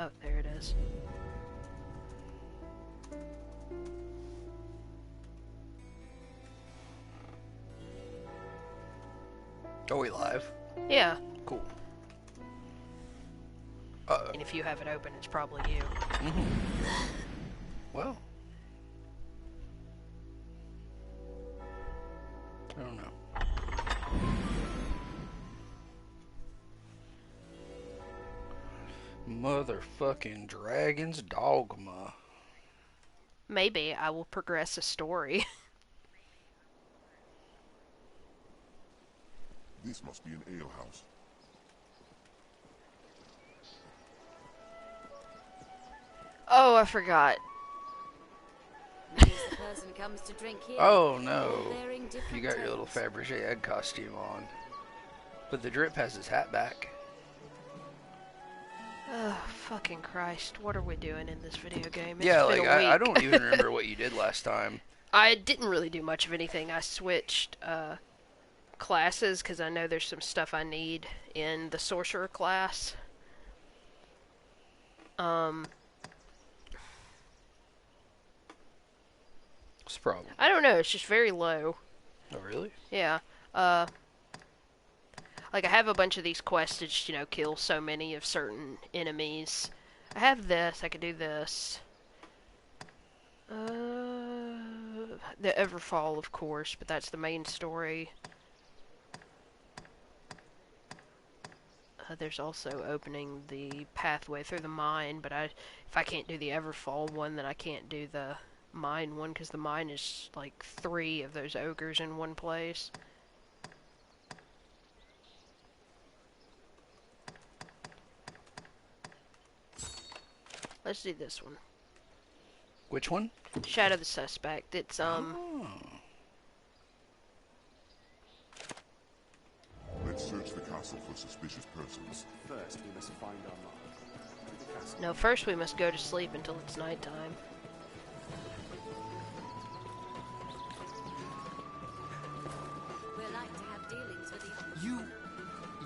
Oh, there it is. Are we live? Yeah. Cool. And if you have it open, it's probably you. Well. I don't know. Motherfucking Dragon's Dogma. Maybe I will progress a story. This must be an alehouse. Oh, I forgot. The person comes to drink here. Oh no. Bearing different You got your little tales. Fabergé egg costume on. But the drip has his hat back. Oh, fucking Christ. What are we doing in this video game? Yeah, It's been like, a week. I don't even remember what you did last time. I didn't really do much of anything. I switched classes because I know there's some stuff I need in the sorcerer class. What's the problem? I don't know. It's just very low. Oh, really? Yeah. Like I have a bunch of these quests to just, kill so many of certain enemies. I have this. I could do this. The Everfall, of course, but that's the main story. There's also opening the pathway through the mine, but if I can't do the Everfall one, then I can't do the mine one, because the mine is like 3 of those ogres in one place. Let's do this one. Which one? Shadow the Suspect. It's, Oh. Let's search the castle for suspicious persons. First, we must find our mark. To the castle. No, first we must go to sleep until it's nighttime. We're like to have dealings with the...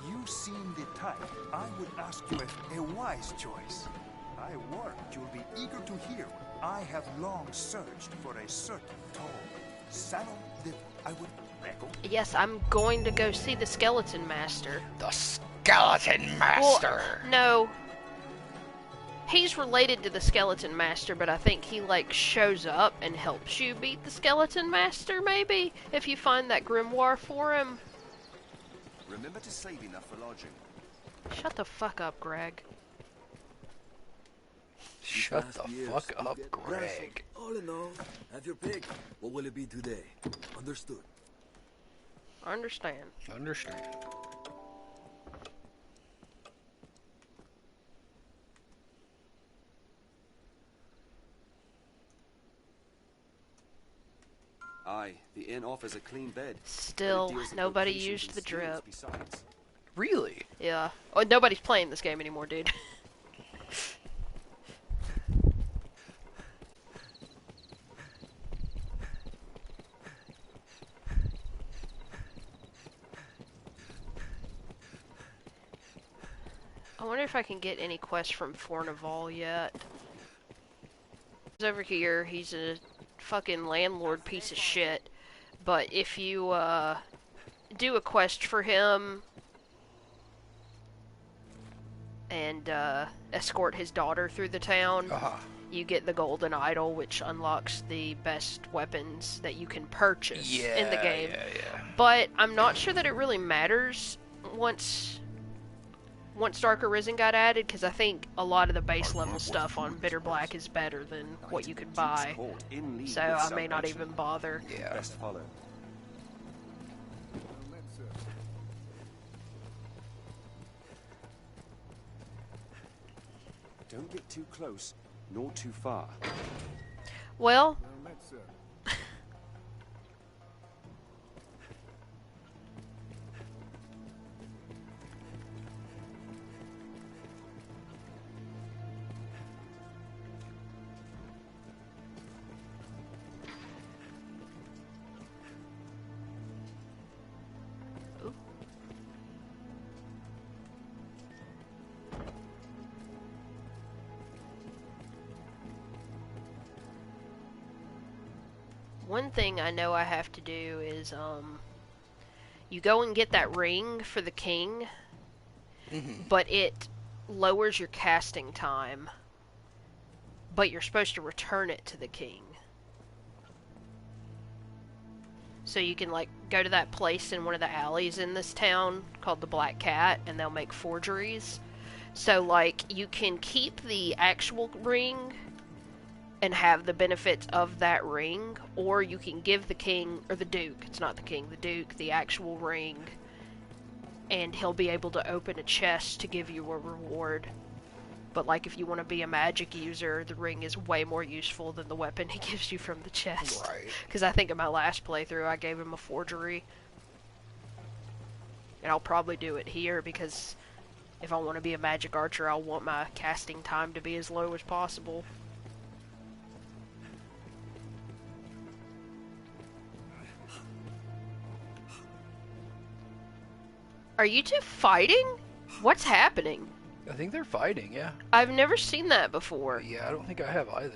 You seem the type I would ask you a wise choice. I warrant you'll be eager to hear. I have long searched for a certain tall saddle that I would recommend. Yes, I'm going to go see the Skeleton Master. The Skeleton Master! Well, no. He's related to the Skeleton Master, but I think he, shows up and helps you beat the Skeleton Master, maybe? If you find that grimoire for him. Remember to save enough for lodging. Shut the fuck up, Greg. Shut the fuck up, Greg. All in all, have your pick. What will it be today? Understood. I understand. Understand. Aye, the inn offers a clean bed. Still, but it deals in nobody vocations used and the skills drip. Besides. Really? Yeah. Oh, nobody's playing this game anymore, dude. I wonder if I can get any quests from Fornival yet. He's over here, he's a fucking landlord piece of shit. But if you, do a quest for him and, escort his daughter through the town, you get the golden idol, which unlocks the best weapons that you can purchase in the game. Yeah. But I'm not sure that it really matters once Dark Arisen got added, because I think a lot of the base level stuff on Bitter Black is better than what you could buy. So I may not even bother. Yeah. Best follow. Don't get too close, nor too far. Well, one thing I know I have to do is, you go and get that ring for the king, but it lowers your casting time, but you're supposed to return it to the king. So you can, like, go to that place in one of the alleys in this town called the Black Cat, and they'll make forgeries. So, like, you can keep the actual ring and have the benefits of that ring, or you can give the king, or the duke, it's not the king, the duke, the actual ring, and he'll be able to open a chest to give you a reward. But, like, if you want to be a magic user, the ring is way more useful than the weapon he gives you from the chest. Right. Because I think in my last playthrough, I gave him a forgery. And I'll probably do it here, because if I want to be a magic archer, I'll want my casting time to be as low as possible. Are you two fighting? What's happening? I think they're fighting, yeah. I've never seen that before. Yeah, I don't think I have either.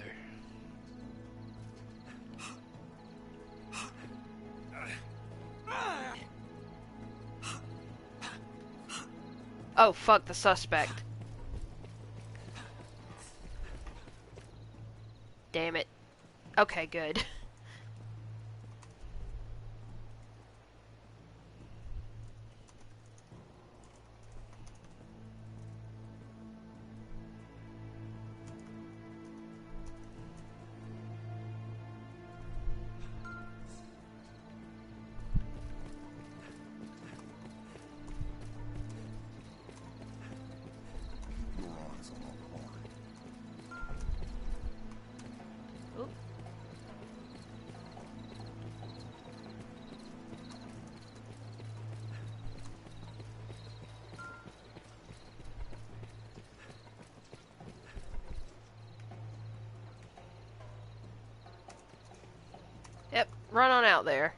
Oh, fuck the suspect. Damn it. Okay, good. Your eyes are on the quarry. Oop. Yep, run on out there.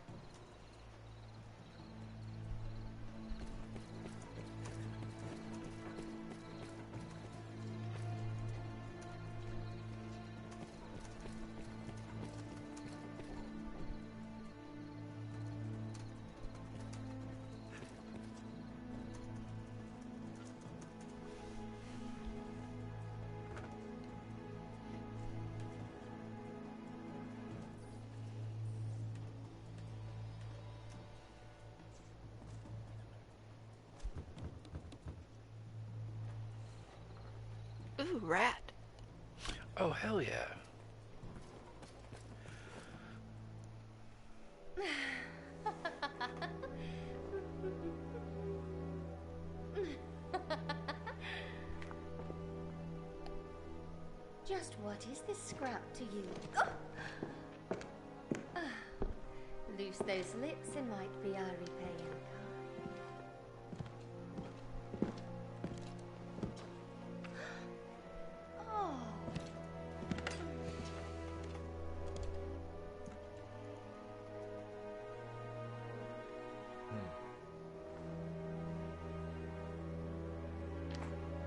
Ooh, rat. Oh, hell yeah. Just what is this scrap to you? Loose those lips and might be our repaying card. Oh.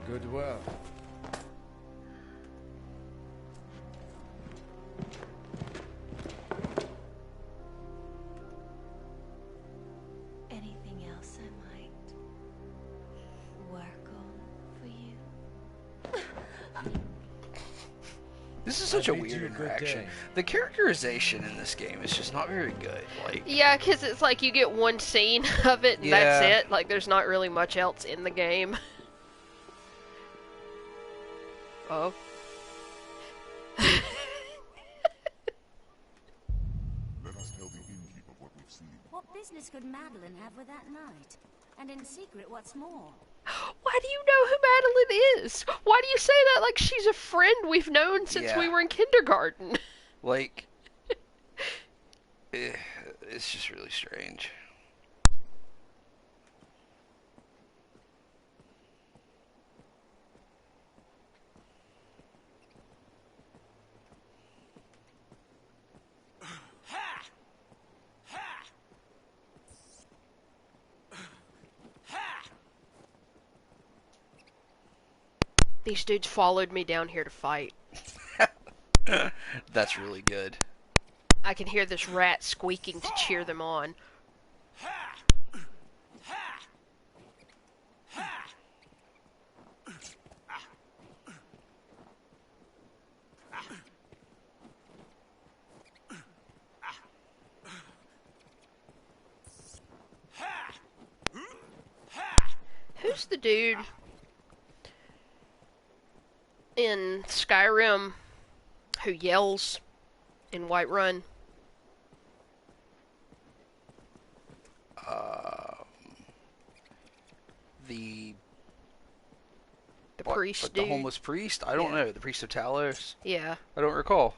Good work. Anything else I might work on for you? This is such a bid you weird a good interaction. day. The characterization in this game is just not very good. Like, Yeah, because it's like you get one scene of it and Yeah. that's it. Like, there's not really much else in the game. Oh. Let us tell the innkeeper what we've seen. What business could Madeline have with that knight? And in secret, what's more? Why do you know who Madeline is? Why do you say that like she's a friend we've known since Yeah. we were in kindergarten? like, it's just really strange. These dudes followed me down here to fight. That's really good. I can hear this rat squeaking to cheer them on. Who's the dude in Skyrim who yells in Whiterun? The priest like dude? the homeless priest? I don't know. The priest of Talos? Yeah. I don't recall.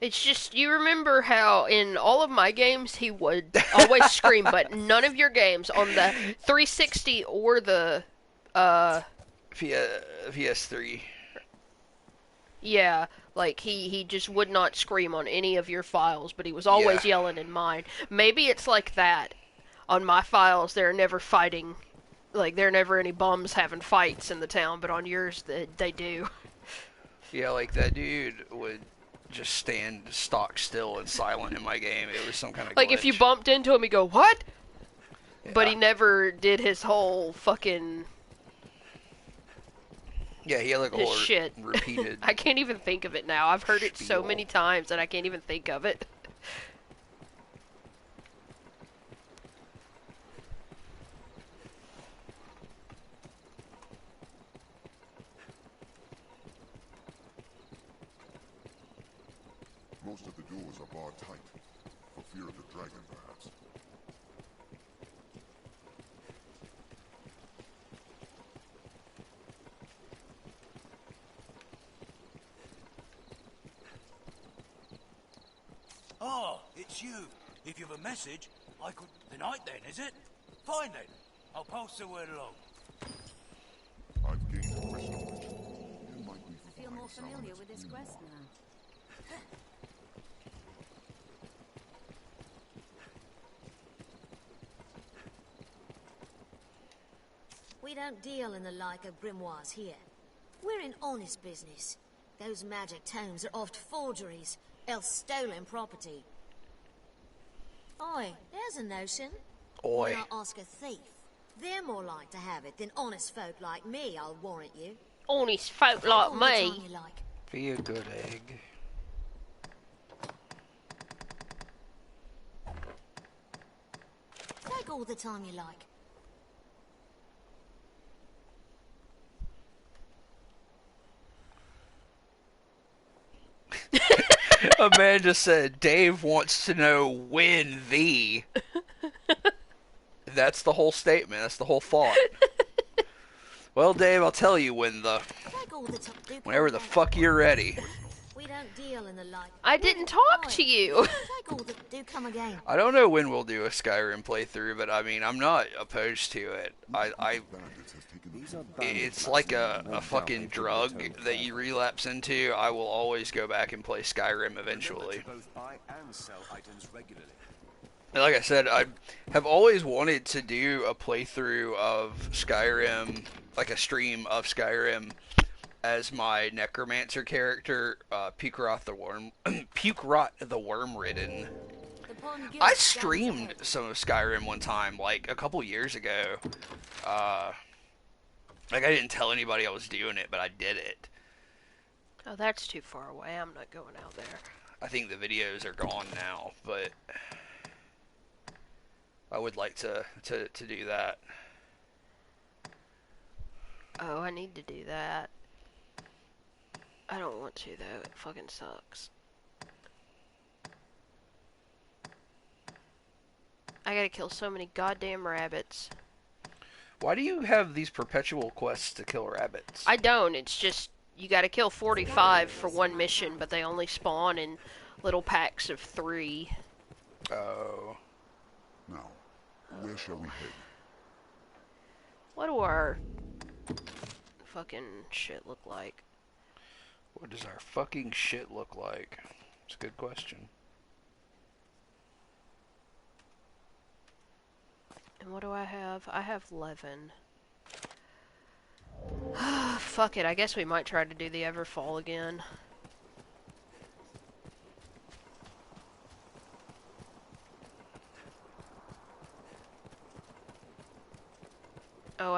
It's just, you remember how in all of my games he would always scream, but none of your games on the 360 or the, PS3. Yeah, like he just would not scream on any of your files, but he was always Yeah. yelling in mine. Maybe it's like that. On my files, they're never fighting. Like, there are never any bums having fights in the town, but on yours, they do. Yeah, like that dude would just stand stock still and silent in my game. It was some kind of Like, if you glitch. bumped into him, he'd go, "What?" Yeah. But he never did his whole fucking Yeah, he had like a his whole shit. repeated. I can't even think of it now. I've heard it so spiel. many times that I can't even think of it. Most of the doors are barred tight, for fear of the dragon, perhaps. Oh, it's you. If you've a message, I could... The night then, is it? Fine then. I'll pass the word along. I've gained a quest knowledge. You might be I feel more familiar with this quest now. We don't deal in the like of grimoires here. We're in honest business. Those magic tomes are oft forgeries, else stolen property. Oi, there's a notion. Oi. When I ask a thief, they're more like to have it than honest folk like me, I'll warrant you. Honest folk like All the time me. you like. Be a good egg. Take all the time you like. A man just said, Dave wants to know when the... That's the whole statement. That's the whole thought. Well, Dave, I'll tell you when the... Take all the time. Whenever the fuck you're ready. We don't deal in the like. I didn't talk to you. Take all the. Do come again. I don't know when we'll do a Skyrim playthrough, but I mean, I'm not opposed to it. bandits has taken These the are bandits It's that like no a doubt fucking they took the drug tome that from. you relapse into. I will always go back and play Skyrim eventually. Remember to both buy and sell items regularly. And like I said, I have always wanted to do a playthrough of Skyrim, like a stream of Skyrim, as my necromancer character, Pukerot the Worm, Pukerot the Worm-Ridden. The pawn guild I stands streamed ahead. some of Skyrim one time, like a couple years ago. Like I didn't tell anybody I was doing it, but I did it. Oh, that's too far away. I'm not going out there. I think the videos are gone now, but I would like to do that. Oh, I need to do that. I don't want to, though. It fucking sucks. I gotta kill so many goddamn rabbits. Why do you have these perpetual quests to kill rabbits? I don't. It's just, you gotta kill 45 for one mission, but they only spawn in little packs of 3. Oh. Now, where shall we head? What do our fucking shit look like? What does our fucking shit look like? It's a good question. And what do I have? I have 11. Fuck it, I guess we might try to do the Everfall again.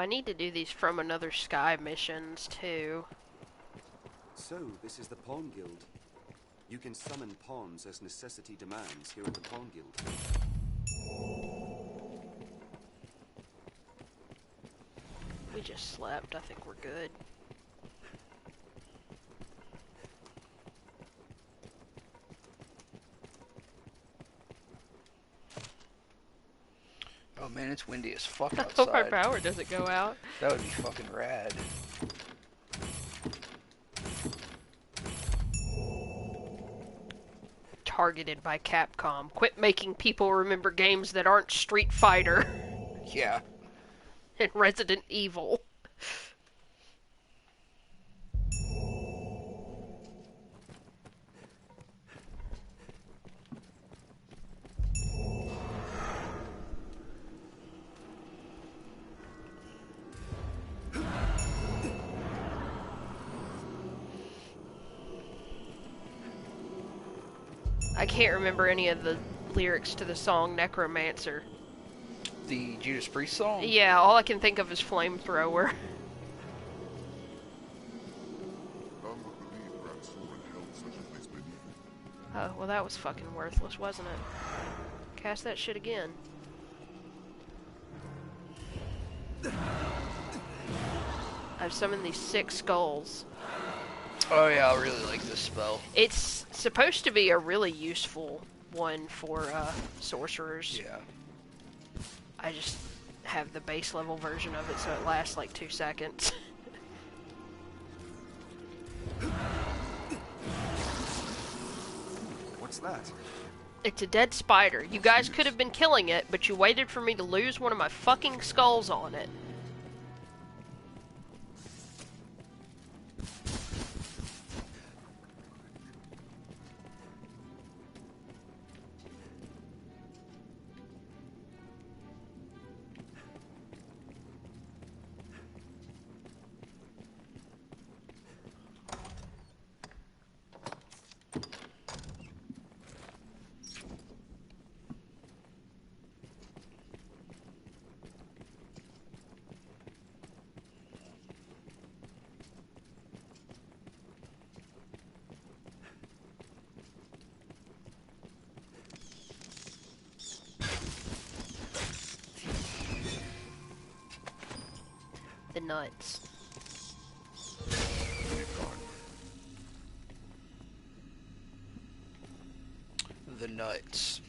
I need to do these From Another Sky missions, too. So, this is the Pawn Guild. You can summon pawns as necessity demands here at the Pawn Guild. We just slept. I think we're good. Oh man, it's windy as fuck I hope our outside. power doesn't go out. That would be fucking rad. Targeted by Capcom. Quit making people remember games that aren't Street Fighter Yeah. and Resident Evil. I can't remember any of the lyrics to the song Necromancer. The Judas Priest song? Yeah, all I can think of is Flamethrower. None would believe Grand Soren held such a place beneath it. Oh, well that was fucking worthless, wasn't it? Cast that shit again. I've summoned these 6 skulls. Oh yeah, I really like this spell. It's supposed to be a really useful one for sorcerers. Yeah. I just have the base level version of it so it lasts like 2 seconds. What's that? It's a dead spider. You guys could have been killing it, but you waited for me to lose one of my fucking skulls on it. The nuts. The nuts.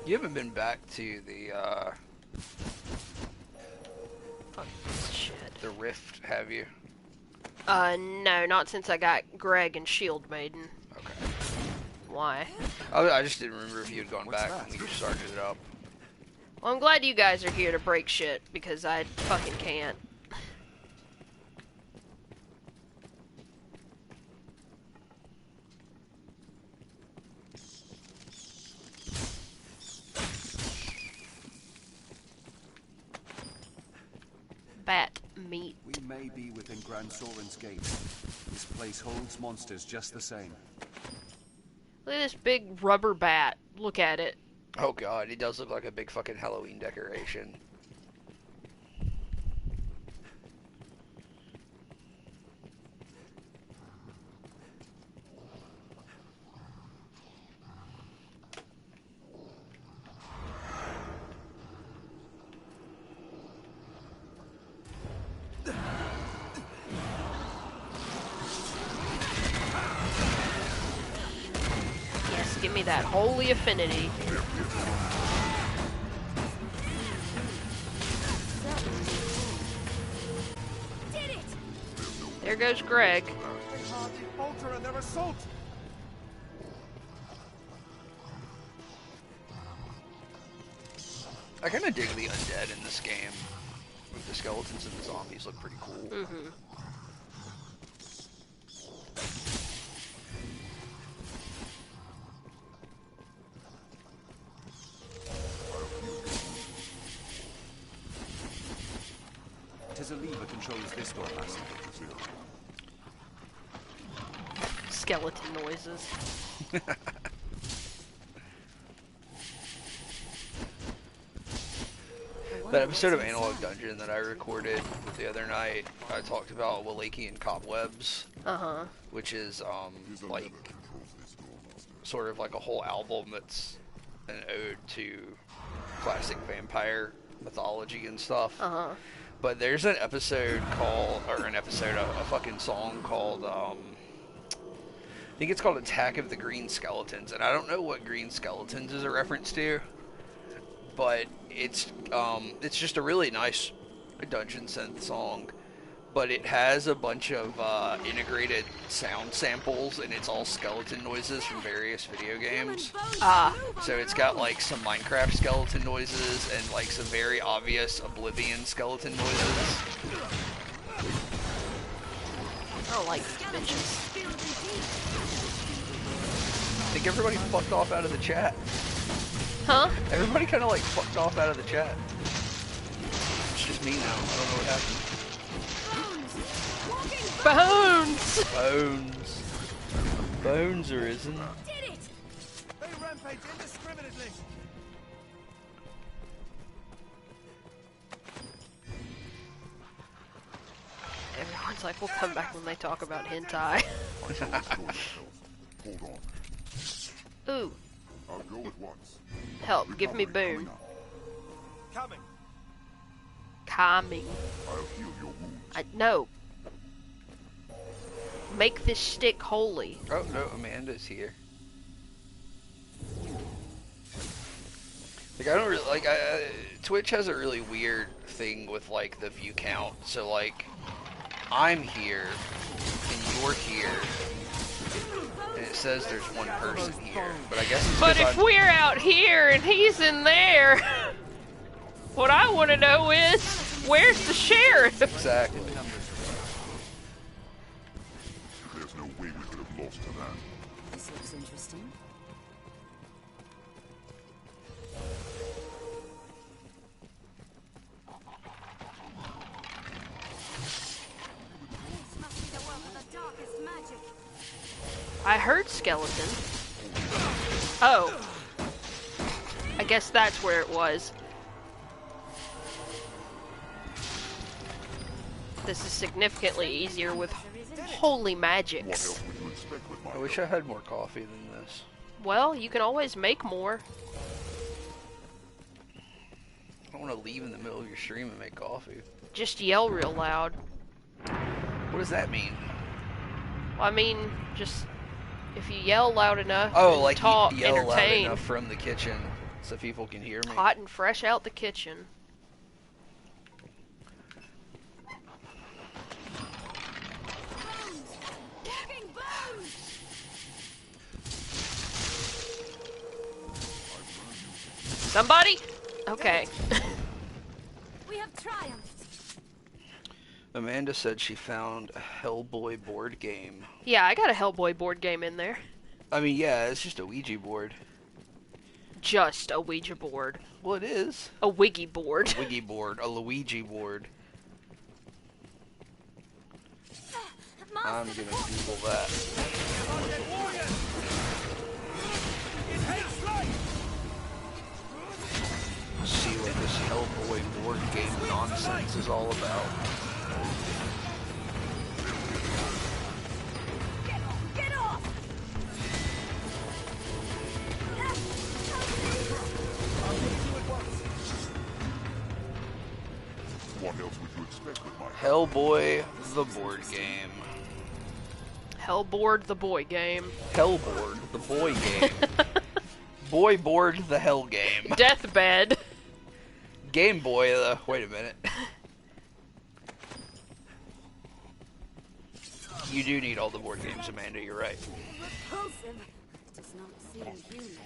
You haven't been back to the Fuck this shit. the rift, have you? No, not since I got Greg and Shield Maiden. Okay. Why? I just didn't remember if you had gone What's back that? when you started it up. Well, I'm glad you guys are here to break shit, because I fucking can't. Bat meat. We may be within Grand Soren's gate. This place holds monsters just the same. Look at this big rubber bat. Look at it. Oh god, it does look like a big fucking Halloween decoration. Yes, give me that holy affinity. Did it! There goes Greg. They hardly falter in their assault! I kind of dig the undead in this game. The skeletons and the zombies look pretty cool. Mm-hmm. Tis a lever controls this door, master. Skeleton noises. That episode of Analog Dungeon that I recorded the other night, I talked about Wallachian Cobwebs, which is like sort of like a whole album that's an ode to classic vampire mythology and stuff. But there's an episode called, a fucking song called, I think it's called Attack of the Green Skeletons, and I don't know what Green Skeletons is a reference to, but it's just a really nice dungeon synth song, but it has a bunch of integrated sound samples, and it's all skeleton noises from various video games. So it's got like some Minecraft skeleton noises and like some very obvious Oblivion skeleton noises. I don't like bitches. I think everybody fucked off out of the chat. Huh? Everybody kind of like fucked off out of the chat. It's just me now. I don't know what happened. Bones! Bones. Bones arisen. Did it! They rampage indiscriminately. Everyone's like, we'll come back when they talk about hentai. Hold on. Ooh, I'll go at once. help, give me boon. Coming. Calming. I'll heal your wounds. No. Make this stick holy. Oh no, Amanda's here. Like I don't really like. Twitch has a really weird thing with like the view count. So like, I'm here and you're here, and it says there's one person here. But I guess it's But 'cause if we're out here and he's in there, what I want to know is, where's the sheriff? Exactly. There's no way we could have lost to that. This looks interesting. This must be the work of the darkest magic. I heard skeleton. Oh. I guess that's where it was. This is significantly easier with holy What magics. else would you expect with my I wish I had more coffee than this. Well, you can always make more. I don't want to leave in the middle of your stream and make coffee. Just yell real loud. What does that mean? Well, I mean, just if you yell loud enough, Oh, and like talk, yell loud entertain, enough from the kitchen so people can hear me. hot and fresh out the kitchen. Somebody? Okay. We have triumphed. Amanda said she found a Hellboy board game. Yeah, I got a Hellboy board game in there. I mean, yeah, it's just a Ouija board. Just a Ouija board. Well, it is. A Wiggy board. A Wiggy board, a Luigi board. I'm gonna Google that. See what this Hellboy board game nonsense is all about. Get off! What else would you expect with my Hellboy the board game. Hellboard the boy game. Hellboard the boy game. Boy board the hell game. Deathbed. Game Boy the... Wait a minute. You do need all the board games, Amanda, you're right. Repulsive. Does not seem human.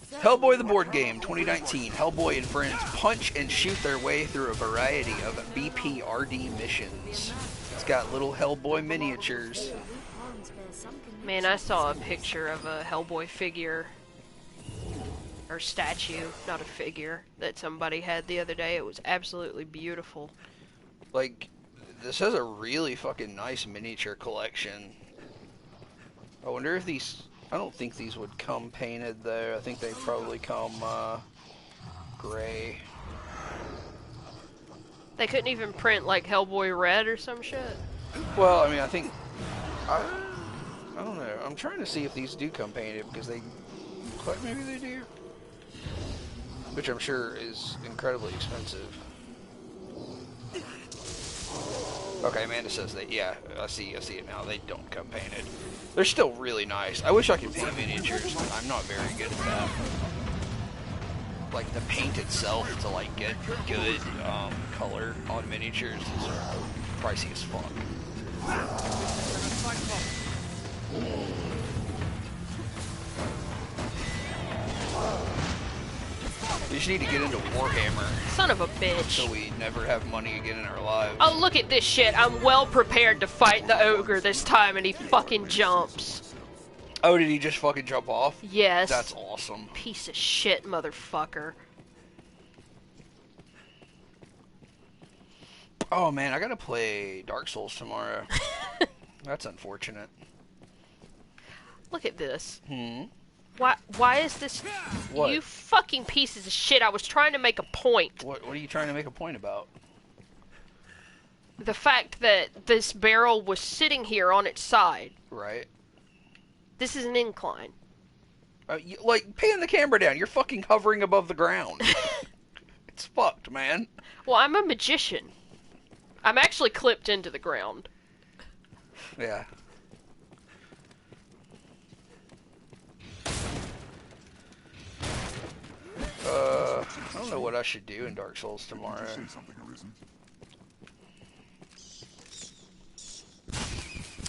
So Hellboy the board game, 2019. Hellboy and friends punch and shoot their way through a variety of BPRD missions. It's got little Hellboy miniatures. Man, I saw a picture of a Hellboy figure. Or statue, not a figure, that somebody had the other day. It was absolutely beautiful. Like, this has a really fucking nice miniature collection. I wonder if these... I don't think these would come painted, though. I think they probably come, gray. They couldn't even print like Hellboy Red or some shit. Well, I mean, I think I don't know. I'm trying to see if these do come painted because they maybe they do, which I'm sure is incredibly expensive. Okay, Amanda says that. Yeah, I see it now. They don't come painted. They're still really nice. I wish I could paint miniatures. I'm not very good at that. Like the paint itself to like get good color on miniatures is pricey as fuck. We just need to get into Warhammer. Son of a bitch. So we never have money again in our lives. Oh, look at this shit. I'm well prepared to fight the ogre this time, and he fucking jumps. Oh, did he just fucking jump off? Yes. That's awesome. Piece of shit, motherfucker. Oh, man, I gotta play Dark Souls tomorrow. That's unfortunate. Look at this. Hmm? Why is this... What? You fucking pieces of shit. I was trying to make a point. What are you trying to make a point about? The fact that this barrel was sitting here on its side. Right. This is an incline. Like, pan the camera down. You're fucking hovering above the ground. It's fucked, man. Well, I'm a magician. I'm actually clipped into the ground. Yeah. I don't know what I should do in Dark Souls tomorrow.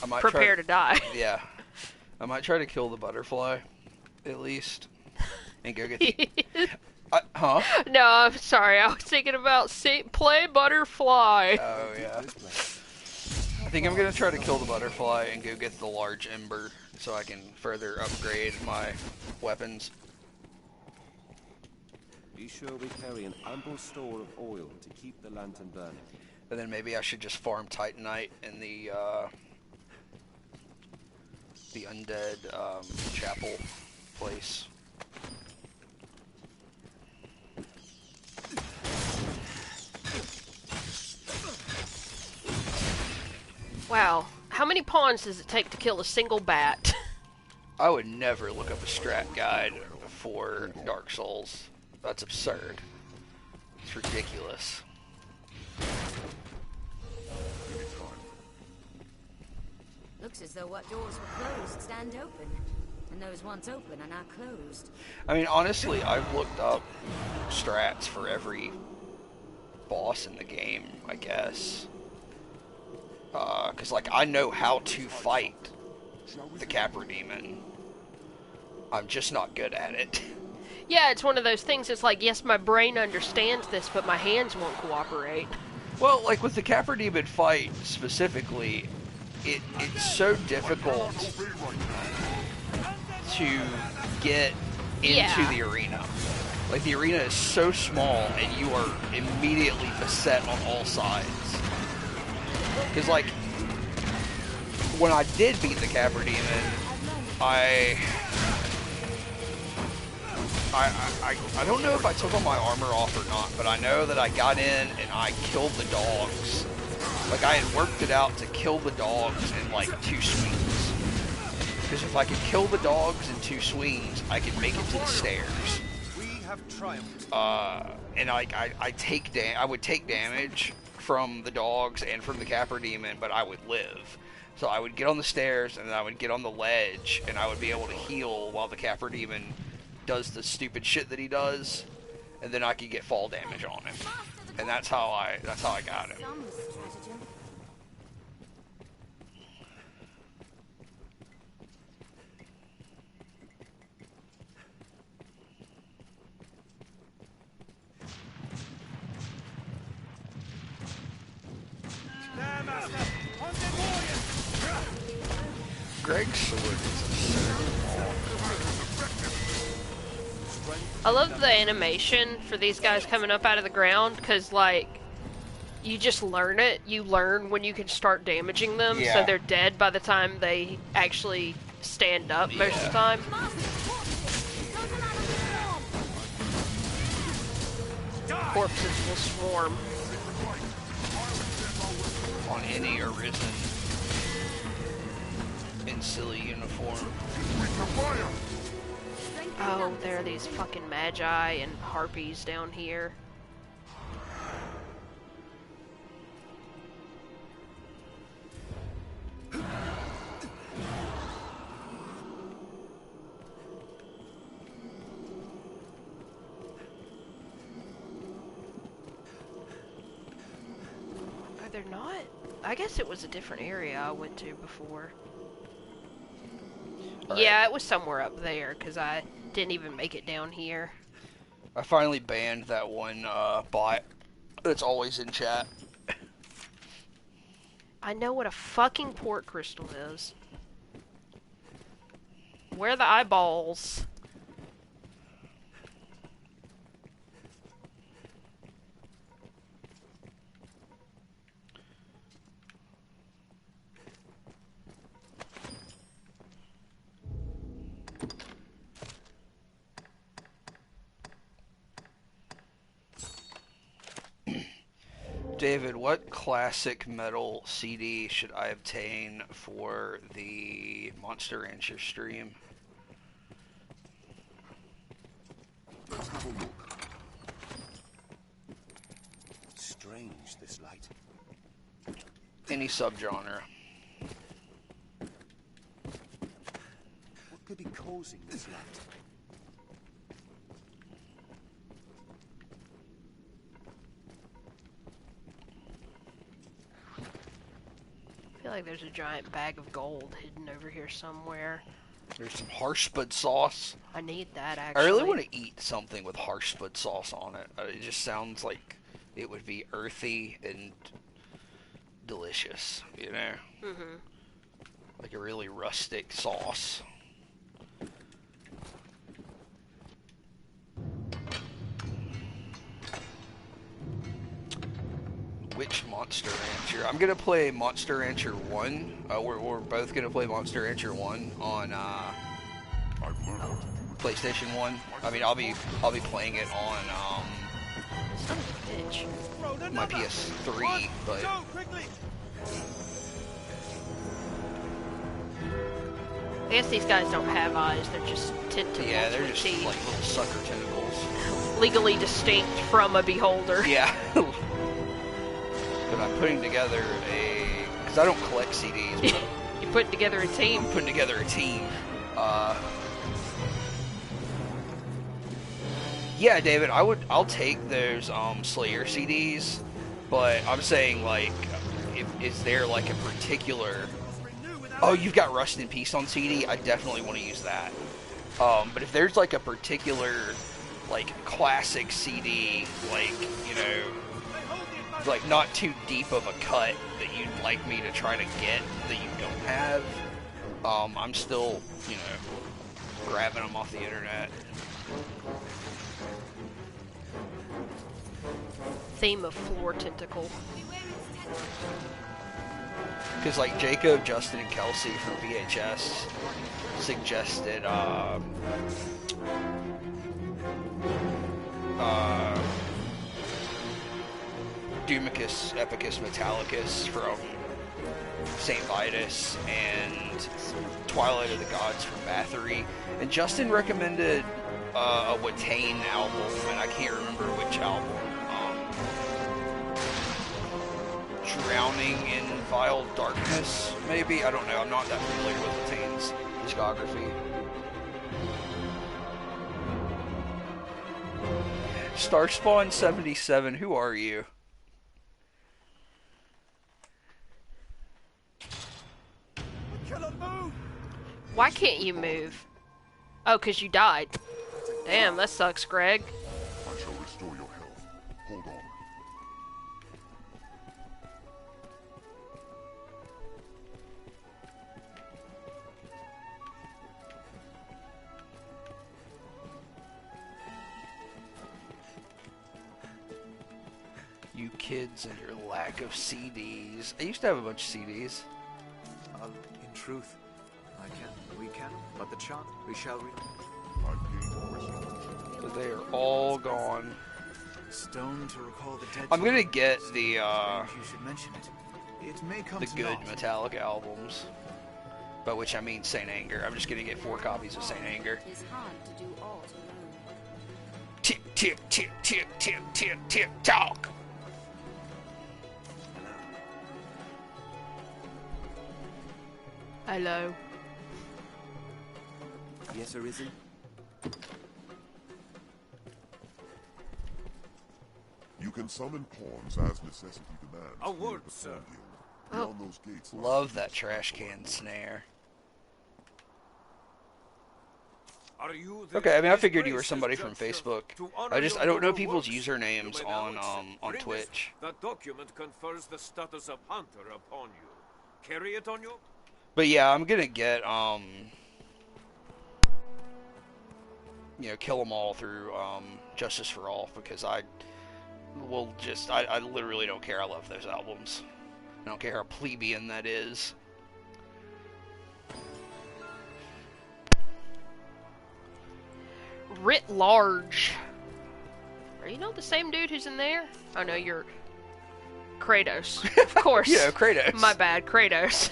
I might Prepare to die. Yeah. I might try to kill the butterfly, at least, and go get the... huh? No, I'm sorry. I was thinking about play butterfly. Oh, yeah. I think I'm going to try to kill the butterfly and go get the large ember so I can further upgrade my weapons. Be sure we carry an ample store of oil to keep the lantern burning. And then maybe I should just farm Titanite in the undead chapel place. Wow. How many pawns does it take to kill a single bat? I would never look up a strat guide for Dark Souls. That's absurd. It's ridiculous. Looks as though what doors were closed stand open, and those once open are now closed. I mean, honestly, I've looked up strats for every boss in the game, I guess. Because, like, I know how to fight the Capra Demon. I'm just not good at it. Yeah, it's one of those things. It's like, yes, my brain understands this, but my hands won't cooperate. Well, like, with the Capra Demon fight, specifically, it's so difficult to get into the arena. Like, the arena is so small, and you are immediately beset on all sides. Because, like, when I did beat the Capra Demon, I don't know if I took all my armor off or not, but I know that I got in and I killed the dogs. Like, I had worked it out to kill the dogs in, like, 2 swings. Because if I could kill the dogs in 2 swings, I could make it to the stairs. We have triumphed. And I would take damage from the dogs and from the Capra Demon, but I would live. So I would get on the stairs, and then I would get on the ledge, and I would be able to heal while the Capra Demon does the stupid shit that he does, and then I could get fall damage on him. And that's how I got him. Greg's sword is absurd. I love the animation for these guys coming up out of the ground, because, like, you just learn it. You learn when you can start damaging them, so they're dead by the time they actually stand up most of the time. Corpses will swarm. any Arisen in silly uniform. Oh, there are these fucking magi and harpies down here. Are there not? I guess it was a different area I went to before. All Yeah, right. it was somewhere up there, because I didn't even make it down here. I finally banned that one bot that's always in chat. I know what a fucking port crystal is. Where are the eyeballs? David, what classic metal CD should I obtain for the Monster Rancher stream? Let's have a look. Strange, this light. Any subgenre. What could be causing this light? I feel like there's a giant bag of gold hidden over here somewhere. There's some harshbud sauce. I need that, I actually. really want to eat something with harshbud sauce on it. It just sounds like it would be earthy and delicious, you know? Mm-hmm. Like a really rustic sauce. Which Monster Rancher? I'm gonna play Monster Rancher 1. We're both gonna play Monster Rancher 1 on I've learned what to do with PlayStation 1. I mean, I'll be playing it on Son of a bitch. my PS3, but Go, quickly! I guess these guys don't have eyes, they're just tentacles yeah, they're with just teeth. like little sucker tentacles. Legally distinct from a beholder. Yeah. But I'm putting together because I don't collect CDs, but You put together a team. I'm putting together a team. Yeah, David, I'll take those Slayer CDs, but I'm saying like, is there like a particular? Oh, you've got Rust in Peace on CD. I definitely want to use that. But if there's like a particular like classic CD, like like not too deep of a cut that you'd like me to try to get that you don't have, I'm still grabbing them off the internet. Theme of floor tentacle. Because like Jacob, Justin, and Kelsey from VHS suggested Dumicus Epicus Metallicus from St. Vitus and Twilight of the Gods from Bathory. And Justin recommended a Watain album, and I can't remember which album. Drowning in Vile Darkness, maybe? I don't know. I'm not that familiar with Watain's discography. Starspawn 77, who are you? Why can't you move? Oh, 'cause you died. Damn, that sucks, Greg. I shall restore your health. Hold on. You kids and your lack of CDs. I used to have a bunch of CDs. In truth, we can, but the chant we shall read. I've gained wisdom. But they are all gone. Stone to recall the dead. I'm gonna get the You should mention it. It may come the to good naught. Metallica albums. By which I mean Saint Anger. I'm just gonna get 4 copies of Saint Anger. It's hard to do all alone. Tick, tick, tick, tick, tick, tick, tick, talk. Hello. Yes, Arisen? You can summon pawns as necessity demands. A near word, the sir. Pawn Guild. Beyond those gates lies Love the that beach trash of can snare. Are you the Okay, I mean, I figured you were disgraces somebody from judge, sir? Facebook. To honor I your don't know noble people's works, usernames you may now on accept. Bring this. Twitch. The document confers the status of hunter upon you. Carry it on you. But yeah, I'm gonna get kill them all through Justice for All, because I literally don't care. I love those albums. I don't care how plebeian that is. Writ large. Are you not the same dude who's in there? Oh no, you're Kratos. Of course. Yeah, Kratos. My bad, Kratos.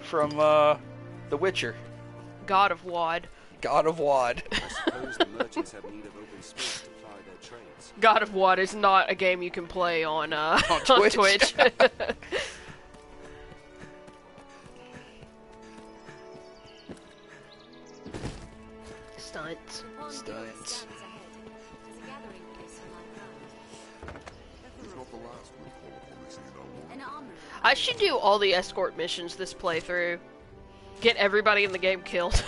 From The Witcher. God of Wad. God of Wad. I suppose the merchants have need of open space to ply their trades. God of Wad is not a game you can play on Twitch. Twitch. Stunts. Stunts. There's a gathering place on my ground. It's not the last we'll call upon this in our war. An armory. I should do all the escort missions this playthrough. Get everybody in the game killed.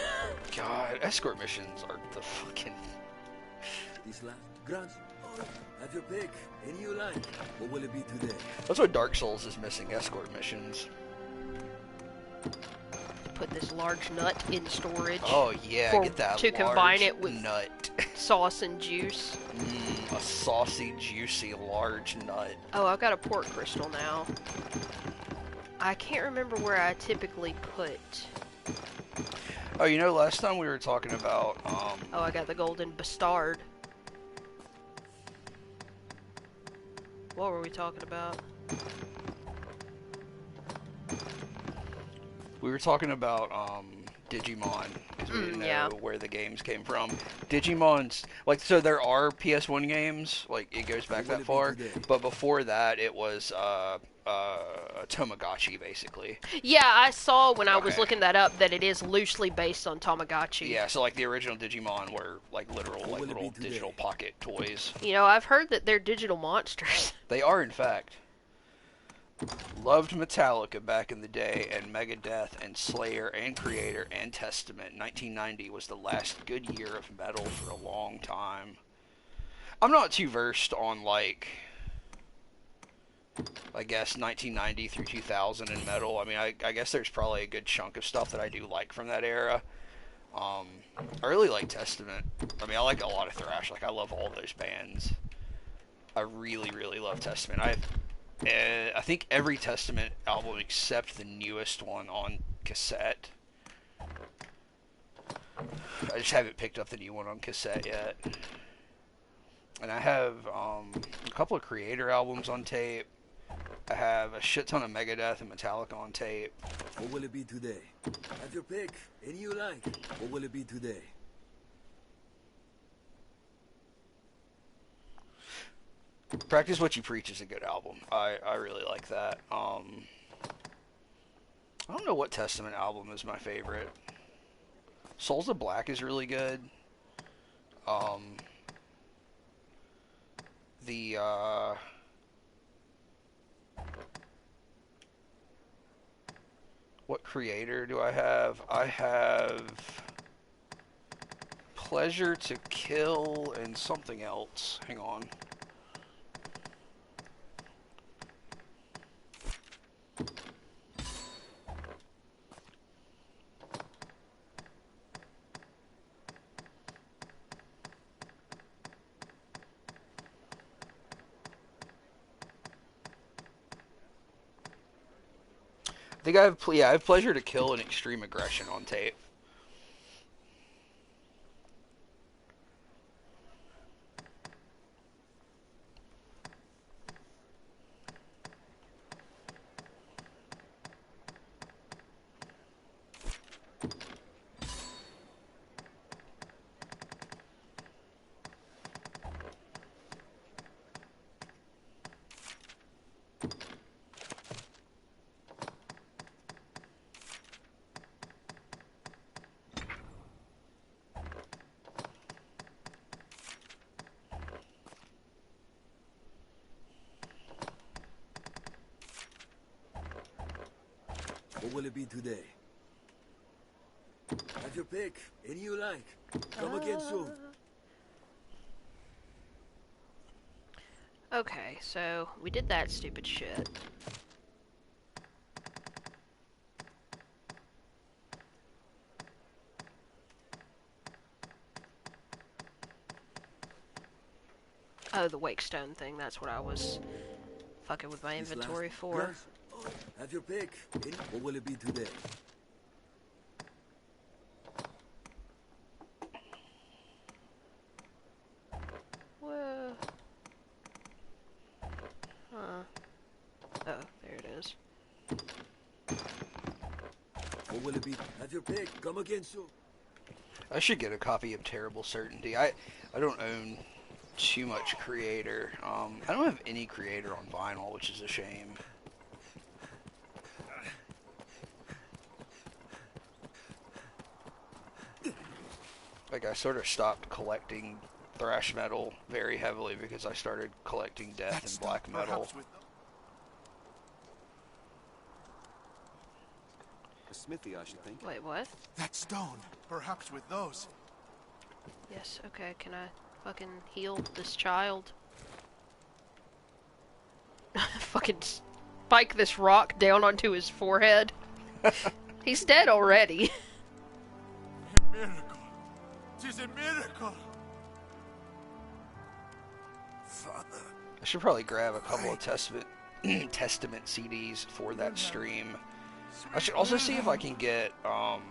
God, escort missions are the fucking... This last Grant, have your pick. Any you like. What will it be today? That's what Dark Souls is missing, escort missions. Put this large nut in storage. Oh yeah, For- get that to large combine it with- nut. Sauce and juice. A saucy, juicy, large nut. Oh, I've got a port crystal now. I can't remember where I typically put... Oh, last time we were talking about, Oh, I got the golden bastard. What were we talking about? we were talking about, Digimon, because we didn't know yeah. where the games came from. Digimon's, so there are PS1 games, it goes back that far, but before that, it was, Tamagotchi, basically. Yeah, I saw when I was Okay. looking that up that it is loosely based on Tamagotchi. Yeah, so, the original Digimon were, little digital pocket toys. I've heard that they're digital monsters. They are, in fact. Loved Metallica back in the day, and Megadeth, and Slayer, and Creator, and Testament. 1990 was the last good year of metal for a long time. I'm not too versed on, I guess 1990 through 2000 in metal. I mean, I guess there's probably a good chunk of stuff that I do like from that era. I really like Testament. I mean, I like a lot of thrash. I love all those bands. I really, really love Testament. I think every Testament album except the newest one on cassette. I just haven't picked up the new one on cassette yet. And I have a couple of Creator albums on tape. I have a shit ton of Megadeth and Metallica on tape. What will it be today? Have your pick. Any you like. What will it be today? Practice What You Preach is a good album. I really like that. I don't know what Testament album is my favorite. Souls of Black is really good. What Creator do I have? I have Pleasure to Kill and something else. Hang on. I think I have Pleasure to Kill and Extreme Aggression on tape. What will it be today? Have your pick. Any you like. Come again soon. Okay, so we did that stupid shit. Oh, the Wakestone thing, that's what I was fucking with my inventory for. Have your pick. What will it be today? Whoa. Huh. Oh, there it is. What will it be? Have your pick. Come again soon. I should get a copy of Terrible Certainty. I don't own too much Creator. I don't have any Creator on vinyl, which is a shame. Like, I sort of stopped collecting thrash metal very heavily because I started collecting death and black metal. A smithy, I should think. Wait, what? That stone. Perhaps with those. Yes, okay, can I fucking heal this child? Fucking spike this rock down onto his forehead. He's dead already. A miracle. 'Tis a miracle. Father. I should probably grab a couple of Testament CDs for that stream. I should also see if I can get some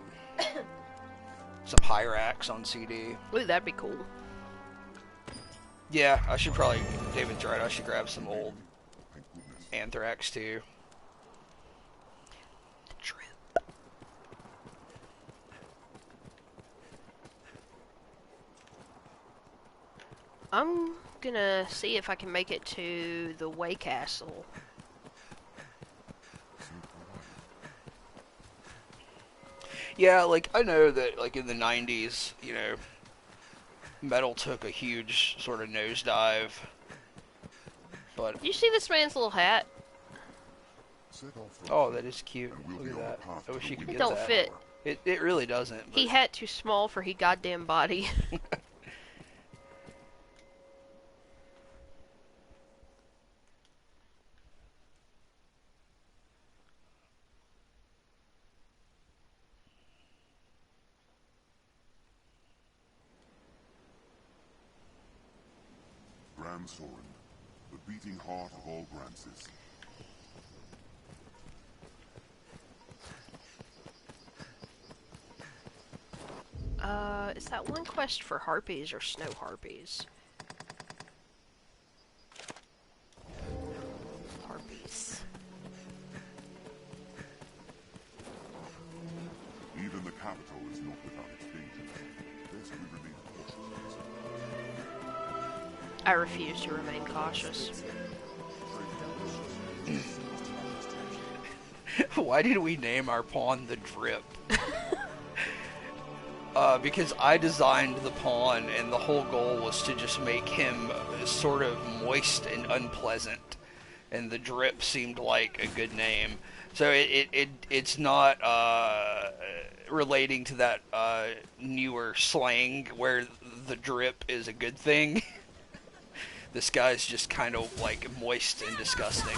Hyrax on CD. Ooh, that'd be cool. Yeah, I should probably. David's right. I should grab some old Anthrax too. The drip. I'm gonna see if I can make it to the Way Castle. Yeah, like, I know that, like, in the 90s, you know, metal took a huge sort of nosedive, but... Did you see this man's little hat? Oh, that is cute. Look at that. I wish you could get that. It don't fit. It really doesn't. But... He hat too small for he goddamn body. Soren, the beating heart of all Grances. Is that one quest for harpies or snow harpies? Harpies. Even the capital is not without its dangers. Best we remain cautious. I refuse to remain cautious. Why did we name our pawn the Drip? Because I designed the pawn, and the whole goal was to just make him sort of moist and unpleasant, and the Drip seemed like a good name. So it's not relating to that newer slang where the drip is a good thing. This guy's just kind of like moist and disgusting.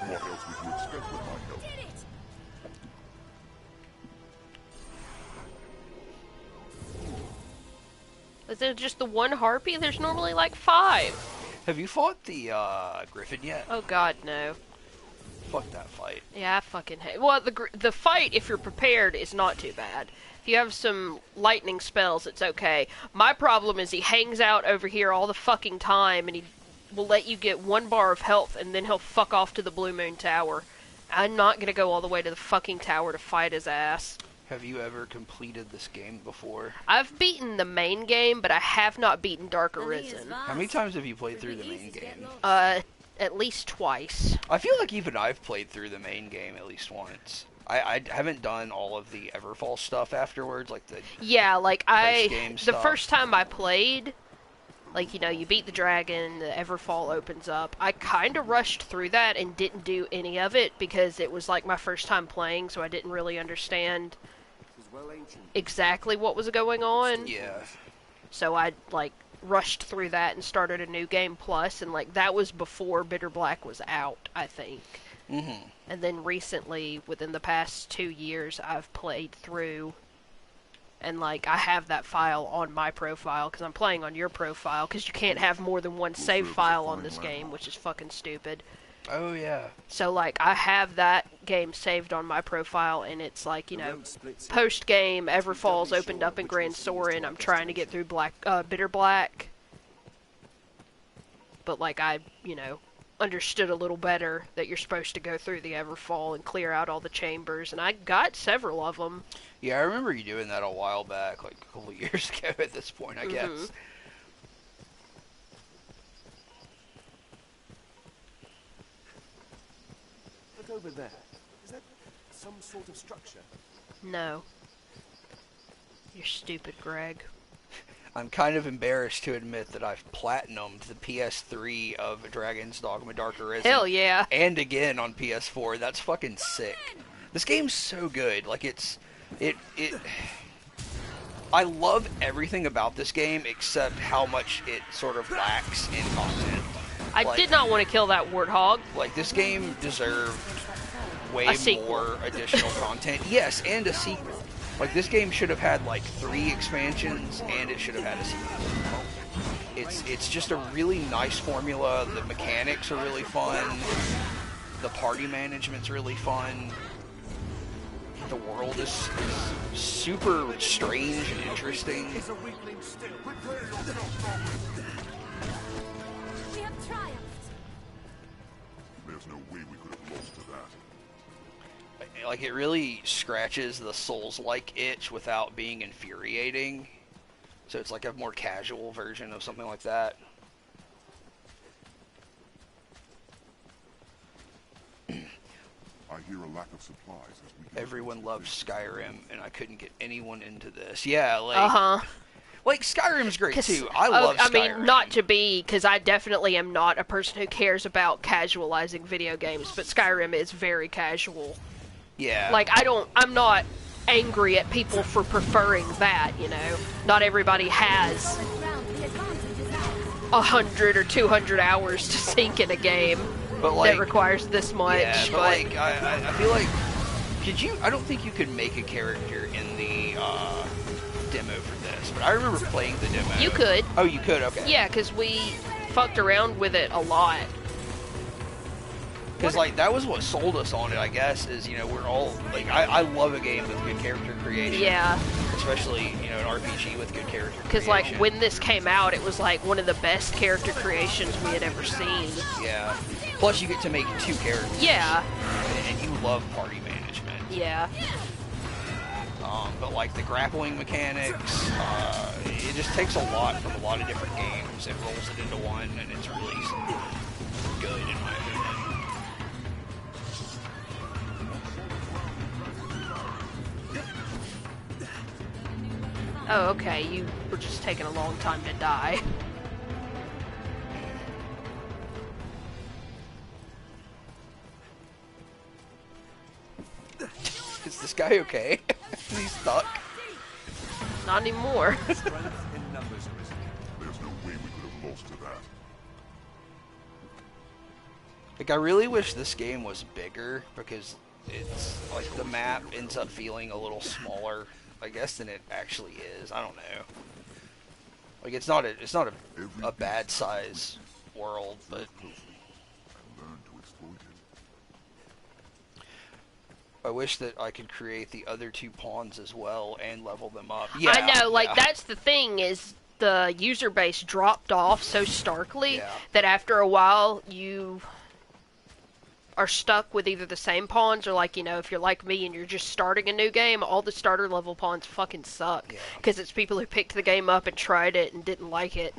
What else would you expect with my help? Is there just the one harpy? There's normally like 5. Have you fought the Griffin yet? Oh god, no. Fuck that fight. Yeah, I fucking hate. Well, the fight, if you're prepared, is not too bad. If you have some lightning spells, it's okay. My problem is he hangs out over here all the fucking time, and he will let you get 1 bar of health, and then he'll fuck off to the Blue Moon Tower. I'm not gonna go all the way to the fucking tower to fight his ass. Have you ever completed this game before? I've beaten the main game, but I have not beaten Dark Arisen. How many times have you played through the main game? At least twice. I feel like even I've played through the main game at least once. I haven't done all of the Everfall stuff afterwards, like the yeah, like post-game the stuff. first time I played, Like, you know, you beat the dragon, the Everfall opens up. I kind of rushed through that and didn't do any of it because it was like my first time playing, so I didn't really understand exactly what was going on. Yeah. So I, like, rushed through that and started a new game plus, and, like, that was before Bitter Black was out, I think. Mm-hmm. And then recently, within the past 2 years, I've played through, and, like, I have that file on my profile, because I'm playing on your profile, because you can't have more than one save file on this game, which is fucking stupid. Oh, yeah. So, like, I have that game saved on my profile, and it's, like, you know, post-game, Everfall's opened up in Grand Soren, I'm trying to get through Bitter Black. But, like, I, you know, understood a little better that you're supposed to go through the Everfall and clear out all the chambers, and I got several of them. Yeah, I remember you doing that a while back, like a couple of years ago at this point, I guess. Look over there. Is that some sort of structure? No. You're stupid, Greg. I'm kind of embarrassed to admit that I've platinumed the PS3 of Dragon's Dogma Dark Arisen. Hell yeah. And again on PS4. That's fucking sick. This game's so good. Like, I love everything about this game except how much it sort of lacks in content. I did not want to kill that warthog. Like, this game deserved way more additional content. Yes, and a sequel. Like, this game should have had, like, 3 expansions, and it should have had a sequel. It's just a really nice formula. The mechanics are really fun. The party management's really fun. The world is super strange and interesting. We have triumphed. There's no way we could have lost to that. Like, it really scratches the Souls-like itch without being infuriating. So it's like a more casual version of something like that. I hear a lack of supplies as we Everyone loves Skyrim, and I couldn't get anyone into this. Yeah, like... Like, Skyrim's great, too. I love Skyrim. I mean, not to be, because I definitely am not a person who cares about casualizing video games, but Skyrim is very casual. Yeah. Like, I'm not angry at people for preferring that, you know? Not everybody has 100 or 200 hours to sink in a game that requires this much. Yeah, but like, I feel like, I don't think you could make a character in the demo for this, but I remember playing the demo. You could. Oh, you could? Okay. Yeah, because we fucked around with it a lot. Because, like, that was what sold us on it, I guess, is, you know, we're all, like, I love a game with good character creation. Yeah. Especially, you know, an RPG with good character creation. Because, like, when this came out, it was, like, one of the best character creations we had ever seen. Yeah. Plus, you get to make 2 characters. Yeah. And you love party management. Yeah. But, like, the grappling mechanics, it just takes a lot from a lot of different games and rolls it into one, and it's really good, in my opinion. Oh, okay, you were just taking a long time to die. Is this guy okay? Is he stuck? Not anymore. There's no way we could have lost to that. Like, I really wish this game was bigger, because it's, like, the map ends up feeling a little smaller, I guess, than it actually is. I don't know. Like, it's not a bad size world, but I wish that I could create the other 2 pawns as well and level them up. Yeah, I know, like, that's the thing, is the user base dropped off so starkly that after a while you are stuck with either the same pawns or, like, you know, if you're like me and you're just starting a new game, all the starter level pawns fucking suck. Because it's people who picked the game up and tried it and didn't like it.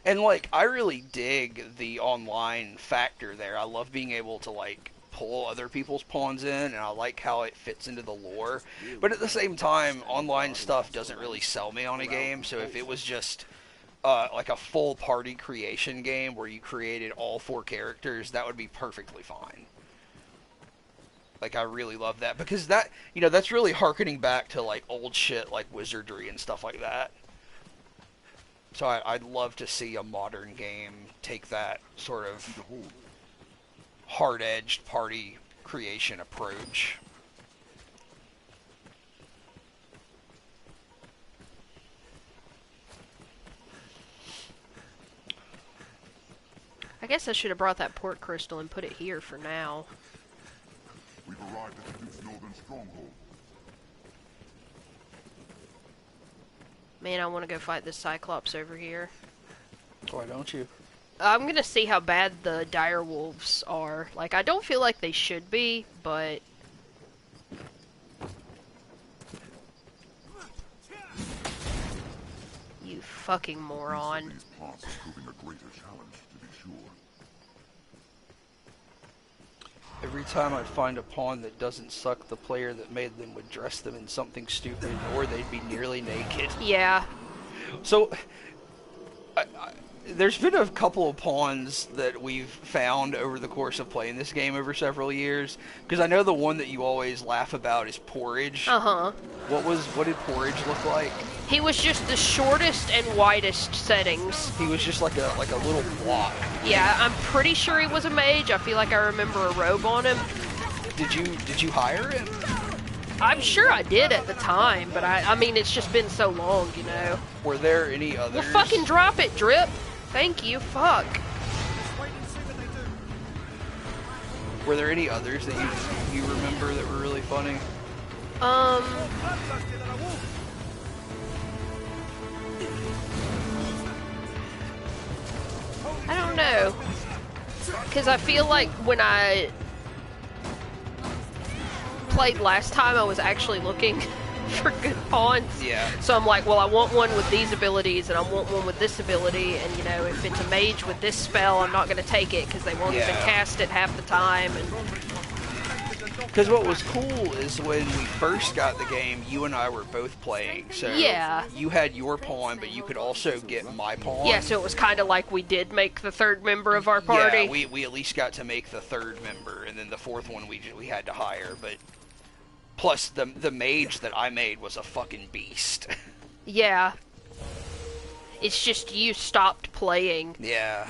And, like, I really dig the online factor there. I love being able to, like, pull other people's pawns in, and I like how it fits into the lore. But at the same time, online stuff doesn't really sell me on a game, so if it was just like a full party creation game where you created all 4 characters, that would be perfectly fine. Like, I really love that, because that, you know, that's really harkening back to, like, old shit like wizardry and stuff like that. So I'd love to see a modern game take that sort of hard-edged party creation approach. I guess I should have brought that port crystal and put it here for now. We've arrived at the Duke's northern stronghold. Man, I want to go fight this Cyclops over here. Why don't you? I'm gonna see how bad the dire wolves are. Like, I don't feel like they should be, but... You fucking moron. These parts are proving a greater challenge, to be sure. Every time I find a pawn that doesn't suck, the player that made them would dress them in something stupid, or they'd be nearly naked. Yeah. So, there's been a couple of pawns that we've found over the course of playing this game over several years. Because I know the one that you always laugh about is Porridge. Uh-huh. What did Porridge look like? He was just the shortest and widest settings. He was just like a little block. Yeah, I'm pretty sure he was a mage. I feel like I remember a robe on him. Did you hire him? I'm sure I did at the time, but I mean, it's just been so long, you know. Were there any others? Well, fucking drop it, Drip. Thank you. Fuck. Were there any others that you remember that were really funny? I don't know. Because I feel like when I played last time, I was actually looking for good pawns. Yeah. So I'm like, well, I want one with these abilities, and I want one with this ability, and, you know, if it's a mage with this spell, I'm not going to take it, because they won't even cast it half the time, and... Because what was cool is when we first got the game, you and I were both playing. So yeah. You had your pawn, but you could also get my pawn. Yeah, so it was kind of like we did make the third member of our party. Yeah, we at least got to make the third member, and then the fourth one we had to hire. But plus, the mage that I made was a fucking beast. Yeah. It's just you stopped playing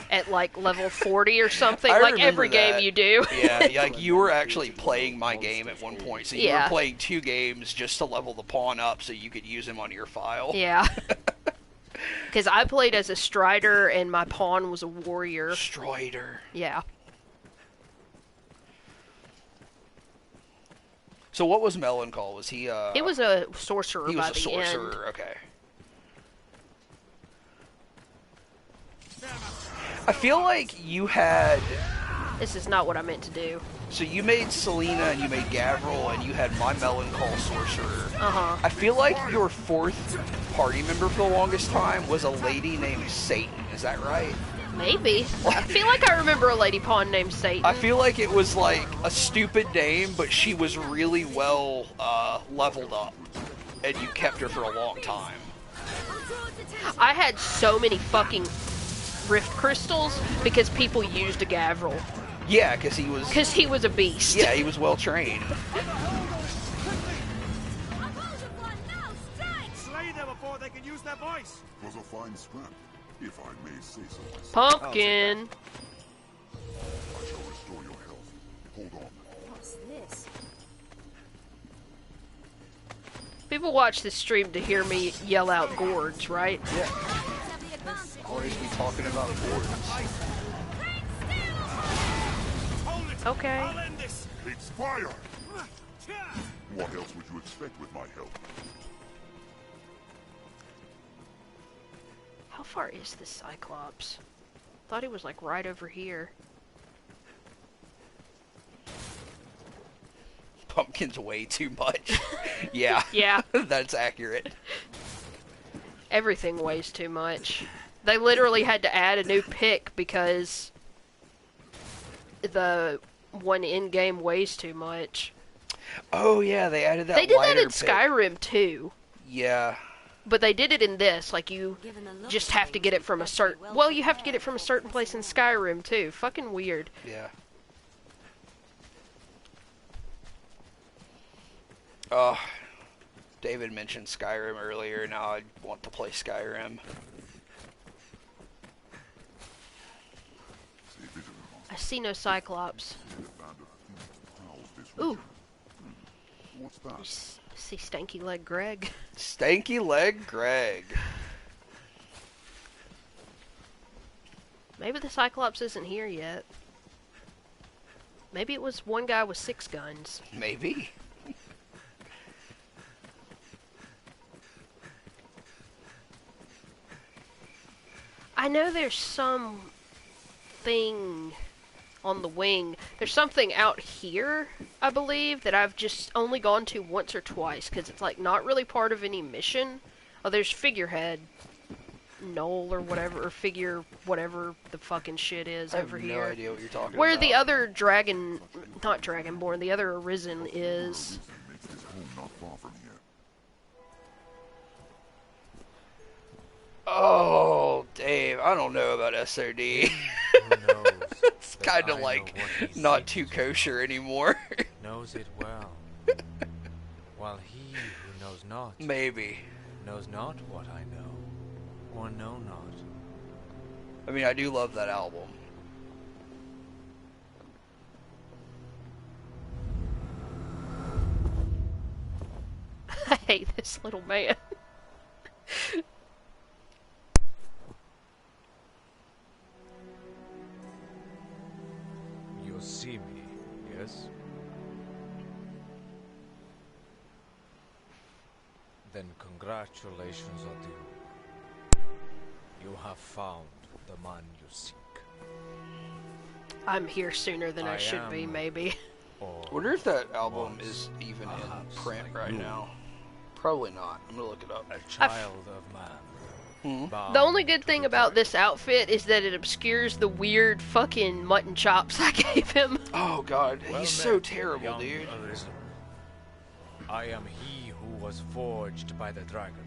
at like level 40 or something, like every game you do. Yeah, like you were actually playing my game at one point, so you were playing 2 games just to level the pawn up so you could use him on your file. Yeah. Because I played as a Strider and my pawn was a warrior. Strider. Yeah. So what was Melanchol? Was he He was a sorcerer by the end. He was a sorcerer, okay. I feel like you had... This is not what I meant to do. So you made Selena and you made Gavril and you had my Melanchol sorcerer. Uh-huh. I feel like your 4th party member for the longest time was a lady named Satan. Is that right? Maybe. I feel like I remember a lady pawn named Satan. I feel like it was like a stupid name, but she was really well leveled up. And you kept her for a long time. I had so many fucking rift crystals because people used a Gavril. Yeah, because he was a beast. Yeah, he was well trained. Slay them before they can use their voice. It was a fine scrap, if I may say so myself. Pumpkin. I shall restore your health. Hold on. What's this? People watch this stream to hear me yell out gourds, right? Yeah. Always be talking about gourds. Okay. Expire! What else would you expect with my help? How far is this Cyclops? Thought he was like right over here. Pumpkin's way too much. Yeah. Yeah. That's accurate. Everything weighs too much. They literally had to add a new pick because the one in-game weighs too much. Oh yeah, they added that. They did that in pick. Skyrim too. Yeah. But they did it in this, like you just have to get it from a certain... Well, you have to get it from a certain place in Skyrim, too. Fucking weird. Yeah. David mentioned Skyrim earlier, now I want to play Skyrim. I see no Cyclops. Ooh. What's that? I see Stanky Leg Greg. Stanky Leg Greg. Maybe the Cyclops isn't here yet. Maybe it was one guy with 6 guns. Maybe. I know there's some thing on the wing. There's something out here, I believe, that I've just only gone to once or twice, because it's like not really part of any mission. Oh, there's Figurehead Knoll or whatever, or Figure whatever the fucking shit is over here. I have no idea what you're talking Where about. the other dragon, not Dragonborn, the other Arisen is. Makes this home not far from here. Oh, Dave, I don't know about SOD. Who knows? It's kind of like not too kosher anymore. Knows it well. While he who knows not Maybe. knows not what I know, or know not. I mean, I do love that album. I hate this little man. You see me, yes? Then congratulations are due. You have found the man you seek. I'm here sooner than I should be, maybe. Wonder if that album is even in print right now. Probably not. I'm gonna look it up. A child of man. The only good thing about this outfit is that it obscures the weird fucking mutton chops I gave him. Oh god, Well he's so met, terrible, young dude. Arisen. I am he who was forged by the dragon.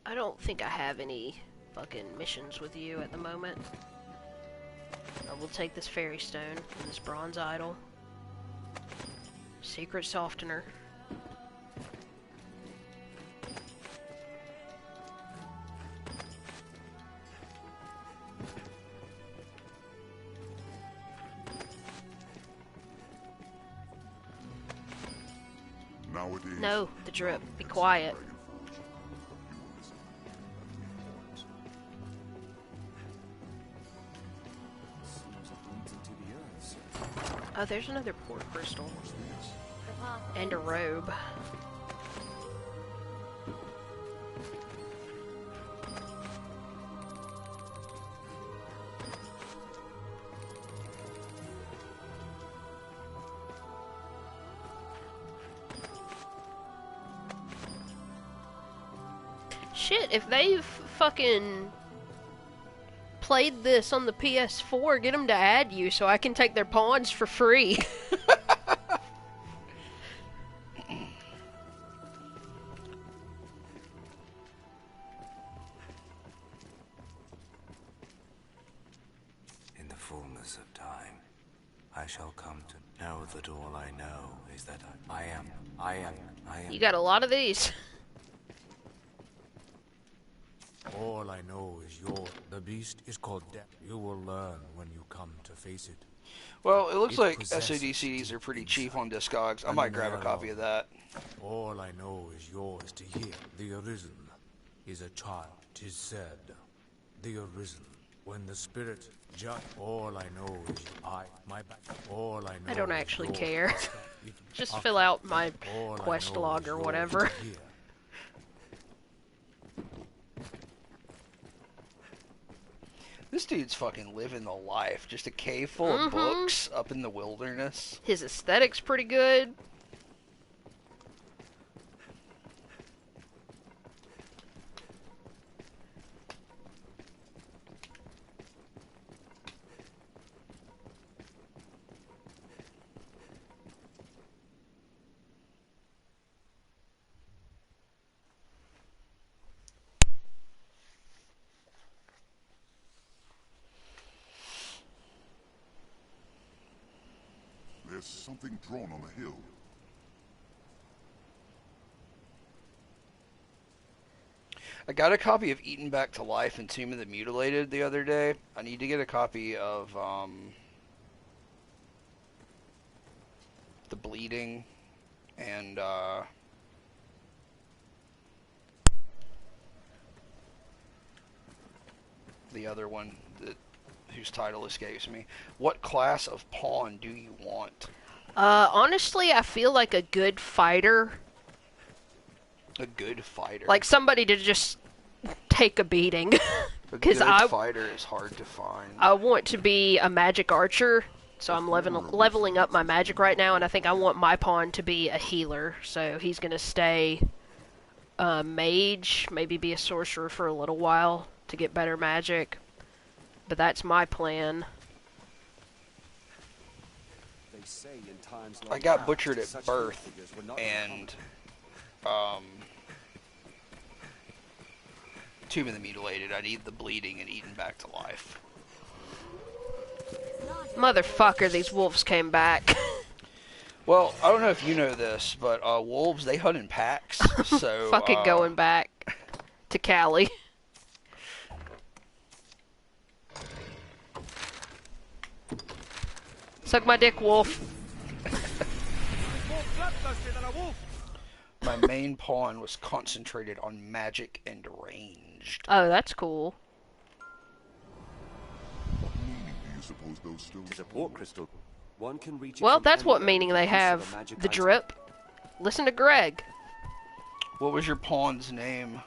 I don't think I have any fucking missions with you at the moment. I will take this fairy stone and this bronze idol. Secret softener. Nowadays, No, the drip. Be quiet. Oh, there's another port crystal. And a robe. Shit, if they've fucking played this on the PS4, get them to add you so I can take their pawns for free. In the fullness of time, I shall come to know that all I know is that I am. You got a lot of these. All I know is the beast is called death. You will learn when you come to face it. Well, it looks It like possesses SOD CDs are pretty cheap on Discogs. I might grab a copy of that. All I know is yours to hear. The Arisen is a child, 'tis said. The Arisen, when the spirit judge. All I know is my back. All I know. I don't actually is care. Just fill out my quest log or whatever. This dude's fucking living the life. Just a cave full of books up in the wilderness. His aesthetic's pretty good. There's something drawn on the hill. I got a copy of Eaten Back to Life and Tomb of the Mutilated the other day. I need to get a copy of The Bleeding and the other one whose title escapes me. What class of pawn do you want? Honestly, I feel like a good fighter. A good fighter. Like somebody to just take a beating. A good fighter is hard to find. I want to be a magic archer, so I'm leveling up my magic right now, and I think I want my pawn to be a healer. So he's going to stay mage, maybe be a sorcerer for a little while to get better magic. But that's my plan. They say in times like I got butchered at birth, and Tomb of the Mutilated. I need The Bleeding and Eaten Back to Life. Motherfucker, these wolves came back. Well, I don't know if you know this, but wolves, they hunt in packs, so... Fucking going back to Cali. Suck my dick, wolf. My main pawn was concentrated on magic and ranged. Oh, that's cool. What meaning do you suppose those stones It's a port crystal. One can reach it Well, from that's what anywhere meaning with they use of a have. magic The item. drip. Listen to Greg. What was your pawn's name?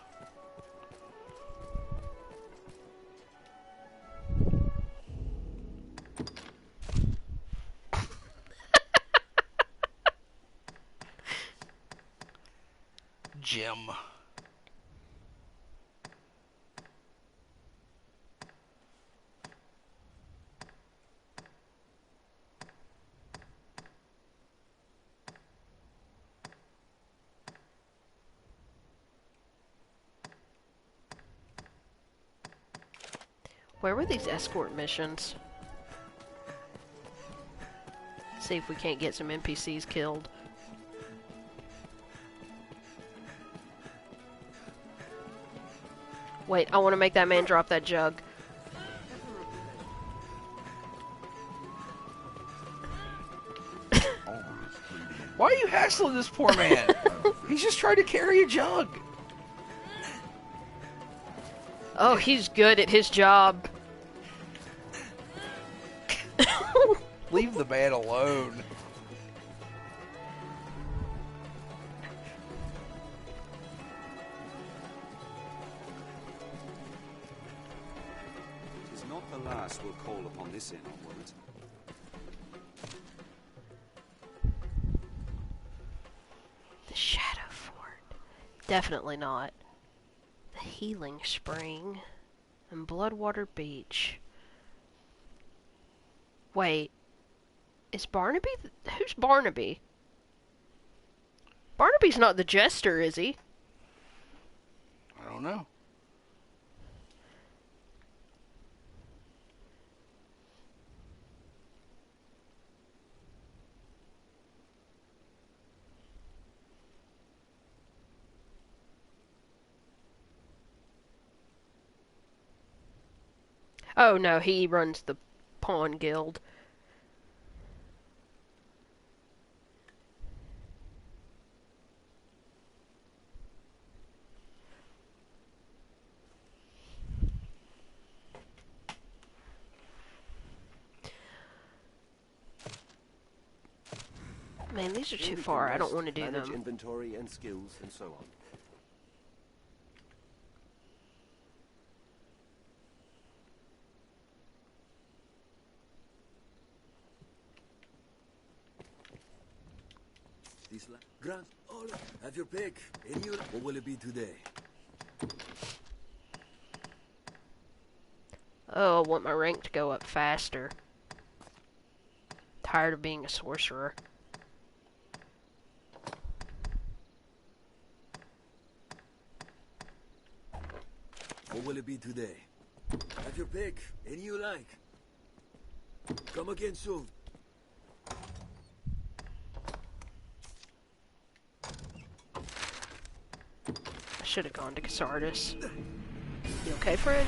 Jim. Where were these escort missions? See if we can't get some NPCs killed. Wait, I want to make that man drop that jug. Why are you hassling this poor man? He's just trying to carry a jug. Oh, he's good at his job. Leave the man alone. It is not the last we'll call upon this inn onward. The Shadow Fort. Definitely not. The Healing Spring. And Bloodwater Beach. Wait. Is Barnaby... Who's Barnaby? Barnaby's not the jester, is he? I don't know. Oh no, he runs the Pawn Guild. Man, these are too far. I don't want to do manage them. Inventory and skills and so on. This Grant, all have your pick. Any what will it be today? Oh, I want my rank to go up faster. Tired of being a sorcerer. What will it be today? Have your pick. Any you like. Come again soon. I should have gone to Casardis. You okay, friend?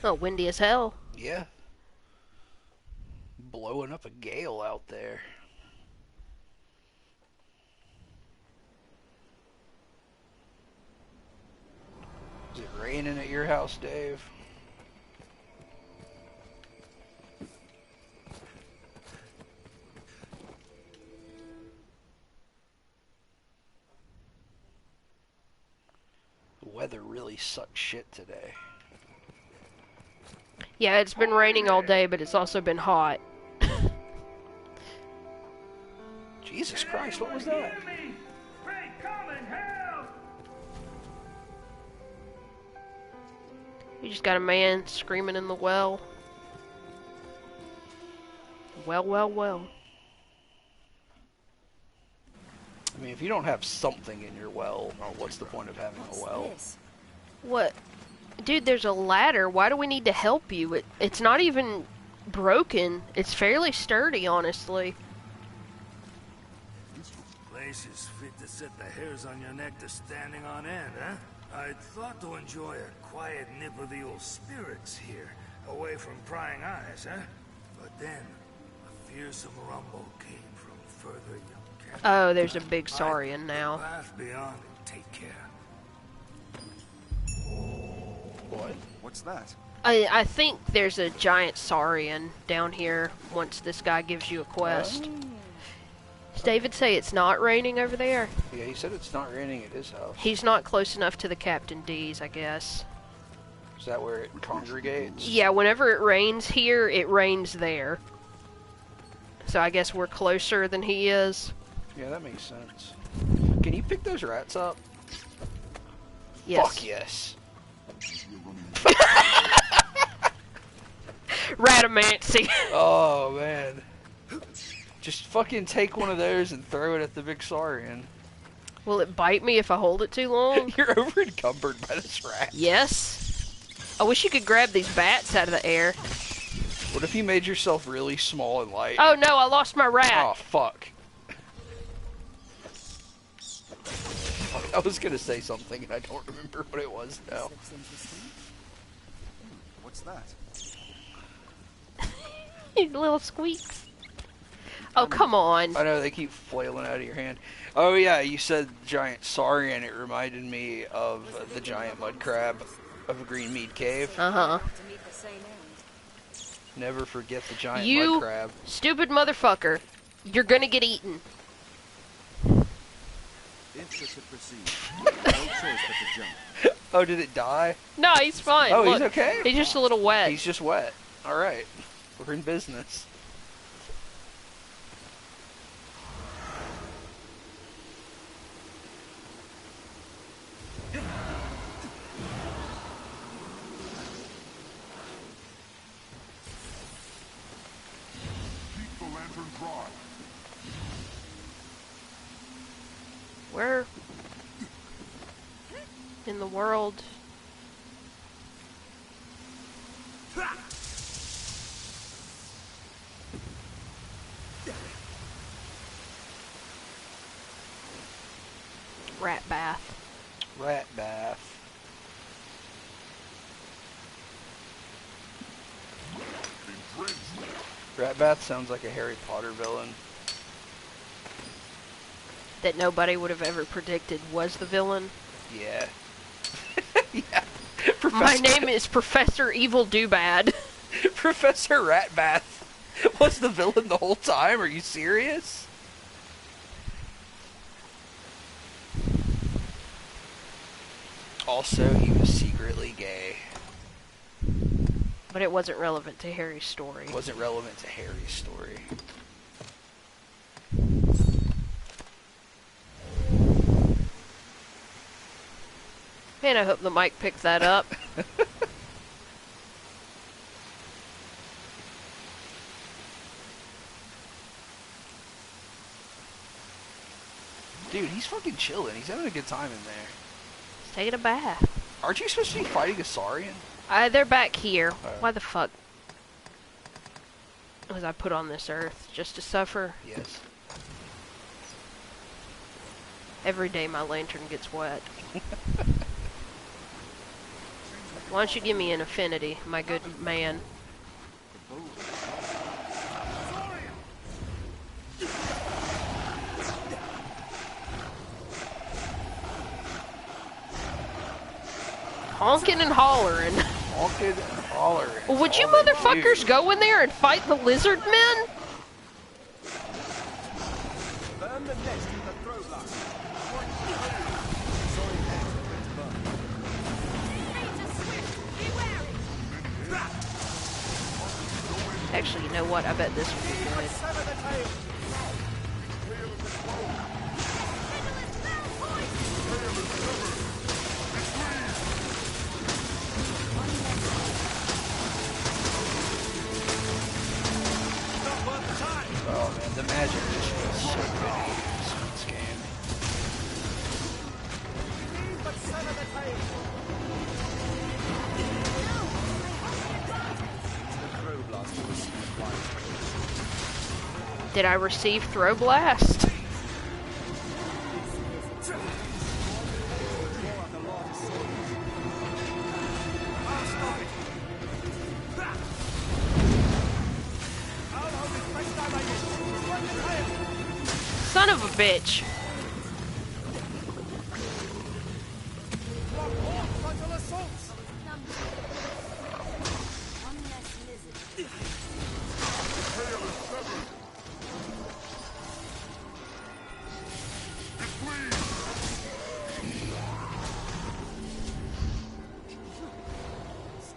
Oh, windy as hell. Yeah. Blowing up a gale out there. Is it raining at your house, Dave? The weather really sucks shit today. Yeah, it's been raining all day, but it's also been hot. Jesus Christ, what was that? You just got a man screaming in the well. Well, well, well. I mean, if you don't have something in your well, what's the point of having a well? What? Dude, there's a ladder. Why do we need to help you? It's not even broken. It's fairly sturdy, honestly. Place is fit to set the hairs on your neck to standing on end, huh? I'd thought to enjoy a quiet nip of the old spirits here, away from prying eyes, huh? But then, a fearsome rumble came from further young camp. Oh, there's a big Saurian now. Path beyond it, take care. What? What's that? I think there's a giant Saurian down here once this guy gives you a quest. Does David say it's not raining over there? Yeah, he said it's not raining at his house. He's not close enough to the Captain D's, I guess. Is that where it congregates? Yeah, whenever it rains here, it rains there. So I guess we're closer than he is. Yeah, that makes sense. Can you pick those rats up? Yes. Fuck yes. Ratamancy. Oh, man. Just fucking take one of those and throw it at the big Saurian. Will it bite me if I hold it too long? You're over encumbered by this rat. Yes. I wish you could grab these bats out of the air. What if you made yourself really small and light? Oh no, I lost my rat. Oh, fuck. I was gonna say something and I don't remember what it was now. What's that? You little squeaks. Oh, come on. I know, they keep flailing out of your hand. Oh yeah, you said giant saurian. It reminded me of the giant mud crab of Greenmead Cave. Uh-huh. Never forget the giant You mud crab. stupid motherfucker. You're gonna get eaten. Oh, did it die? No, he's fine. Oh, Look, he's okay? He's just a little wet. He's just wet. Alright. We're in business. Keep the lantern dry. Where in the world? Rat bath. Rat bath. Rat bath sounds like a Harry Potter villain. That nobody would have ever predicted was the villain. Yeah. Yeah. My name is Professor Evil Doobad. Professor Ratbath was the villain the whole time? Are you serious? Also, he was secretly gay. But it wasn't relevant to Harry's story. Wasn't relevant to Harry's story. Man, I hope the mic picked that up. Dude, he's fucking chilling. He's having a good time in there. He's taking a bath. Aren't you supposed to be fighting a Saurian? They're back here. Oh. Why the fuck was I put on this earth? Just to suffer? Yes. Every day my lantern gets wet. Why don't you give me an affinity, my good man? Honking and hollering. Honking and hollering. Well, would you motherfuckers go in there and fight the lizard men? Burn the nest with the throw blast. Actually, you know what? I bet this would be good. Oh man, the magic just feels so good in this game. Did I receive throw blast? Son of a bitch.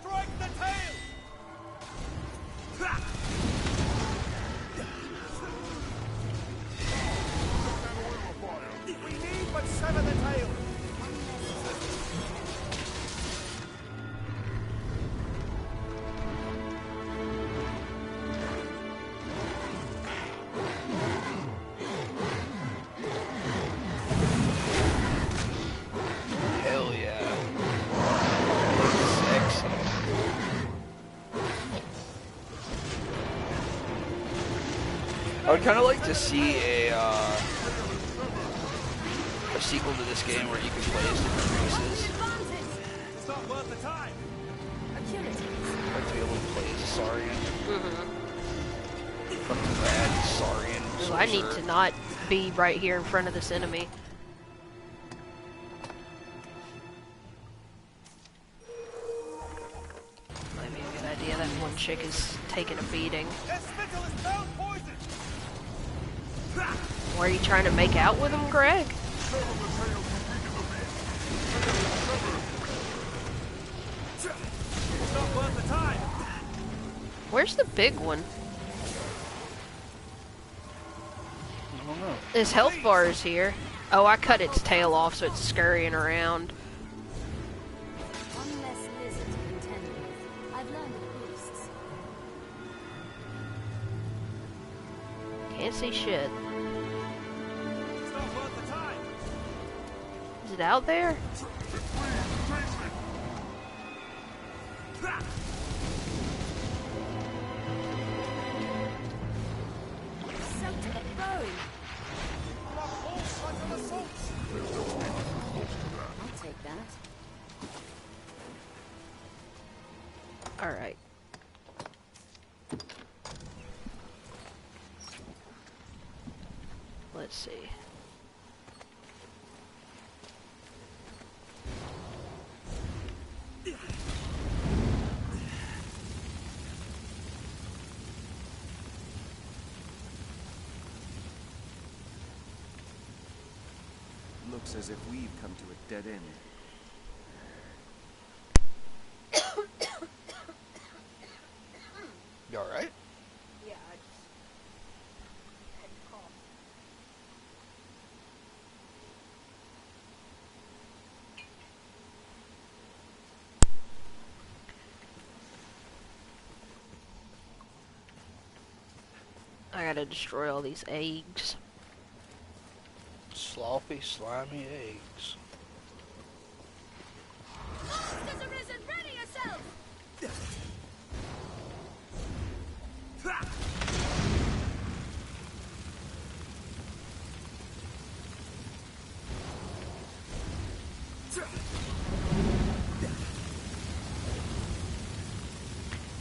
Strike the tail! We need but sever the tail! Hell yeah. Sexy. I would kind of like to see a sequel to this game where you can play as different races. It's not worth the time! I'd like to be able to play as a Saurian. Fucking rad Saurian. So I need to not be right here in front of this enemy. Might be a good idea. That one chick is taking a beating. Their spittle is found poison! Why are you trying to make out with him, Greg? It's not worth the time! Where's the big one? I don't know. His health bar is here. Oh, I cut its tail off so it's scurrying around. One less lizard to contend with. I've learned of beasts. Can't see shit. It's not worth the time! Is it out there? Soaked to the bone. I'll take that. Alright. Let's see. Looks as if we've come to a dead end. You alright? Yeah, I just had to cough. I gotta destroy all these eggs. Sloppy, slimy eggs. Monsters arisen! Ready yourself!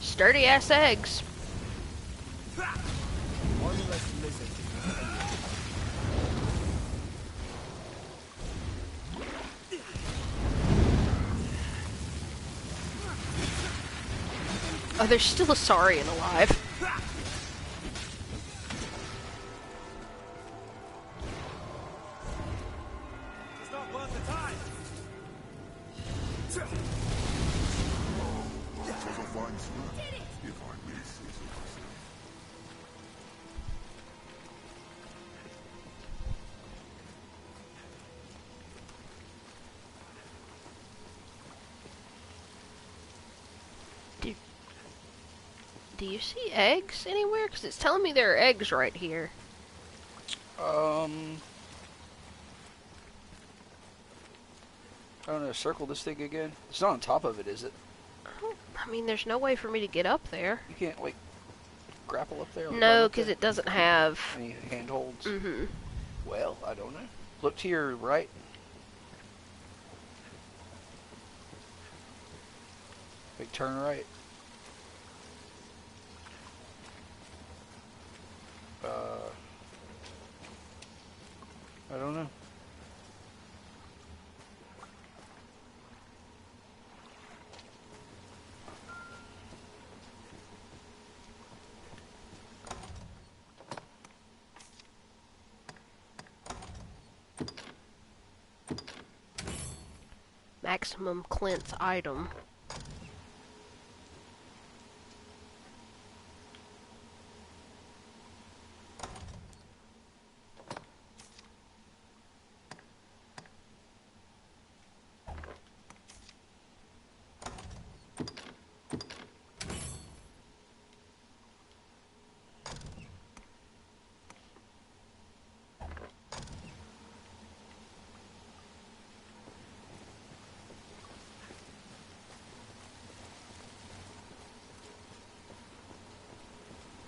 Sturdy ass eggs. One less lizard. Oh, there's still a Saurian alive. It's not worth the time. That was a fine scrap, if I may say so myself. Do you see eggs anywhere? Because it's telling me there are eggs right here. I don't know, circle this thing again. It's not on top of it, is it? I mean, there's no way for me to get up there. You can't, like, grapple up there? No, because it doesn't have... Any handholds? Mm-hmm. Well, I don't know. Look to your right. Like, turn right. I don't know. Maximum Clint's item.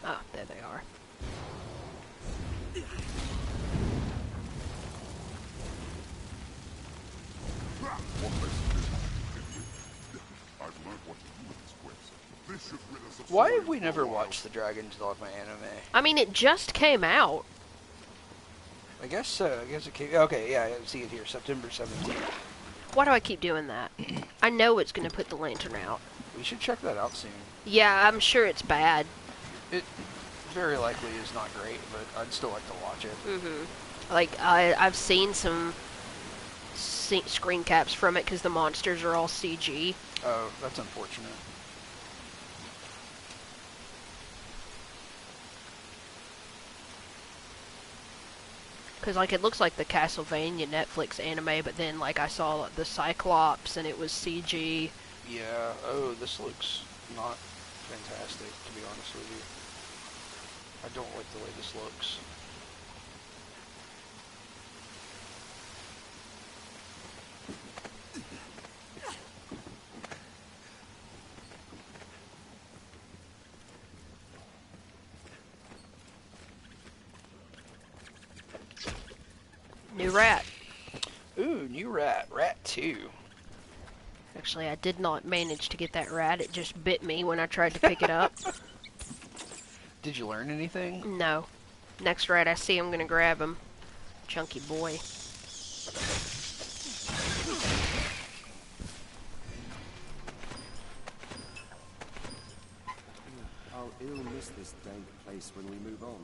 Oh, there they are. One less lizard. I've learned what to do with this quest. This should rid us of Why have Saurians we for never a while. watched the Dragon's Dogma anime? I mean, it just came out. I guess so. I guess it came... Okay, yeah, I see it here. September 17th. Why do I keep doing that? I know it's going to put the lantern out. We should check that out soon. Yeah, I'm sure it's bad. It very likely is not great, but I'd still like to watch it. Mm-hmm. Like, I've seen some screen caps from it because the monsters are all CG. Oh, that's unfortunate. Because, like, it looks like the Castlevania Netflix anime, but then, like, I saw the Cyclops and it was CG. Yeah, oh, this looks not fantastic, to be honest with you. I don't like the way this looks. New rat. Ooh, new rat. Rat 2. Actually, I did not manage to get that rat. It just bit me when I tried to pick it up. Did you learn anything? No. Next rat I see, I'm gonna grab him. Chunky boy. I'll ill miss this dank place when we move on.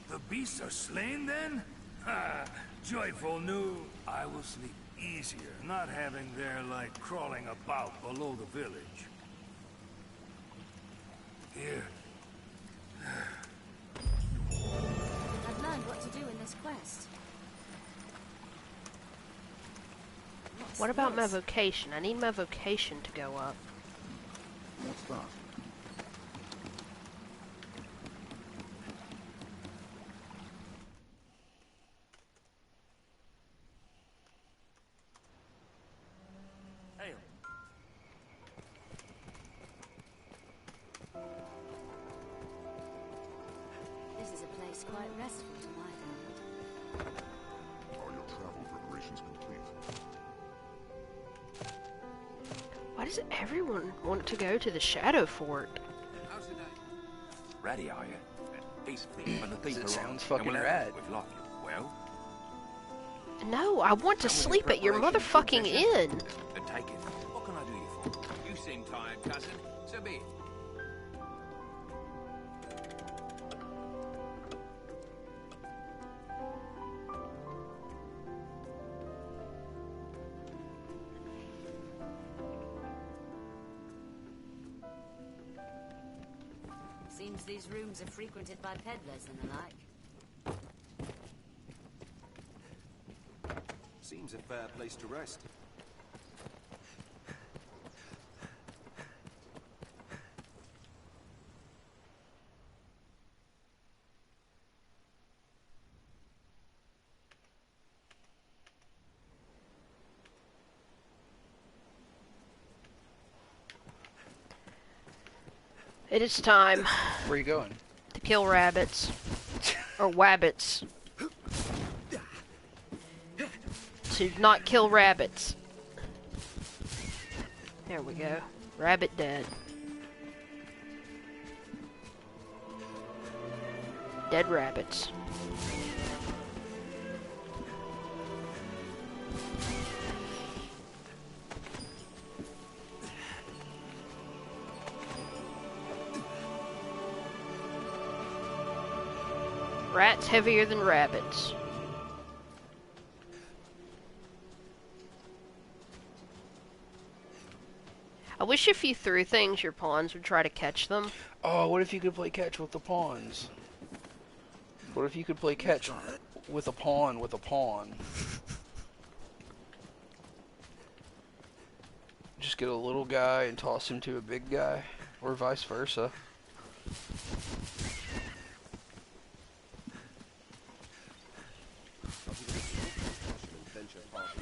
The beasts are slain then? Ha! Joyful news. I will sleep easier not having their light crawling about below the village. Here. I've learned what to do in this quest. What about my vocation? I need my vocation to go up. What's that? This is a place quite restful to my hand. Are your travel preparations complete? Why does everyone want to go to the Shadow Fort? Ready, are you? These feet and the thief It are sounds on, fucking and we'll rad. end with luck. Well, No, I want to sleep at your motherfucking inn. and take it. What can I do you for? You seem tired, cousin. So be it. Seems these rooms are frequented by peddlers and the like. Seems a fair place to rest. It is time Where are you going? to kill rabbits. Or wabbits. To not kill rabbits. There we go. Rabbit dead. Dead rabbits. Rats heavier than rabbits. I wish if you threw things, your pawns would try to catch them. Oh, what if you could play catch with the pawns? What if you could play catch with a pawn with a pawn? Just get a little guy and toss him to a big guy, or vice versa.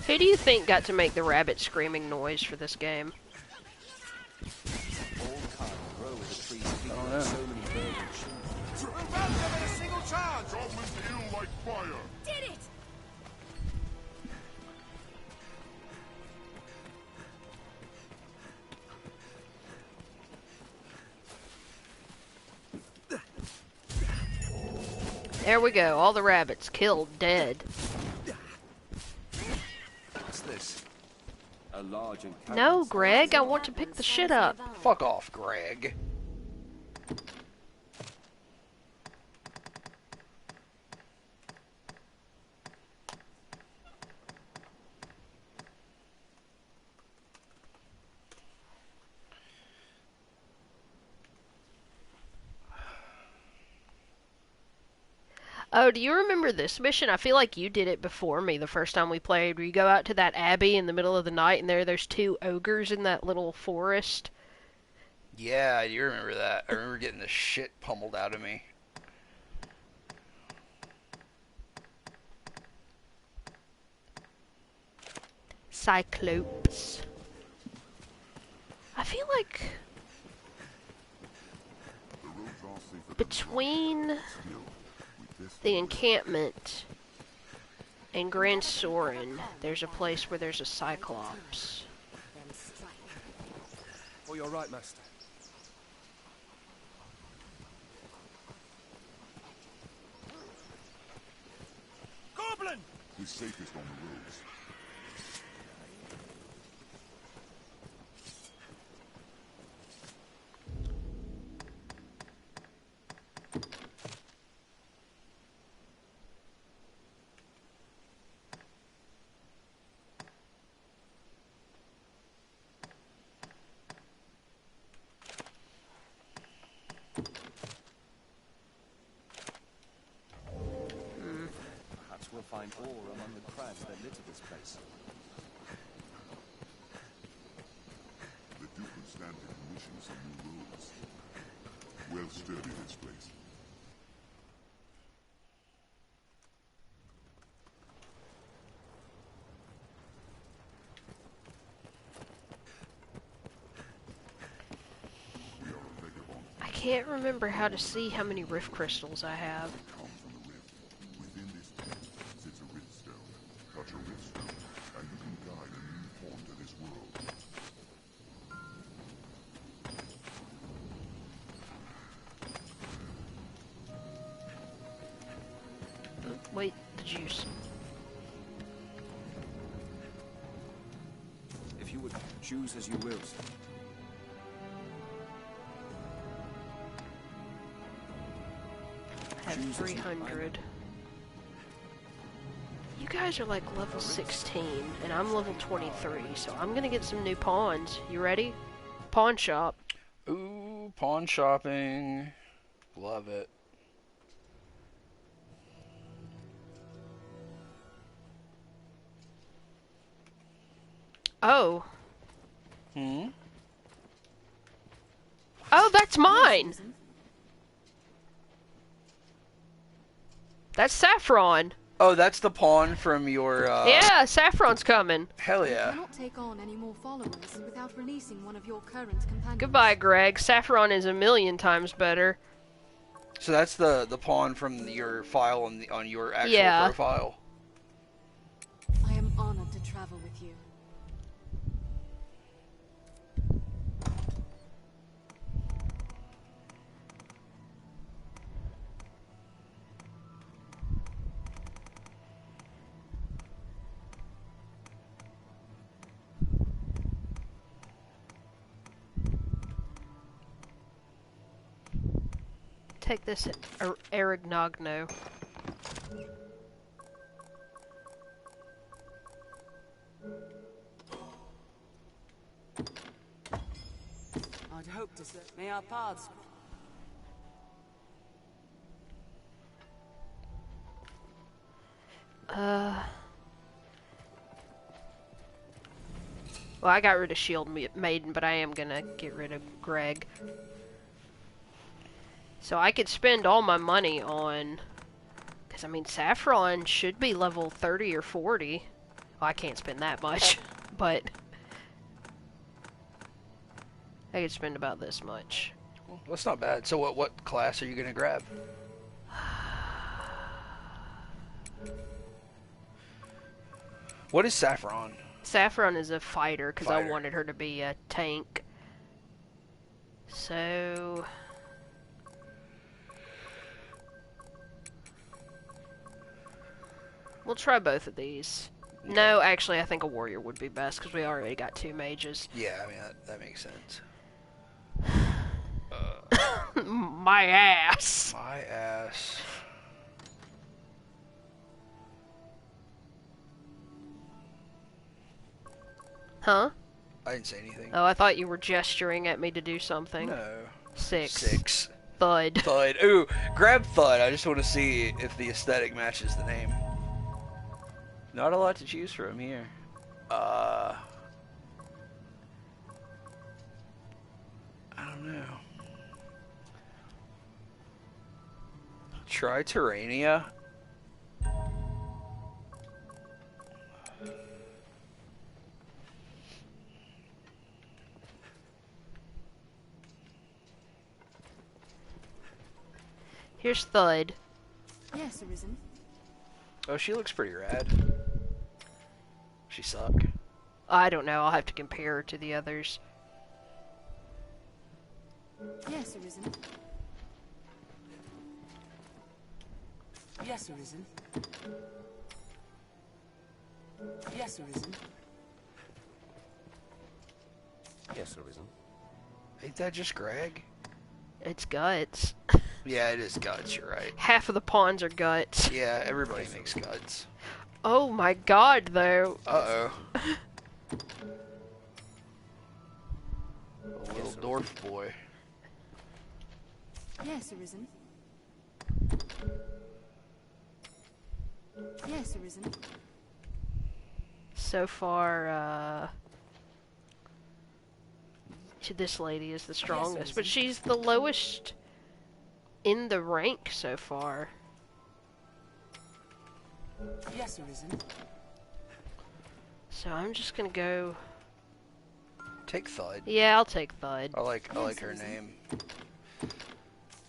Who do you think got to make the rabbit screaming noise for this game? I don't know. A single charge! Goblins ill like fire! Did it! There we go, all the rabbits killed, dead. What's this? A large and No, Greg, I want to pick the shit up. Fuck off, Greg. Oh, do you remember this mission? I feel like you did it before me the first time we played, where you go out to that abbey in the middle of the night and there's two ogres in that little forest. Yeah, you remember that. I remember getting the shit pummeled out of me. Cyclopes. I feel like between the encampment and Grand Soren, there's a place where there's a Cyclops. Oh, you're right, Master. Goblin! He's safest on the roads. Perhaps we'll find ore among the crags that litter this place. The Duke will stand to commission some new roads. Well sturdy, this place. I can't remember how to see how many rift crystals I have. Within this tent sits a rift stone. Touch a rift stone, and you can guide a new pawn to this world. Wait, the juice. If you would choose as you will, sir. I have 300. You guys are like level 16, and I'm level 23, so I'm gonna get some new pawns. You ready? Pawn shop. Ooh, pawn shopping. Love it. Oh. Hmm? Oh, that's mine! That's Saffron! Oh, that's the pawn from your, Yeah, Saffron's coming! Hell You yeah. cannot take on any more followers without releasing one of your current companions. Goodbye, Greg. Saffron is a million times better. So that's the pawn from your file on your actual profile. I am honored to travel with you. Take this Erigogno. I'd hope to say, may our paths. Well, I got rid of Shield Maiden, but I am gonna get rid of Greg. So I could spend all my money on... Because, I mean, Saffron should be level 30 or 40. Well, I can't spend that much, but... I could spend about this much. Well, that's not bad. So what class are you gonna grab? What is Saffron? Saffron is a fighter, because I wanted her to be a tank. So... We'll try both of these. No, actually, I think a warrior would be best, because we already got 2 mages. Yeah, I mean, that makes sense. My ass! My ass. Huh? I didn't say anything. Oh, I thought you were gesturing at me to do something. No. 6. 6. Thud. Thud. Ooh, grab Thud. I just want to see if the aesthetic matches the name. Not a lot to choose from here. I don't know. Try Terrania. Here's Thud. Yes, Arisen. Oh, she looks pretty rad. She suck. I don't know. I'll have to compare her to the others. Yes, Arisen. Yes, Arisen. Yes, Arisen. Yes, Arisen. Ain't that just Greg? It's Guts. Yeah, it is Guts, you're right. Half of the pawns are Guts. Yeah, everybody makes Guts. Oh my god, though. Uh-oh. A little dwarf boy. Yes, Arisen. Yes, Arisen. So far, this lady is the strongest, but she's the lowest in the rank so far. Yes, Arisen. So I'm just gonna go. Take Thud. Yeah, I'll take Thud. I like her name.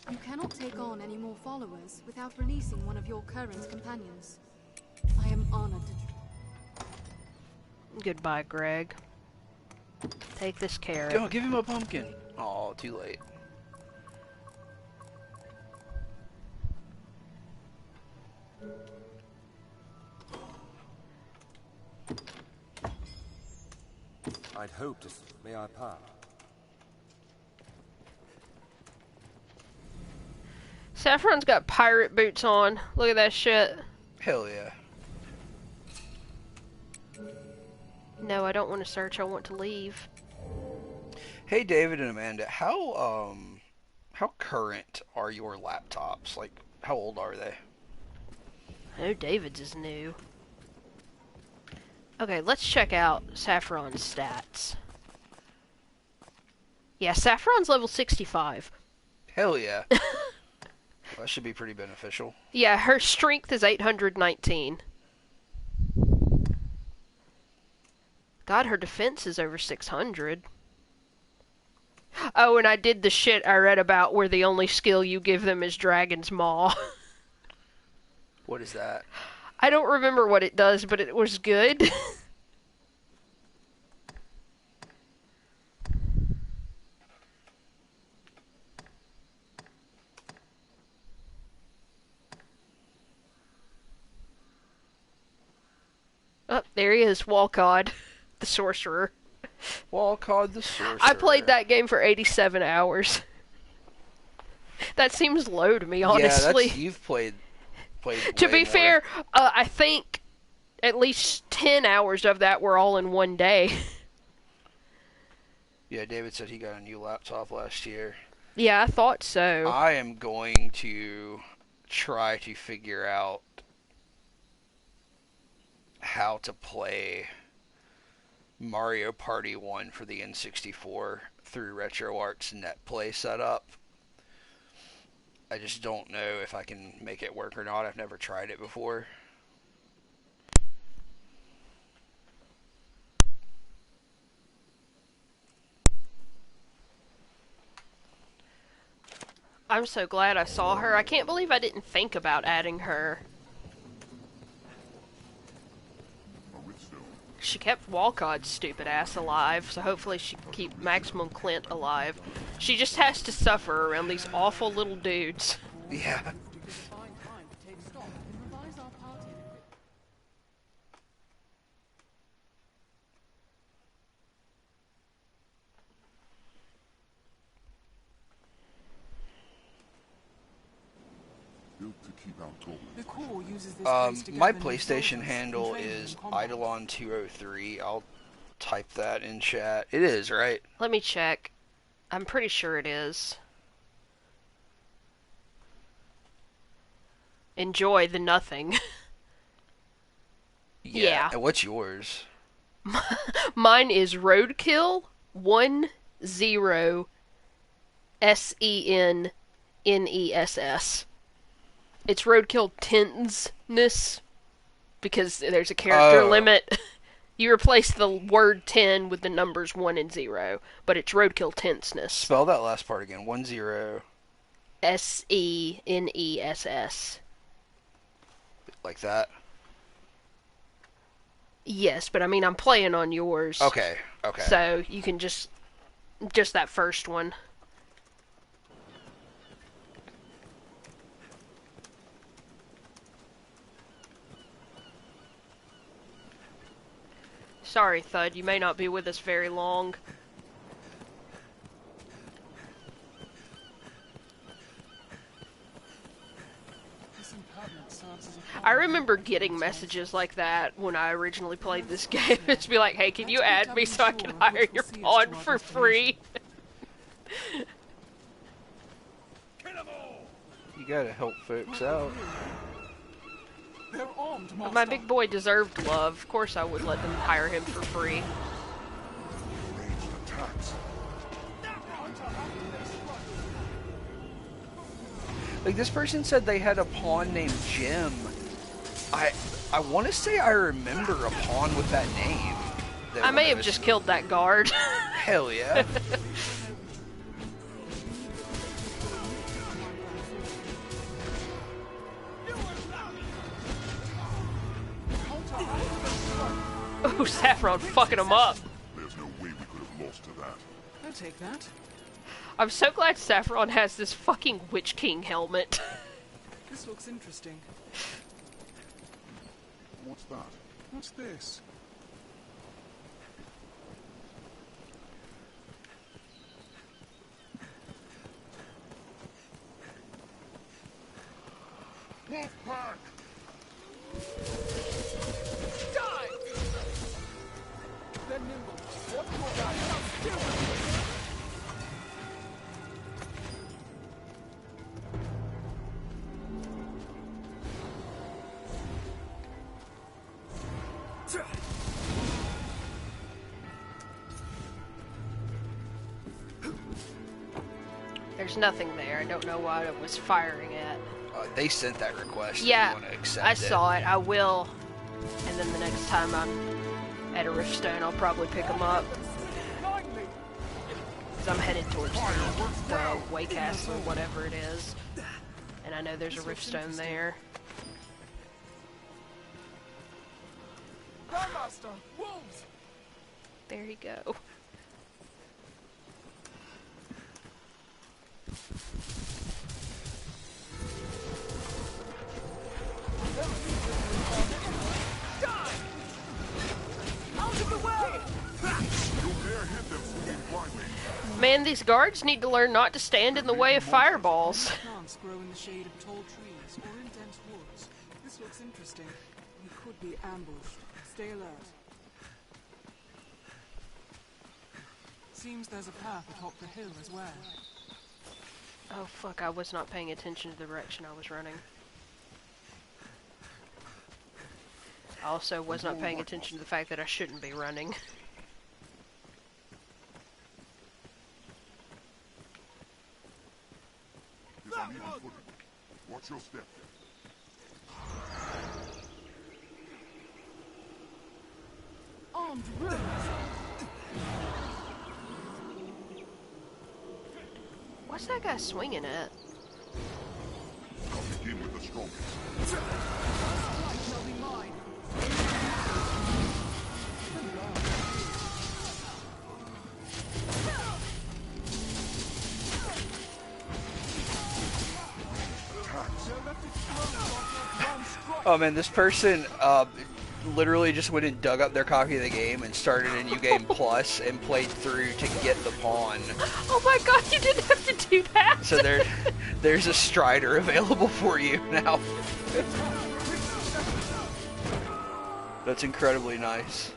You cannot take on any more followers without releasing one of your current companions. I am honored to... Goodbye, Greg. Take this carrot. Go, give him a pumpkin. Oh, too late. I'd hoped to... May I part? Saffron's got pirate boots on. Look at that shit. Hell yeah. No, I don't want to search. I want to leave. Hey, David and Amanda, how current are your laptops? Like, how old are they? I know David's is new. Okay, let's check out Saffron's stats. Yeah, Saffron's level 65. Hell yeah. That should be pretty beneficial. Yeah, her strength is 819. God, her defense is over 600. Oh, and I did the shit I read about where the only skill you give them is Dragon's Maw. What is that? I don't remember what it does, but it was good. Oh, there he is, Walcod, the sorcerer. Walcod the sorcerer. I played that game for 87 hours. That seems low to me, honestly. Yeah, you've played to way be more. fair, I think at least 10 hours of that were all in one day. Yeah, David said he got a new laptop last year. Yeah, I thought so. I am going to try to figure out how to play Mario Party 1 for the N64 through RetroArch's NetPlay setup. I just don't know if I can make it work or not. I've never tried it before. I'm so glad I saw her. I can't believe I didn't think about adding her. She kept Walcod's stupid ass alive, so hopefully she can keep Maximum Clint alive. She just has to suffer around these awful little dudes. Yeah. The Corps uses this place to my gather PlayStation soldiers handle and train them is in combat. Eidolon 203. I'll type that in chat. It is, right? Let me check. I'm pretty sure it is. Enjoy the nothing. Yeah. And what's yours? Mine is Roadkill 10 SENNESS. It's Roadkill tensness because there's a character limit. You replace the word 10 with the numbers 1 and 0, but it's Roadkill tenseness. Spell that last part again. 10. SENNESS. Like that? Yes, but I mean I'm playing on yours. Okay. So you can just that first one. Sorry, Thud, you may not be with us very long. I remember getting messages like that when I originally played this game. It's be like, hey, can you add me so I can hire your pawn for free? Kill 'em You gotta help folks out. They're armed, Master. My big boy deserved love. Of course I would let them hire him for free. Ranged attacks. Like, this person said they had a pawn named Jim. I want to say I remember a pawn with that name. I may have just killed that guard. Hell yeah. Oh, Saffron fucking him up. There's no way we could have lost to that. I'll take that. I'm so glad Saffron has this fucking Witch King helmet. This looks interesting. What's that? What's this? Wolfpack! Die! They're nimble. What's your guy? Deal with There's nothing there. I don't know what it was firing at. They sent that request. Yeah, If you want to accept I it. saw it. I will. And then the next time I'm at a Riftstone, I'll probably pick them up. Because I'm headed towards the Waycastle or whatever it is. And I know there's a Riftstone there. Master! Wolves! There you go. Man, these guards need to learn not to stand in the way of fireballs. Plants grow in the shade of tall trees or in dense woods. This looks interesting. We could be ambushed. Stay alert. Seems there's a path atop the hill as well. Oh fuck, I was not paying attention to the direction I was running. I also was not paying attention to the fact that I shouldn't be running. Watch your step. Armed rogues! What's that guy swinging at? I'll begin with the strongest. Light shall be mine! Oh man, this person literally just went and dug up their copy of the game and started a new game plus and played through to get the pawn. Oh my god, you didn't have to do that! So there's a Strider available for you now. That's incredibly nice.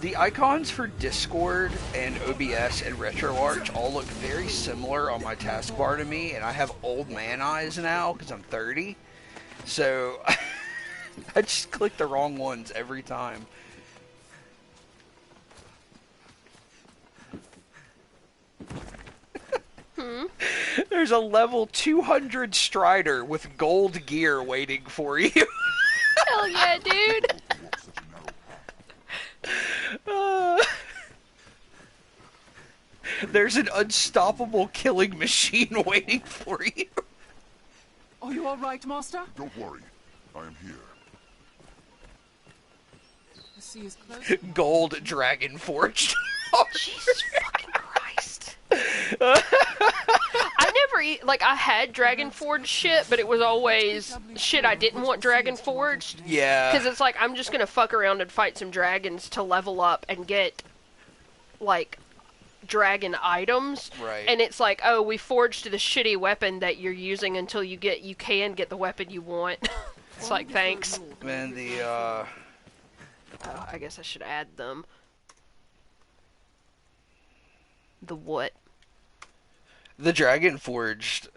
The icons for Discord and OBS and RetroArch all look very similar on my taskbar to me, and I have old man eyes now because I'm 30. So I just click the wrong ones every time. There's a level 200 Strider with gold gear waiting for you. Hell yeah, dude! There's an unstoppable killing machine waiting for you. Are you alright, Master? Don't worry. I am here. The sea is close. Gold dragon forged. Jesus fucking Christ. I like, I had Dragon Forged shit, but it was always shit I didn't want Dragon Forged. Yeah. Because it's like, I'm just gonna fuck around and fight some dragons to level up and get, like, dragon items. Right. And it's like, oh, we forged the shitty weapon that you're using until you can get the weapon you want. It's like, thanks. Man, Oh, I guess I should add them. The what? The Dragon Forged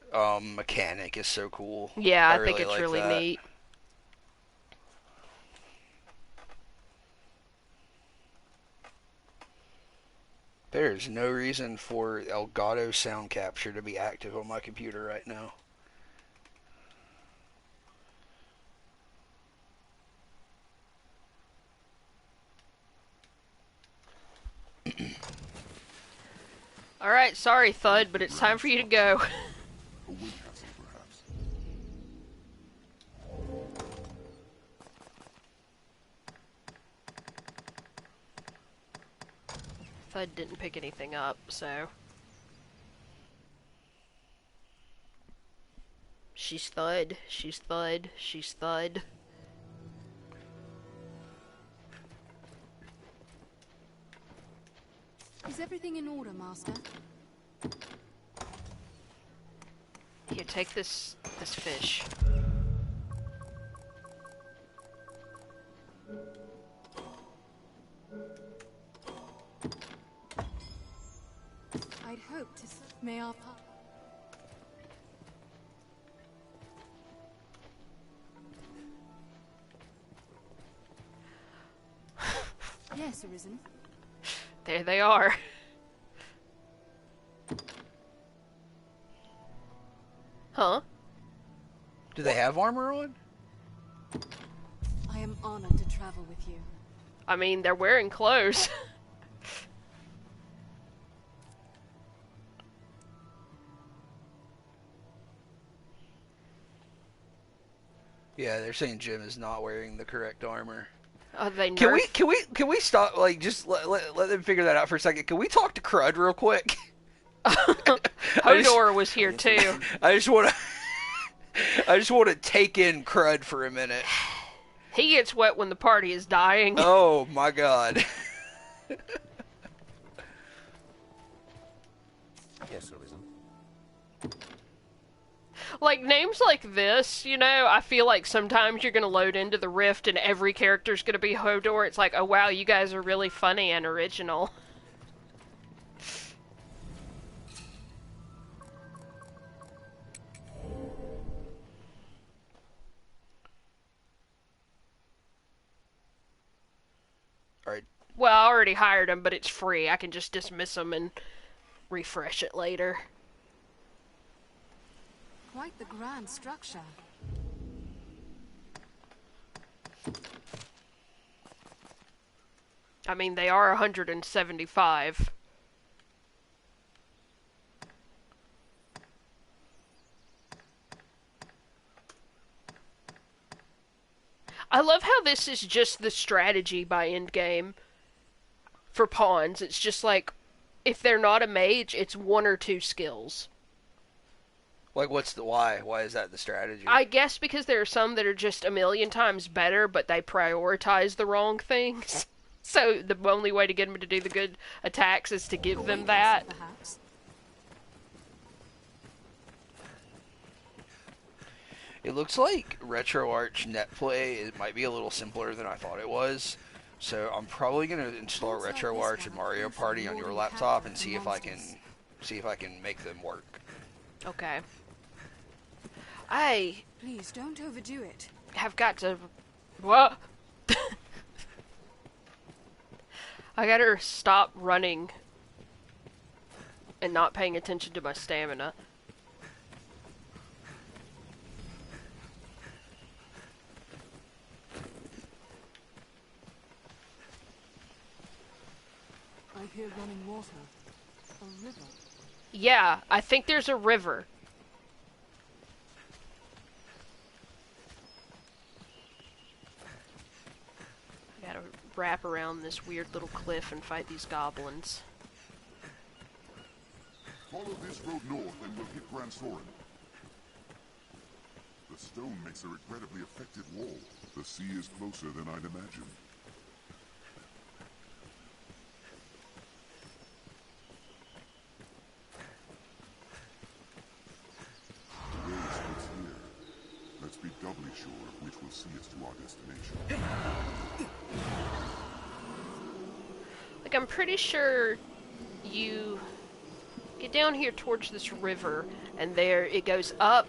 mechanic is so cool. Yeah, I think it's like really that. neat. There's no reason for Elgato sound capture to be active on my computer right now. Alright, sorry, Thud, but it's time for you to go. A wood castle, perhaps. Thud didn't pick anything up, so... She's Thud, she's Thud, she's Thud. Is everything in order, Master? Here, take this fish. I'd hope to... May our... Yes, Arisen. There they are. Huh? Do they have armor on? I am honored to travel with you. I mean, they're wearing clothes. Yeah, they're saying Jim is not wearing the correct armor. Oh, they Can nerf. we stop? Like, just let them figure that out for a second. Can we talk to Crud real quick? Hodor was here too. I just want to take in Crud for a minute. He gets wet when the party is dying. Oh my god. Yes, Arisen. Like, names like this, you know, I feel like sometimes you're gonna load into the Rift and every character's gonna be Hodor. It's like, oh wow, you guys are really funny and original. Alright. Well, I already hired him, but it's free. I can just dismiss him and refresh it later. Quite the grand structure. I mean, they are 175. I love how this is just the strategy by endgame for pawns. It's just like, if they're not a mage, it's one or two skills. Like, what's the why? Why is that the strategy? I guess because there are some that are just a million times better, but they prioritize the wrong things. So the only way to get them to do the good attacks is to give them that. Perhaps. It looks like RetroArch netplay it might be a little simpler than I thought it was. So I'm probably gonna install RetroArch and Mario Party on your laptop and see if I can make them work. Okay. Please don't overdo it. Have got to... What? I gotta stop running and not paying attention to my stamina. I hear running water. A river. Yeah, I think there's a river. Gotta wrap around this weird little cliff and fight these goblins. Follow this road north and we'll hit Grand Soren. The stone makes a regrettably effective wall. The sea is closer than I'd imagined. The road splits here. Let's be doubly sure of which will see us to our destination. Like, I'm pretty sure you get down here towards this river, and there it goes up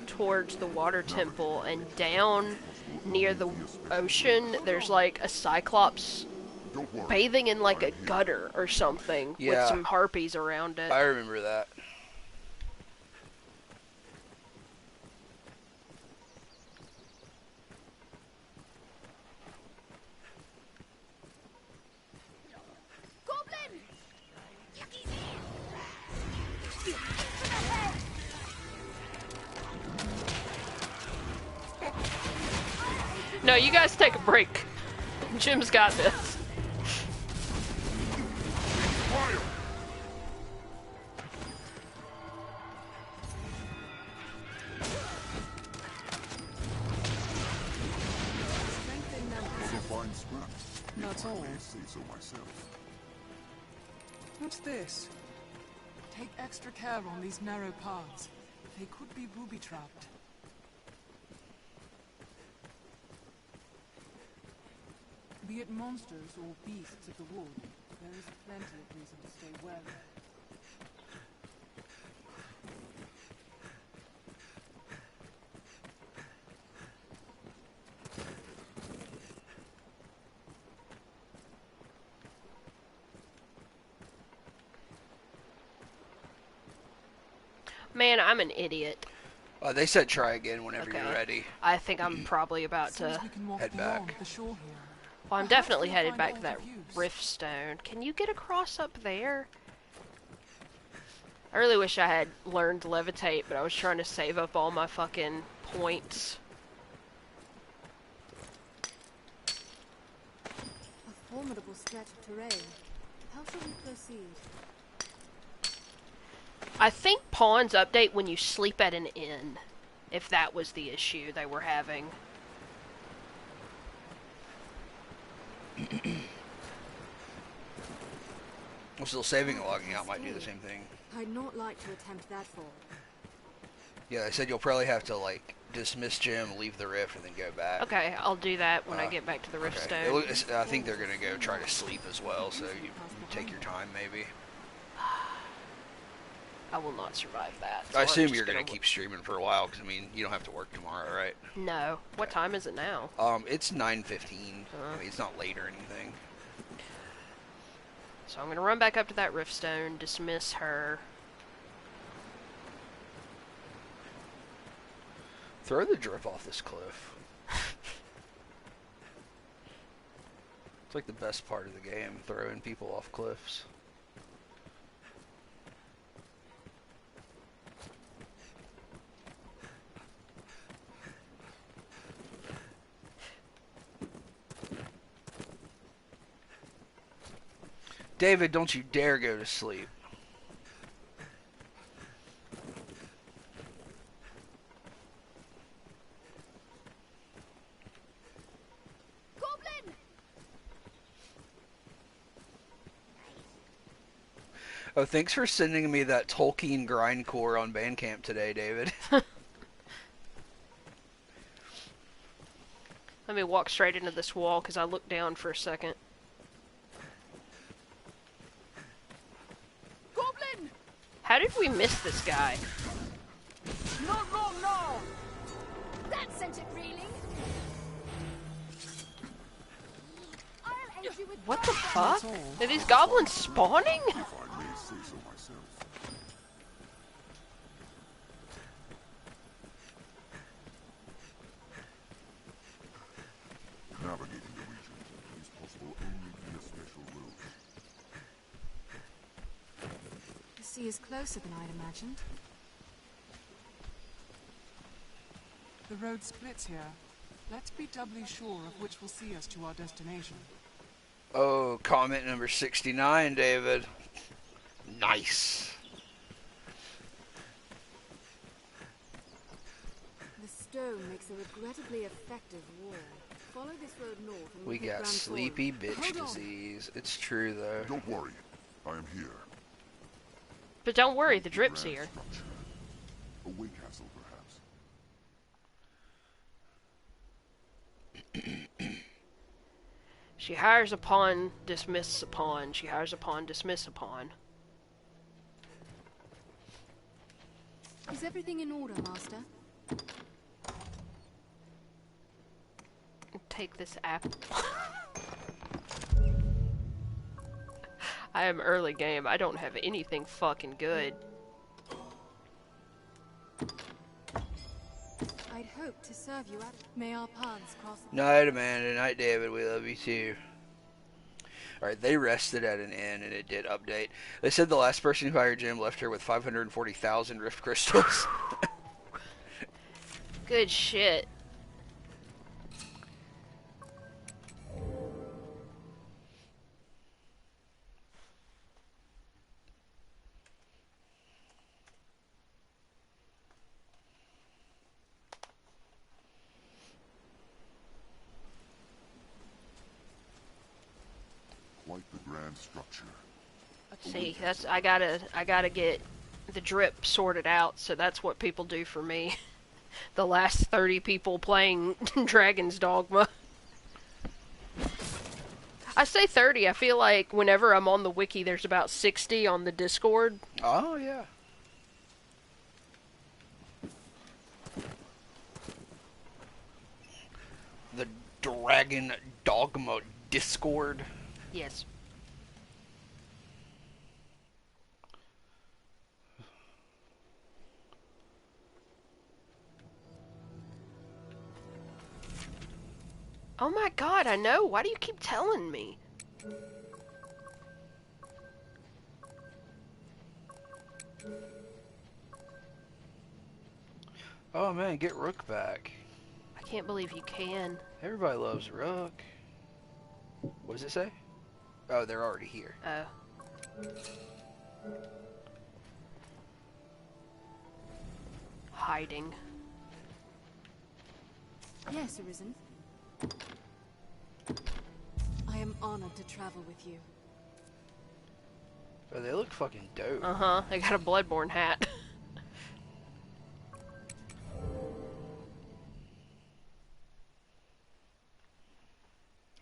towards the water temple, and down near the ocean, there's like a cyclops bathing in like a gutter or something with some harpies around it. I remember that. No, you guys take a break. Jim's got this. That's all. Say so myself. What's this? Take extra care on these narrow paths. They could be booby-trapped. Be it monsters or beasts of the wood, there is plenty of reason to stay wary. Man, I'm an idiot. They said try again whenever you're ready. I think I'm probably about to head back. Well, I'm definitely headed back to that Riftstone. Can you get across up there? I really wish I had learned levitate, but I was trying to save up all my fucking points. A formidable stretch of terrain. How shall we proceed? I think pawns update when you sleep at an inn, if that was the issue they were having. Well, still saving and logging out might do the same thing. I'd not like to attempt that fall. Yeah, they said you'll probably have to, like, dismiss Jim, leave the rift, and then go back. Okay, I'll do that when I get back to the Riftstone. Okay. I think they're gonna go try to sleep as well, so you take your time, maybe. I will not survive that. So I assume you're gonna keep streaming for a while, because, I mean, you don't have to work tomorrow, right? No. What time is it now? It's 9:15. I mean, it's not late or anything. So I'm gonna run back up to that Riftstone, dismiss her. Throw the drip off this cliff. It's like the best part of the game, throwing people off cliffs. David, don't you dare go to sleep. Goblin! Oh, thanks for sending me that Tolkien grindcore on Bandcamp today, David. Let me walk straight into this wall, because I looked down for a second. Goblin! How did we miss this guy? No, no, no! That sent it reeling. I'll aid you with What the fuck? Are these goblins spawning? If I may say so myself. Navigating the region is possible only via special roads. The sea is closer than I'd imagined. The road splits here. Let's be doubly sure of which will see us to our destination. Oh, comment number 69, David. Nice. stone makes a regrettably effective wall. Follow this road north and We hit got Grand sleepy Forum. bitch Hold on. disease. It's true though. Don't worry, I am here. But don't worry, the drip's here. A way castle, perhaps. She hires upon, dismiss upon. She hires upon, dismiss upon. Is everything in order, Master? Take this apple. I am early game. I don't have anything fucking good. I'd hope to serve you at. May our paths cross. Night, Amanda. Night, David. We love you too. Alright, they rested at an inn and it did update. They said the last person who hired Jim left her with 540,000 rift crystals. Good shit. Quite the grand structure. See, that's I gotta get the drip sorted out, so that's what people do for me. The last 30 people playing Dragon's Dogma. I say 30, I feel like whenever I'm on the wiki there's about 60 on the Discord. Oh, yeah. The Dragon Dogma Discord. Yes. Oh my god, I know. Why do you keep telling me? Oh man, get Rook back. I can't believe you can. Everybody loves Rook. What does it say? Oh, they're already here. Oh. Hiding. Yes, Arisen. I am honored to travel with you. Oh, they look fucking dope. Uh-huh. They got a Bloodborne hat.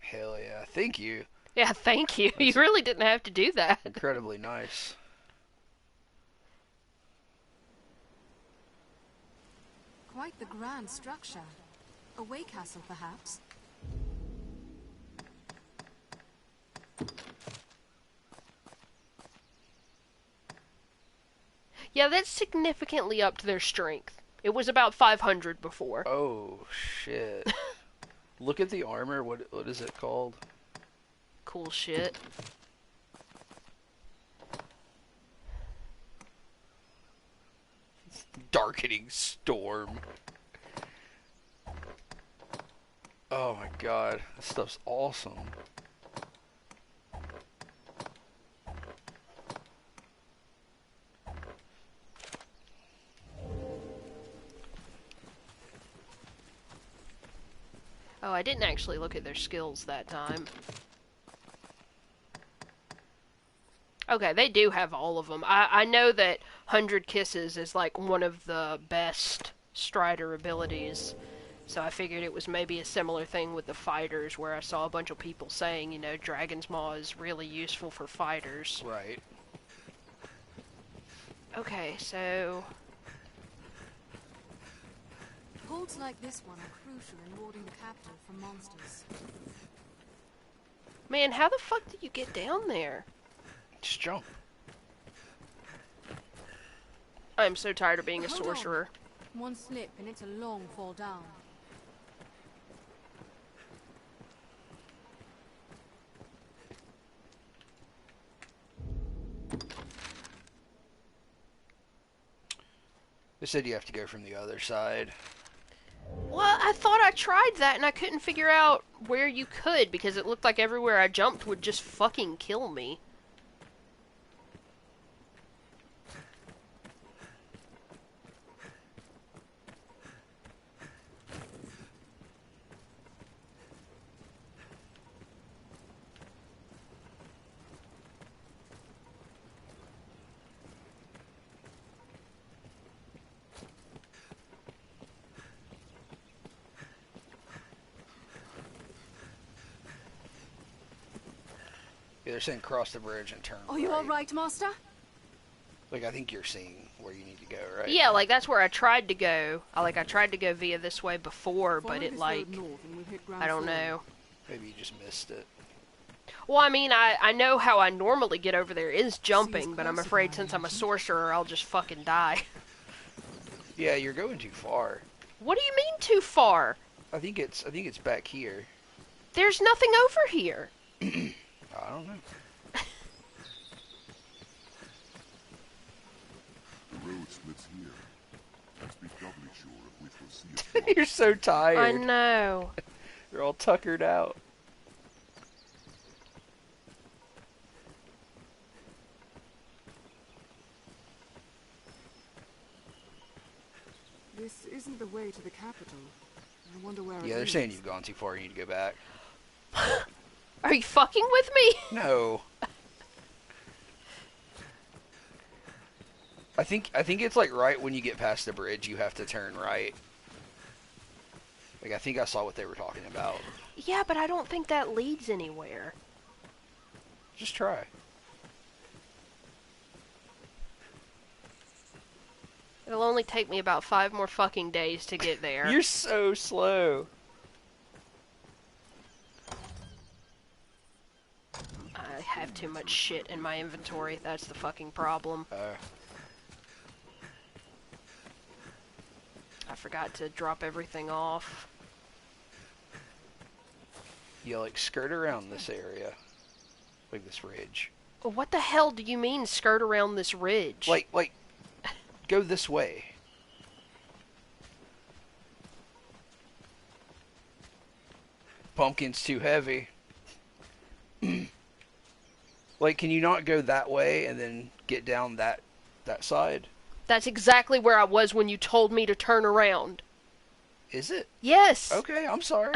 Hell yeah. Thank you. Yeah, thank you. You really didn't have to do that. Incredibly nice. Quite the grand structure. A way castle, perhaps? Yeah, that's significantly upped their strength. It was about 500 before. Oh, shit. Look at the armor. What is it called? Cool shit. Darkening Storm. Oh my god. This stuff's awesome. Oh, I didn't actually look at their skills that time. Okay, they do have all of them. I know that 100 Kisses is like one of the best Strider abilities. So I figured it was maybe a similar thing with the fighters, where I saw a bunch of people saying, you know, Dragon's Maw is really useful for fighters. Right. Okay, so... Holds like this one are crucial in warding the capital from monsters. Man, how the fuck did you get down there? Just jump. I'm so tired of being a Hold sorcerer. on. One slip and it's a long fall down. They said you have to go from the other side. Well, I thought I tried that and I couldn't figure out where you could, because it looked like everywhere I jumped would just fucking kill me. Yeah, they're saying cross the bridge and turn Are you right. all right, Master? Like, I think you're seeing where you need to go, right? Yeah, like, that's where I tried to go. I tried to go via this way before, Follow but it, this like, road north and we'll hit ground I don't floor. know. Maybe you just missed it. Well, I mean, I know how I normally get over there is jumping, but I'm afraid since I'm a sorcerer, I'll just fucking die. Yeah, you're going too far. What do you mean too far? I think it's back here. There's nothing over here. I don't know. The road splits here. Let's be doubly sure of which will see us. You're so tired. I know. You're all tuckered out. This isn't the way to the capital. I wonder where it Yeah, they're leads. saying you've gone too far. You need to go back. Are you fucking with me? No. I think it's like right when you get past the bridge, you have to turn right. Like, I think I saw what they were talking about. Yeah, but I don't think that leads anywhere. Just try. It'll only take me about 5 more fucking days to get there. You're so slow. I have too much shit in my inventory. That's the fucking problem. I forgot to drop everything off. You like skirt around this area, like this ridge. What the hell do you mean skirt around this ridge? Like, go this way. Pumpkin's too heavy. Like, can you not go that way and then get down that side? That's exactly where I was when you told me to turn around. Is it? Yes. Okay, I'm sorry.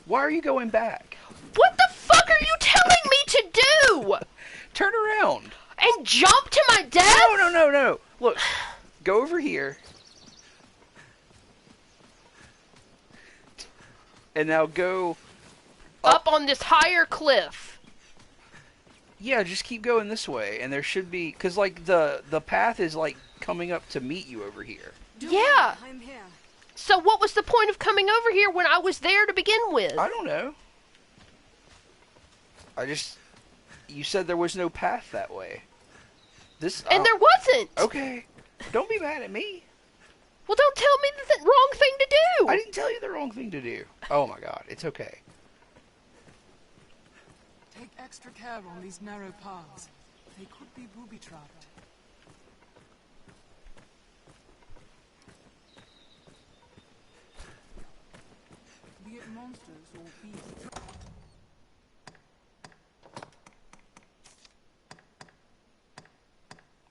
Why are you going back? What the fuck are you telling me to do? Turn around. And jump to my death? No. Look, go over here. And now go up on this higher cliff. Yeah, just keep going this way, and there should be, because like the path is like coming up to meet you over here. Yeah. I'm here. So what was the point of coming over here when I was there to begin with? I don't know. You said there was no path that way. And there wasn't. Okay. Don't be mad at me. Well, don't tell me the wrong thing to do. I didn't tell you the wrong thing to do. Oh my god, it's okay. Take extra care on these narrow paths. They could be booby-trapped. Be it monsters or beasts.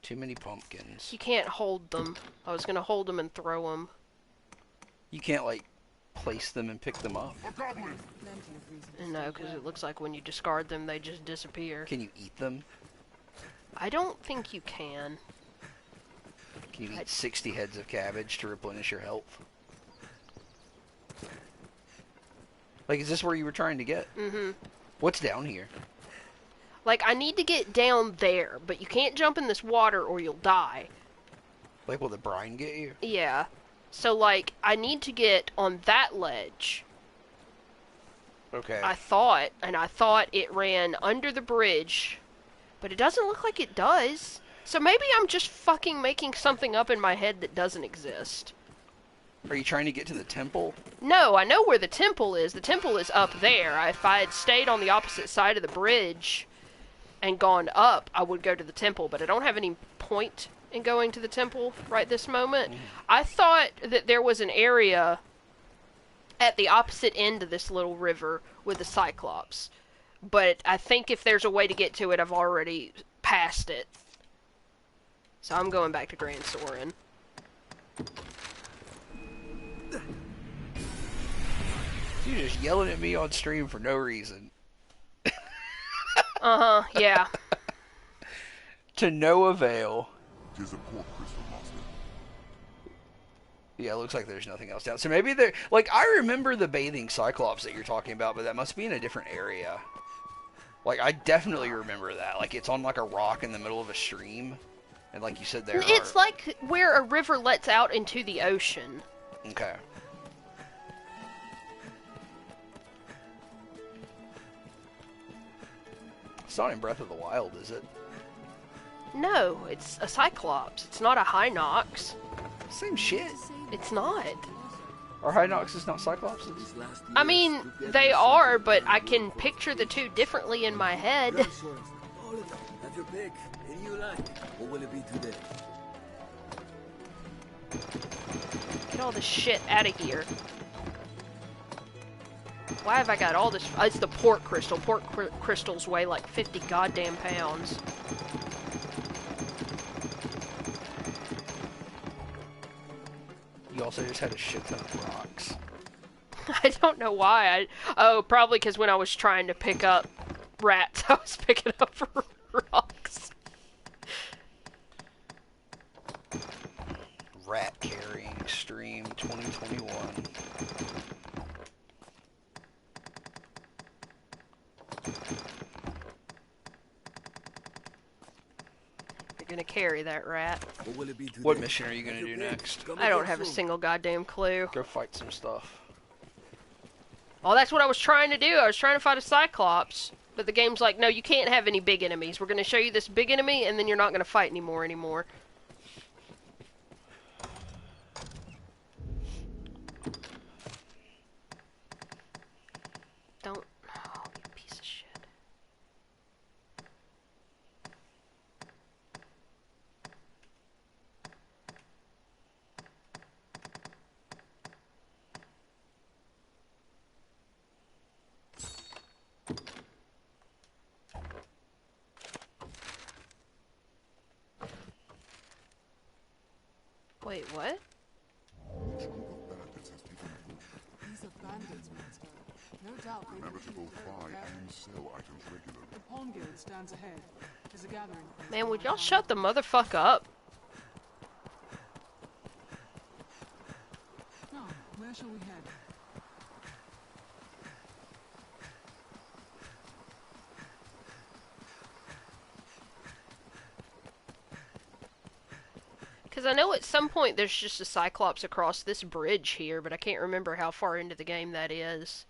Too many pumpkins. You can't hold them. I was gonna hold them and throw them. You can't like place them and pick them up. No, because it looks like when you discard them, they just disappear. Can you eat them? I don't think you can. Can you eat 60 heads of cabbage to replenish your health? Like, is this where you were trying to get? Mm-hmm. What's down here? Like, I need to get down there, but you can't jump in this water or you'll die. Like, will the brine get you? Yeah. So, like, I need to get on that ledge. Okay. I thought it ran under the bridge, but it doesn't look like it does. So maybe I'm just fucking making something up in my head that doesn't exist. Are you trying to get to the temple? No, I know where the temple is. The temple is up there. If I had stayed on the opposite side of the bridge and gone up, I would go to the temple, but I don't have any point in going to the temple right this moment. I thought that there was an area at the opposite end of this little river with the Cyclops, but I think if there's a way to get to it, I've already passed it. So I'm going back to Grand Soren. You're just yelling at me on stream for no reason. Uh-huh, yeah. To no avail. Tis a port crystal, master. Yeah, it looks like there's nothing else down. So maybe there, like, I remember the bathing cyclops that you're talking about, but that must be in a different area. Like, I definitely remember that. Like, it's on like a rock in the middle of a stream, and like you said, there It's like where a river lets out into the ocean. Okay. It's not in Breath of the Wild, is it? No, it's a cyclops. It's not a Hinox. Same shit. It's not. Are Hinoxes not cyclopses? I mean, they are, but I can picture the two differently in my head. Have your pick. Any you like. What will it be today? Get all this shit out of here. Why have I got all this? It's the port crystal. Port crystals weigh like 50 goddamn pounds. You also just had a shit ton of rocks. I don't know why. Oh, probably because when I was trying to pick up rats, I was picking up rocks. Rat carrying stream 2021. You're gonna carry that rat. What mission are you gonna do next? I don't have a single goddamn clue. Go fight some stuff. Oh, that's what I was trying to do. I was trying to fight a cyclops. But the game's like, no, you can't have any big enemies. We're gonna show you this big enemy, and then you're not gonna fight anymore. Don't... Oh, you piece of shit. Wait, what? These are bandits, Master. No doubt they remember to both buy and sell items regularly. The Pawn Guild stands ahead. There's a gathering. Man, would y'all shut the motherfuck up? Now, where shall we head? Because I know at some point there's just a cyclops across this bridge here, but I can't remember how far into the game that is.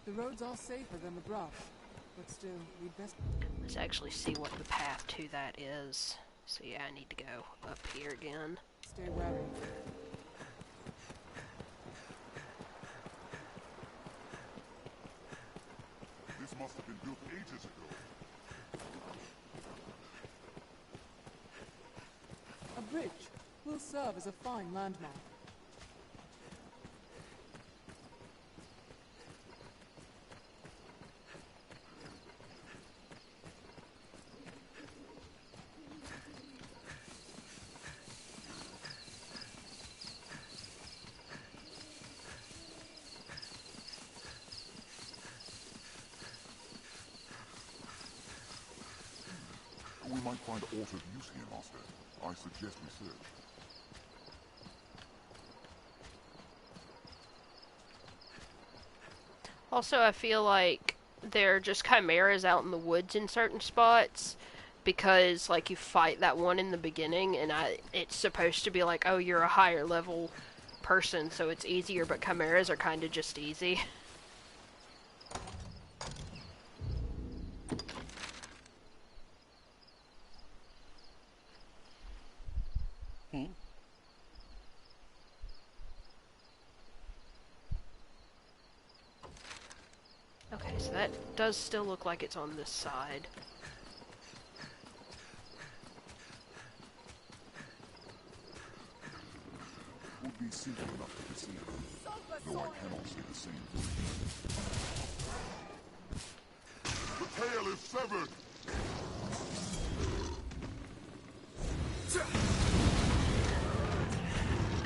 The roads are safer than the brush, but still, we'd best... Let's actually see what the path to that is. So yeah, I need to go up here again. Stay wary. This must have been built ages ago. A bridge will serve as a fine landmark. We might find altered use here, Master. I suggest we search. Also, I feel like they're just chimeras out in the woods in certain spots, because like you fight that one in the beginning, and it's supposed to be like, oh, you're a higher level person, so it's easier, but chimeras are kind of just easy. Okay, so that does still look like it's on this side. Would be simple enough to perceive, though I cannot say the same for you. The tail is severed!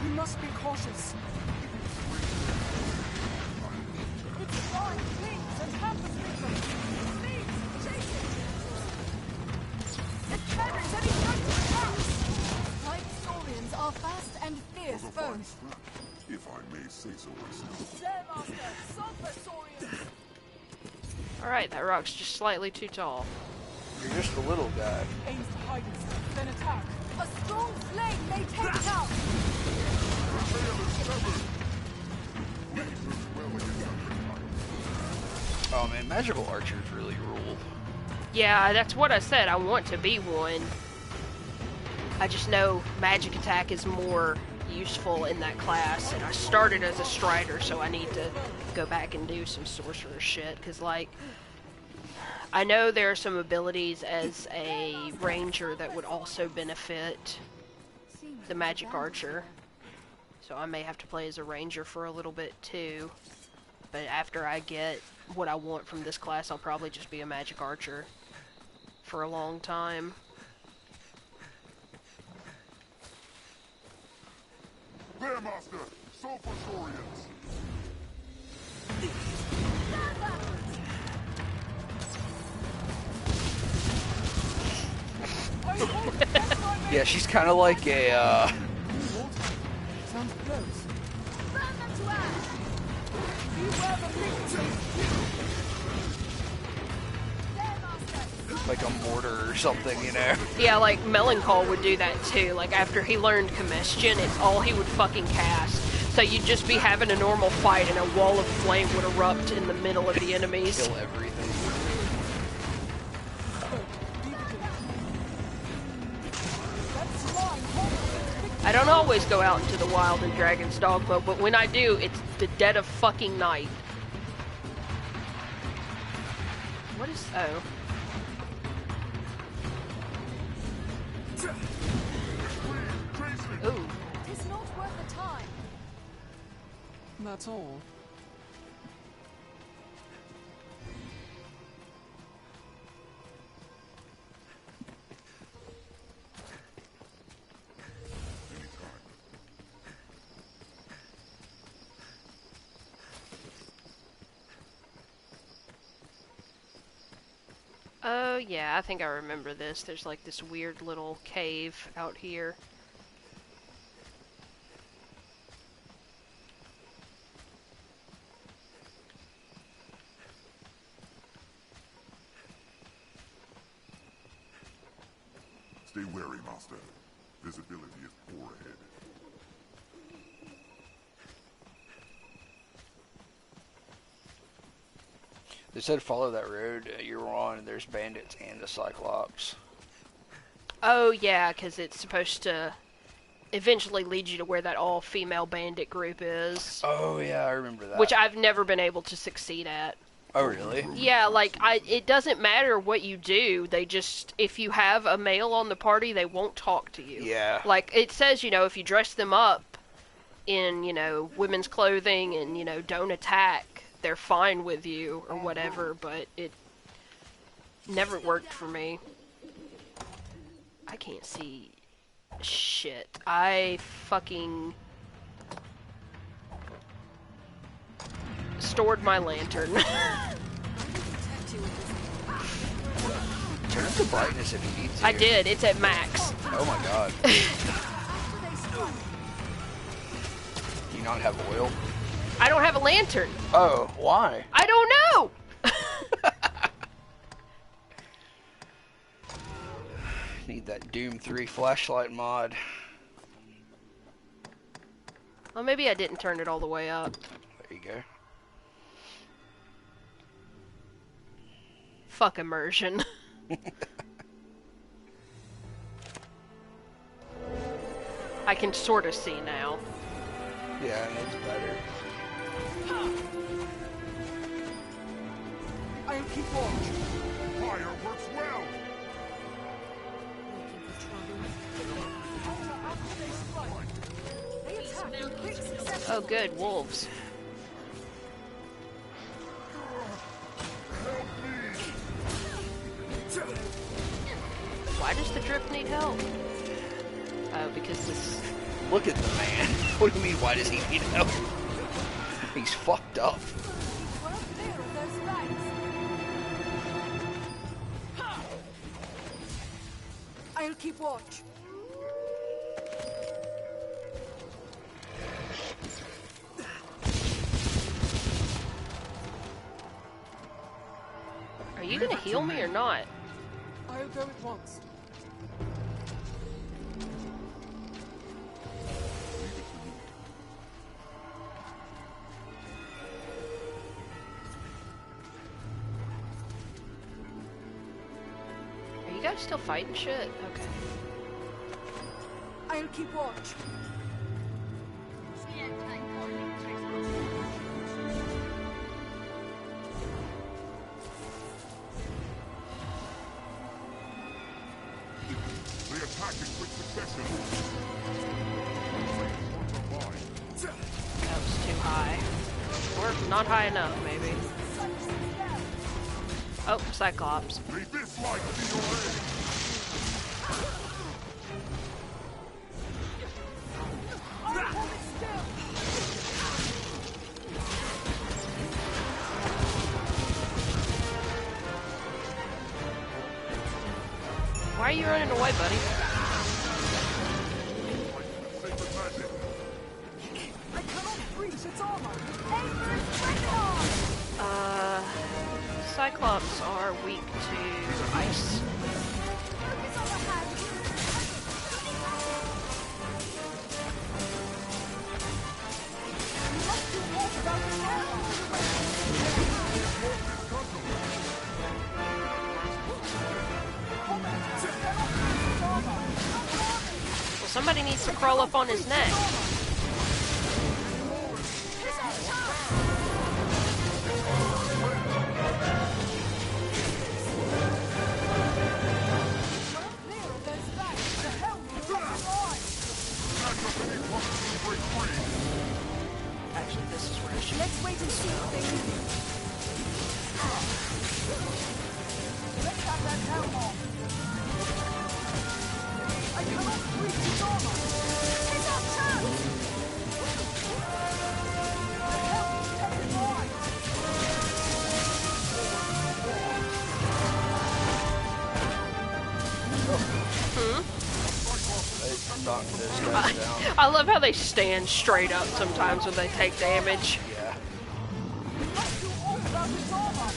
We must be cautious. It's flying things and half the victim. Please, chase it! It carries any threat. Light saurians are fast and fierce Was a fine both. scrap, if I may say so myself. Stairmaster, sulfur saurians! Alright, that rock's just slightly too tall. You're just a little guy. Aims to hide himself, then attack. A strong flame may take it out. The tail is severed! Please move well against that reptile. Oh man, magical archers really rule. Yeah, that's what I said. I want to be one. I just know magic attack is more useful in that class, and I started as a strider, so I need to go back and do some sorcerer shit, because, like, I know there are some abilities as a ranger that would also benefit the magic archer, so I may have to play as a ranger for a little bit, too. But after I get what I want from this class, I'll probably just be a magic archer for a long time. There, Master! Sulfur saurians! Yeah, she's kind of like a, Sounds close. like a mortar or something, you know? Yeah, like Melanchol would do that too. Like after he learned Combustion, it's all he would fucking cast. So you'd just be having a normal fight and a wall of flame would erupt in the middle of the enemies. Kill everything. I don't always go out into the wild in Dragon's Dogma, but when I do, it's the dead of fucking night. What is... oh. Ooh. It is not worth the time. That's all. Oh yeah, I think I remember this. There's like this weird little cave out here. Stay wary, Master. Visibility is poor ahead. They said follow that road you're on, and there's bandits and the Cyclops. Oh yeah, because it's supposed to eventually lead you to where that all-female bandit group is. Oh yeah, I remember that. Which I've never been able to succeed at. Oh really? Yeah, like, it doesn't matter what you do, they just, if you have a male on the party, they won't talk to you. Yeah. Like, it says, you know, if you dress them up in, you know, women's clothing and, you know, don't attack, they're fine with you, or whatever, but it never worked for me. I can't see shit. I fucking stored my lantern. Turn up the brightness if you need to. I did, it's at max. Oh my god. Do you not have oil? I don't have a lantern. Oh, why? I don't know! Need that Doom 3 flashlight mod. Well, maybe I didn't turn it all the way up. There you go. Fuck immersion. I can sort of see now. Yeah, it looks better. keep watch. Fire works well. They attack in quick succession. Oh, good, wolves. Why does the drift need help? Oh, because this... Look at the man. What do you mean, why does he need help? He's fucked up. I'll keep watch. Are you gonna heal me or not? I'll go at once. Are you guys still fighting shit? Okay. I'll keep watch. They attack in quick succession. That was too high. Or not high enough, maybe. Oh, Cyclops. May this light be your end. Why are you running away, buddy? I cannot breach its armor. Aim for its radar! Cyclops are weak to ice. Focus on the hand. You must do more about the armor. Well, somebody needs to crawl up on his neck. Actually, this is where I should. Let's wait and see what they do. Let's have that helm on. I cannot breach its armor. It's our chance! The helm is taken wide. They knocked this guy down. I love how they stand straight up sometimes when they take damage. Yeah. We must do all about its armor.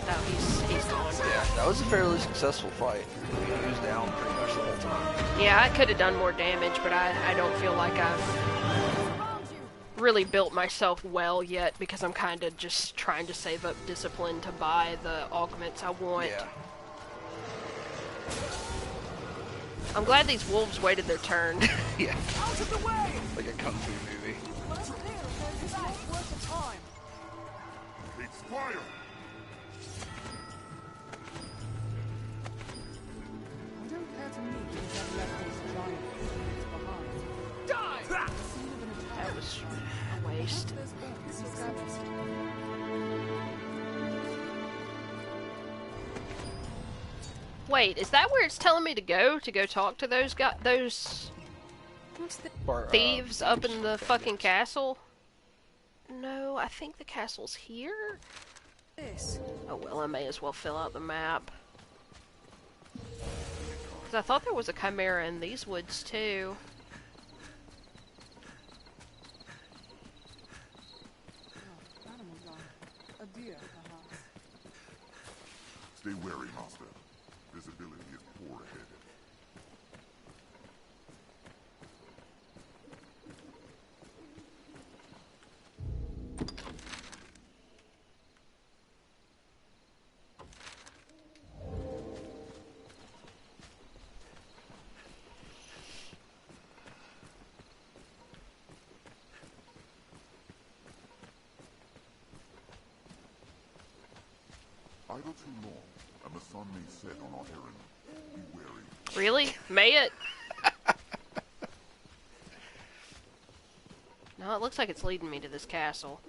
No, he's gone. Yeah, that was a fairly successful fight. He was down pretty much the whole time. Yeah, I could have done more damage, but I don't feel like I've really built myself well yet because I'm kind of just trying to save up discipline to buy the augments I want. Yeah. I'm glad these wolves waited their turn. Yeah. Out of the way! Like a kung fu movie. Let's clear those back worth the time. It's fire. I don't care to meet these have left these giant things behind. Die! The scene of an attack. That was a waste. There's bones established. Wait, is that where it's telling me to go? To go talk to those guys, those thieves up in the fucking castle? No, I think the castle's here. Oh well, I may as well fill out the map. Because I thought there was a chimera in these woods too. Animal life. A deer, perhaps. Stay wary, master. Visibility is poor ahead. Never too long, and the sun may set on our errand. Be wary. Really? May it? No, it looks like it's leading me to this castle.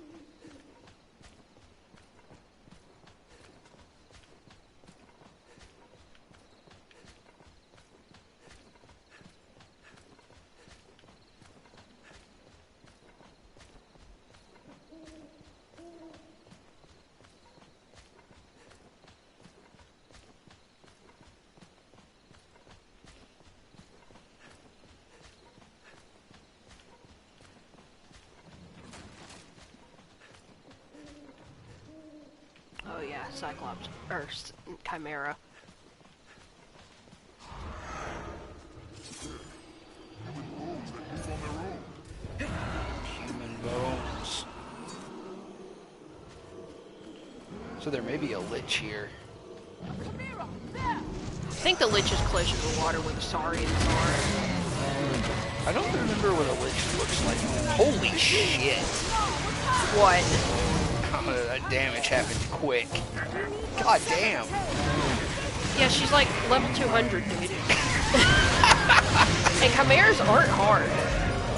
Oh yeah, Cyclops, or Chimera. Human bones. So there may be a lich here. I think the lich is closer to the water where the Saurians are. I don't remember what a lich looks like. Holy shit! What? That damage happened quick. God damn. Yeah, she's like level 200, dude. And chimeras aren't hard.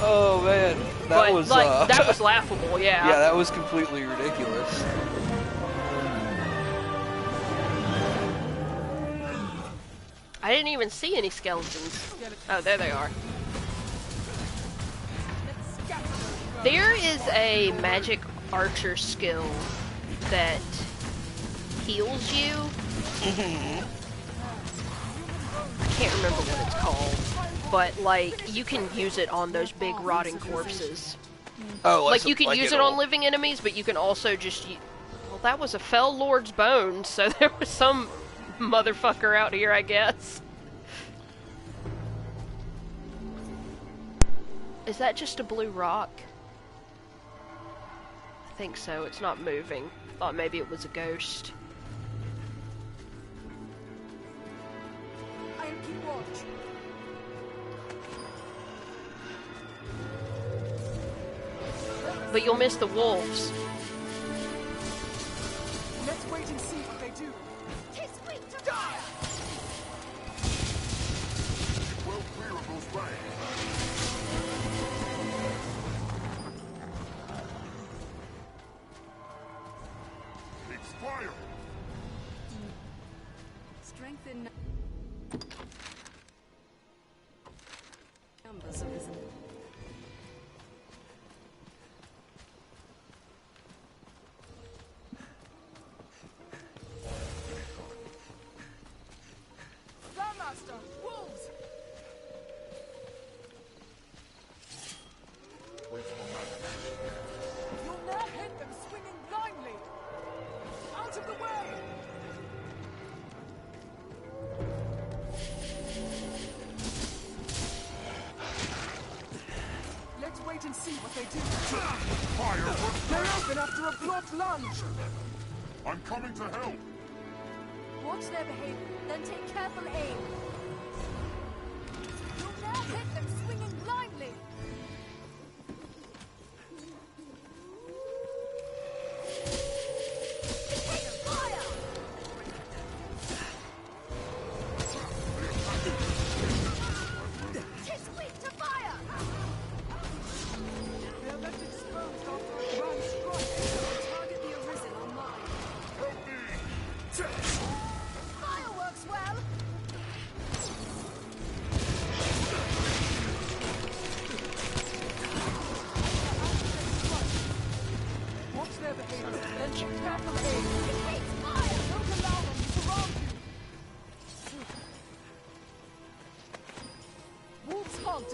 Oh man, that was like that was laughable. Yeah. Yeah, that was completely ridiculous. I didn't even see any skeletons. Oh, there they are. There is a magic archer skill that heals you. I can't remember what it's called, but like you can use it on those big rotting corpses. Oh, like you can use it on living enemies, but you can also just. Well, that was a fell lord's bone, so there was some motherfucker out here, I guess. Is that just a blue rock? I think so. It's not moving. Thought maybe it was a ghost. I'll keep watch. But you'll miss the wolves. Let's wait and see what they do. Tis quick to die! Well clear of those ranks. Fire! Strengthen numbers of his. Master, wolves! You'll now hit them swinging blindly! Out of the way! Let's wait and see what they do. Fire! They're open after a prompt lunge! I'm coming to help! Watch their behavior, then take careful aim. You'll now hit them swinging blindly!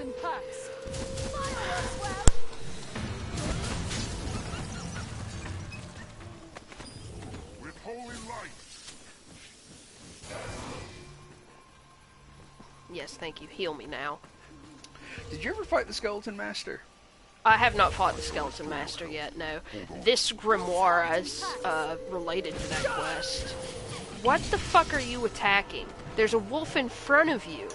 In packs. Fireworks, well. With holy light. Yes, thank you. Heal me now. Did you ever fight the Skeleton Master? I have not fought the Skeleton Master yet, no. This grimoire is related to that quest. What the fuck are you attacking? There's a wolf in front of you.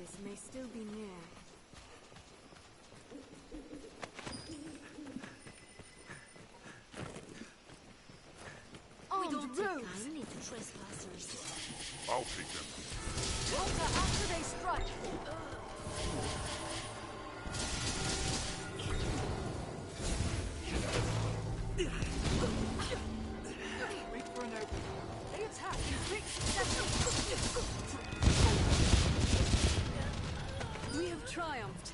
justice may still be near. We don't take rogues. kindly to trespassers. I'll take them. Counter after they strike. Wait for an opening. They attack in quick succession. We have triumphed.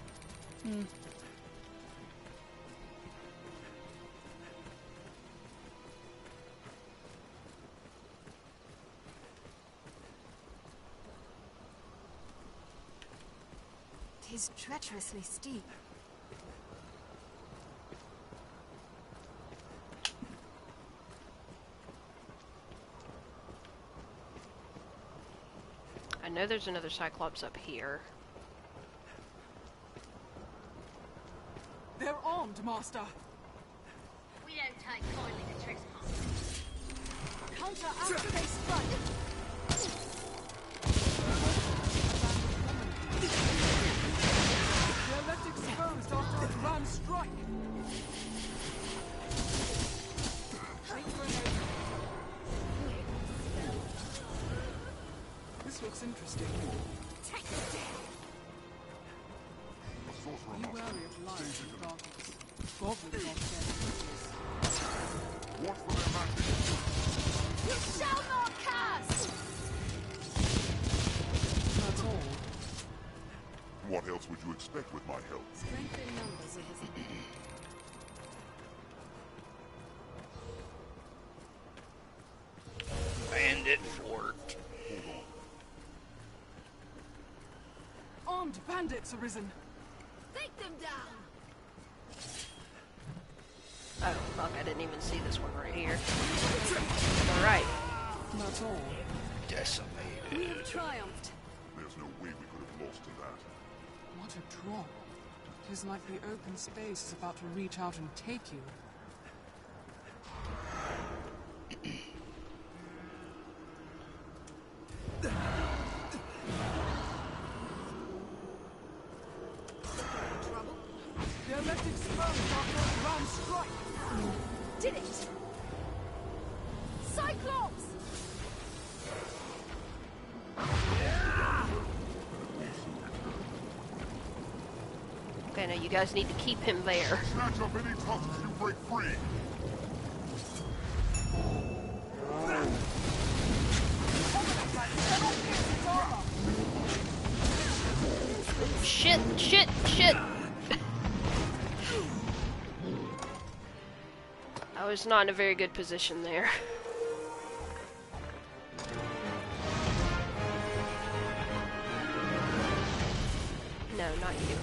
Tis treacherously steep. I know there's another Cyclops up here. They're armed, Master. We don't take kindly to trespassers. Counter after they strike. They're left exposed after a grand strike. Wait for an opening. This looks interesting. Take them down. A sorcerer Be master. wary of light Stays and in darkness. Goblins are their creatures. Watch for their magic. You shall not cast! That's all. What else would you expect with my help? Strength in numbers it has been. Bandit fort. Armed bandits arisen. Take them down. Oh, fuck, I didn't even see this one right here. Alright. That's all. We Decimated. have triumphed. There's no way we could have lost to that. What a drop. It is like the open space is about to reach out and take you. Trouble? They're left exposed after a grand strike. Did it! Cyclops! Okay, now you guys need to keep him there. Snatch up any tusks you break free. Shit, shit, shit! I was not in a very good position there. No, not you.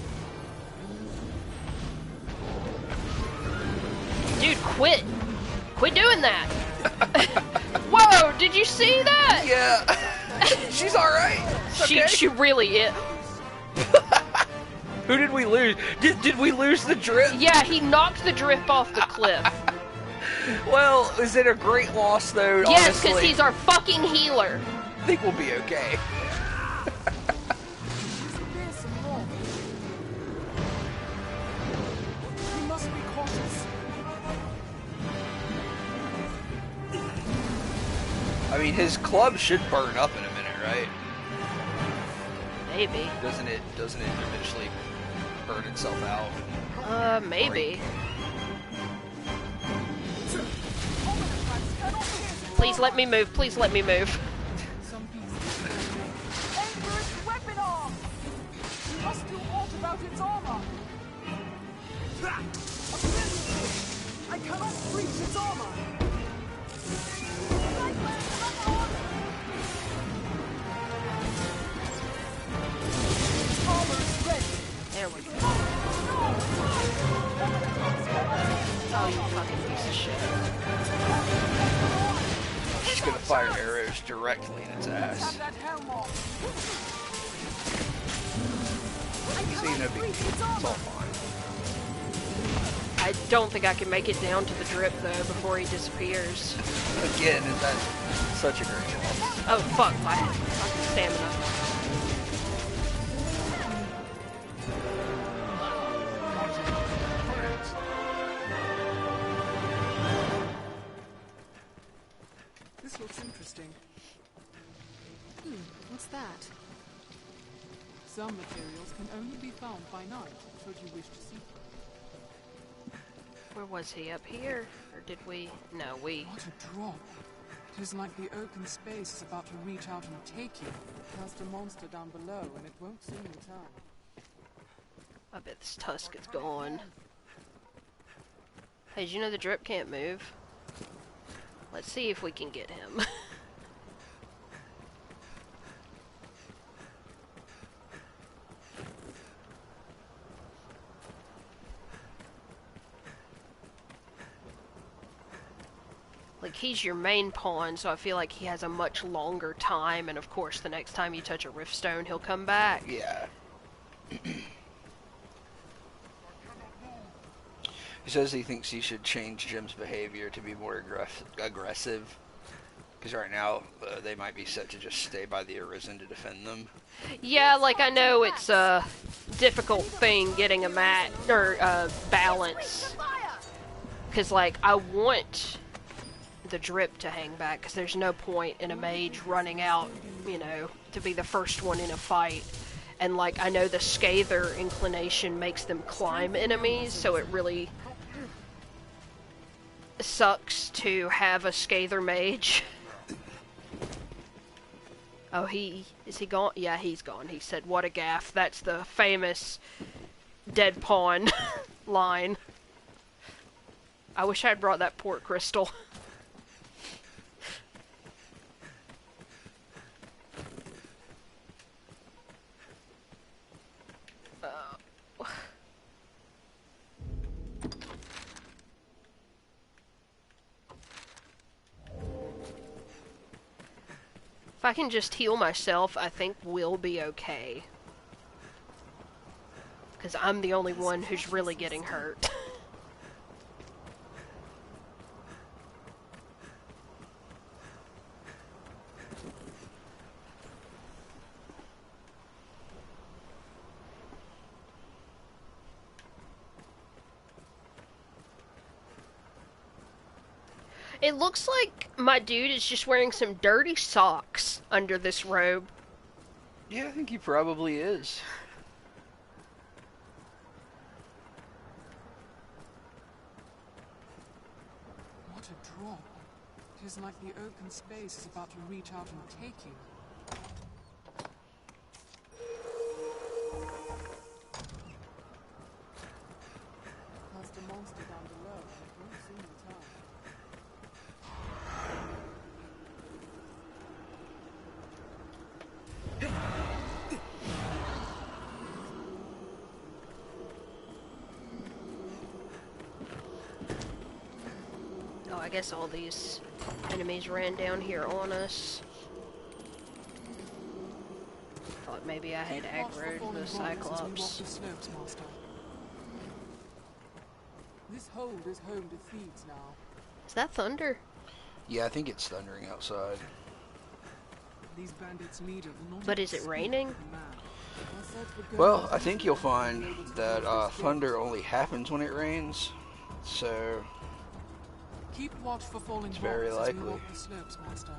Dude, quit! Quit doing that! Whoa, did you see that? Yeah. She's alright. She really is. Who did we lose? Did we lose the drip? Yeah, he knocked the drip off the cliff. Well, is it a great loss though? Yes, because honestly? he's our fucking healer. I think we'll be okay. We must be cautious. I mean, his club should burn up in a minute, right? Maybe. Doesn't it eventually burn itself out? Maybe. Please let me move. Please let me move. Anger its weapon arm! We must do aught about its armor. I cannot breach its armor. Armor is ready! There we go. Oh, you fucking piece of shit. She's gonna fire arrows directly in its ass. Have that helm off. See, no big deal. It's all fine. I don't think I can make it down to the drip though before he disappears. Again, is that such a great loss? Oh fuck, my fucking stamina. This looks interesting. What's that? Some materials can only be found by night, should you wish to see them. Where was he? Up here? Or did we? No, we... What a drop. It is like the open space is about to reach out and take you. Cast a monster down below, and it won't soon return. I bet this tusk is gone. Hey, did you know the drip can't move? Let's see if we can get him. Like, he's your main pawn, so I feel like he has a much longer time, and of course the next time you touch a riftstone, he'll come back. Yeah. He says he thinks he should change Jim's behavior to be more aggressive. Because right now, they might be set to just stay by the Arisen to defend them. Yeah, like, I know it's a difficult thing getting a balance. Because, like, I want the drip to hang back, because there's no point in a mage running out, you know, to be the first one in a fight. And, like, I know the Scather inclination makes them climb enemies, so it really sucks to have a Scather mage. Oh, is he gone? Yeah, he's gone. He said, "What a gaff." That's the famous dead pawn line. I wish I had brought that port crystal. If I can just heal myself, I think we'll be okay. Because I'm the only one who's really getting hurt. It looks like my dude is just wearing some dirty socks under this robe. Yeah, I think he probably is. What a drop. It is like the open space is about to reach out and take you. Cast a monster down below, and it won't soon return. Oh, I guess all these enemies ran down here on us. Thought maybe I had aggroed the Cyclops. This hold is home to thieves now. Is that thunder? Yeah, I think it's thundering outside. These bandits' leader will not. But is it raining? Well, I think you'll find that thunder only happens when it rains, so keep watch for falling it's very rocks as we likely. walk the slopes, Master.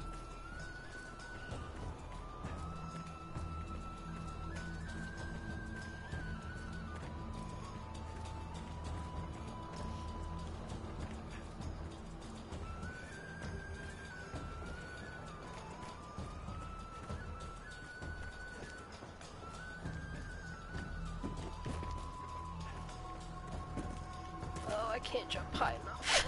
Oh, I can't jump high enough.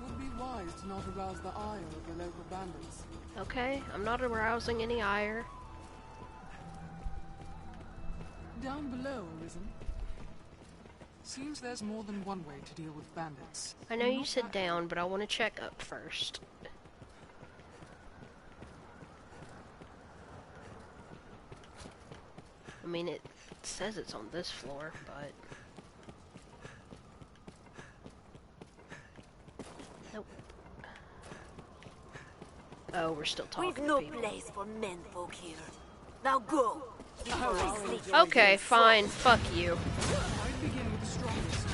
Would be wise to not arouse the ire of the local bandits. Okay, I'm not arousing any ire. Down below, Arisen. Seems there's more than one way to deal with bandits. I know you said down, but I want to check up first. I mean, it says it's on this floor, but... Nope. Oh, we're still talking We've no to people. place for menfolk here. Now go. Before I sleep. Okay, fine. Fuck you. I begin with the strongest.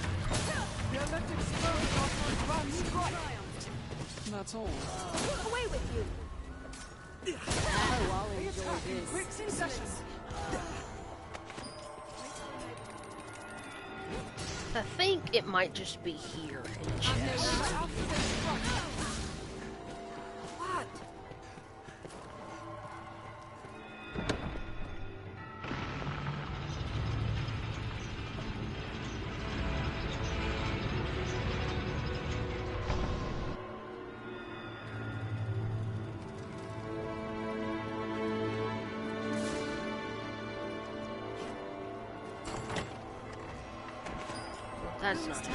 The electric spell is our advanced strike. That's all. Away with you! Oh, I'll enjoy this. Quick succession. I think it might just be here in the chest. What? That's not it.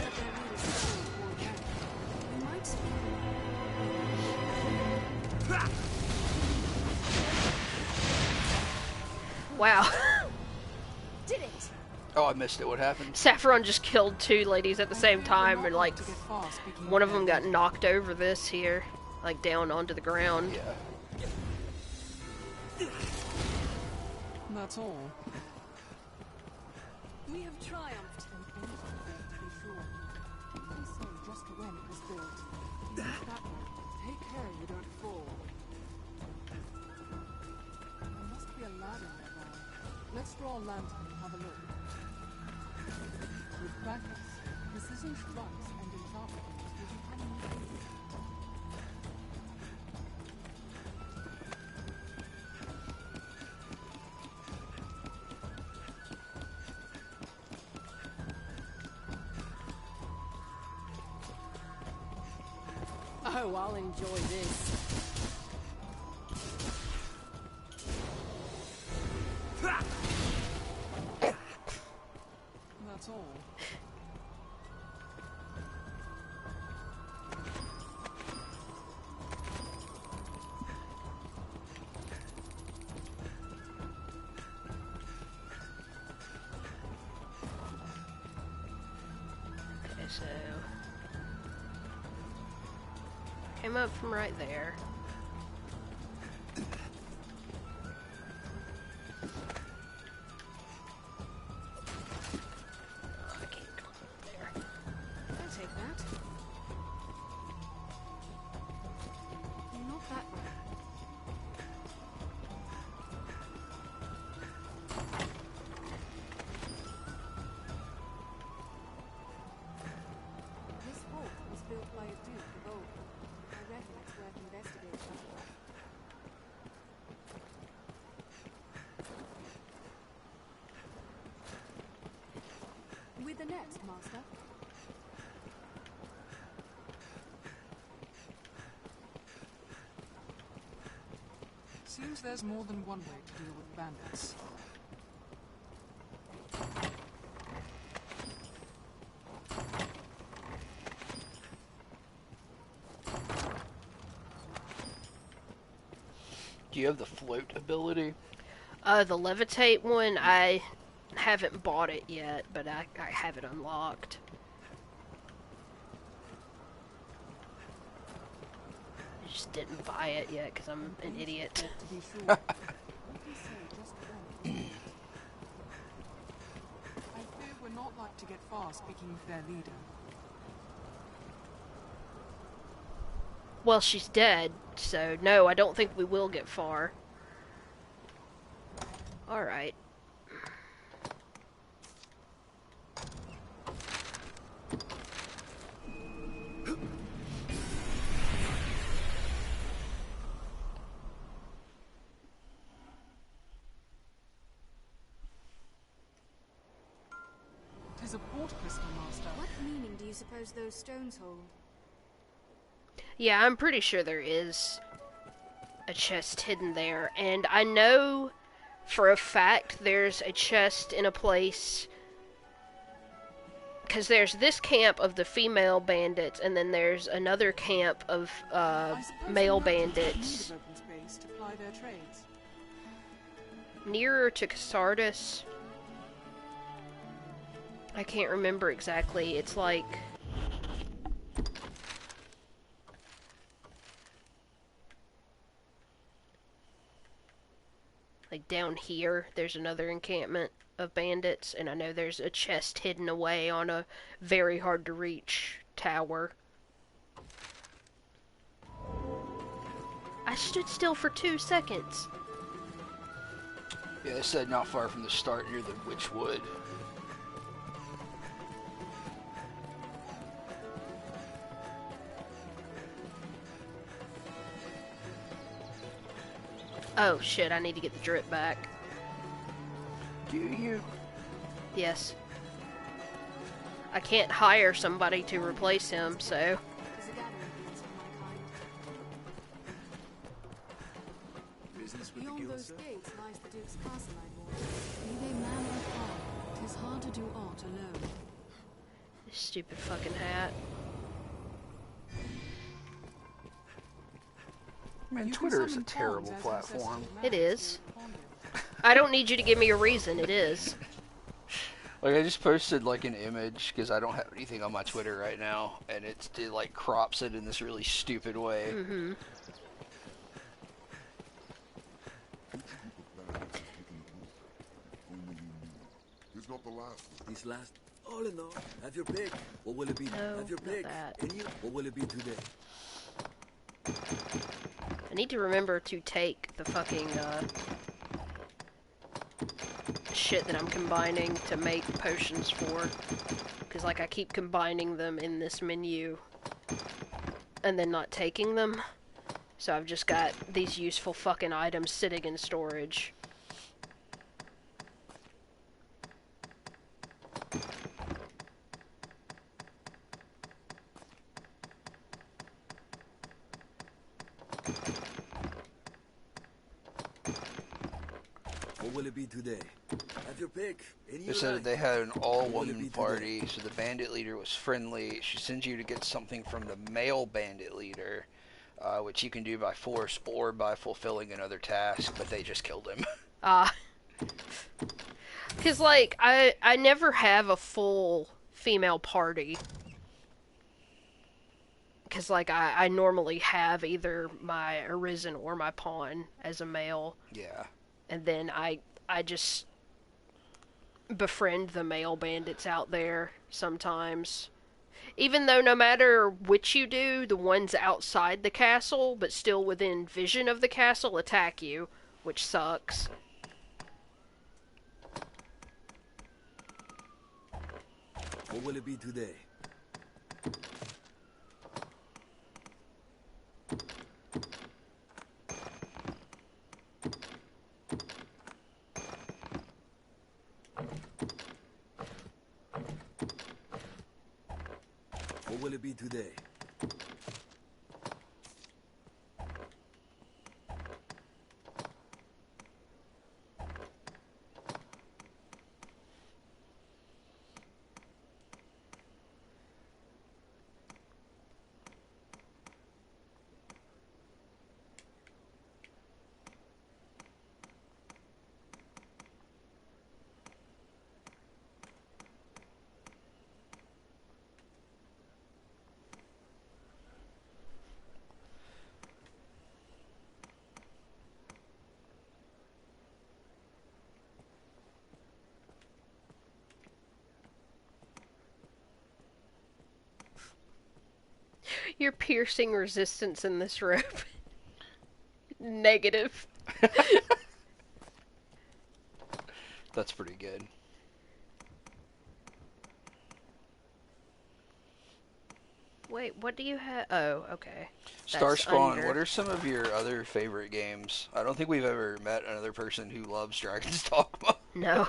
Wow. Did it? Oh, I missed it. What happened? Saffron just killed two ladies at the same time, and like one of them got knocked over this here, like down onto the ground. Yeah. That's all. We have triumphed. They say just when it was built. Use that one. Take care you don't fall. There must be a ladder nearby. Let's draw a lantern and have a look. With practice, precision strikes and enchantment will become easy. Oh, I'll enjoy this. That's all. Okay, so came up from right there. Oh, I can't go up there. I'll take that. Not that way. This fort was built by a duke of old. I reckon it's worth investigating. With the next, Master. Seems there's more than one way to deal with bandits. Do you have the float ability? The levitate one, I haven't bought it yet, but I have it unlocked. I just didn't buy it yet because I'm an idiot. To be sure. What do you say just when? I fear we're not like to get far speaking with their leader. Well, she's dead, so no, I don't think we will get far. Alright. Tis a port crystal, Master. What meaning do you suppose those stones hold? Yeah, I'm pretty sure there is a chest hidden there, and I know for a fact there's a chest in a place, because there's this camp of the female bandits, and then there's another camp of male bandits Open space to ply their trades. nearer to Casardus. I can't remember exactly. It's like down here, there's another encampment of bandits, and I know there's a chest hidden away on a very hard to reach tower. I stood still for 2 seconds. Yeah, they said not far from the start near the Witch Wood. Oh shit, I need to get the drip back. Do you? Yes. I can't hire somebody to replace him, so... Beyond those gates lies the Duke's castle, my boy. Be they man or foe, 'tis hard to do aught alone. This stupid fucking hat. Man, Twitter is a terrible platform. It is. I don't need you to give me a reason, it is. Like, I just posted, like, an image, because I don't have anything on my Twitter right now, and it like, crops it in this really stupid way. Mm-hmm. He's not the last. This last, all in all, have your pick. What will it be? No, Have your not pick. that. And you, what will it be today? I need to remember to take the fucking, shit that I'm combining to make potions for. Because, like, I keep combining them in this menu and then not taking them. So I've just got these useful fucking items sitting in storage. What will it be today? Have your pick. And you They said like. they had an What will it all-woman be party, so the bandit leader was friendly. She sends you to get something from the male bandit leader, which you can do by force or by fulfilling another task, but they just killed him. Because, like, I never have a full female party. Because, like, I normally have either my Arisen or my Pawn as a male. Yeah. And then I just befriend the male bandits out there sometimes. Even though no matter which you do, the ones outside the castle, but still within vision of the castle, attack you, which sucks. What will it be today? What will it be today? Your piercing resistance in this rope. Negative. That's pretty good. Wait, what do you have? Oh, okay. Starspawn, under. what are some of your other favorite games? I don't think we've ever met another person who loves Dragon's Dogma. No.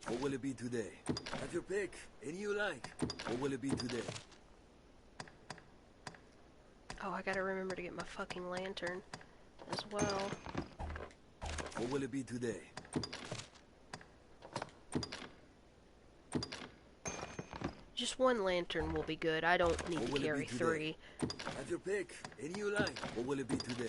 What will it be today? Have your pick. Any you like. What will it be today? Oh, I gotta remember to get my fucking lantern as well. What will it be today? Just one lantern will be good. I don't need What to will it carry be today? 3. Have your pick. Any you like. What will it be today?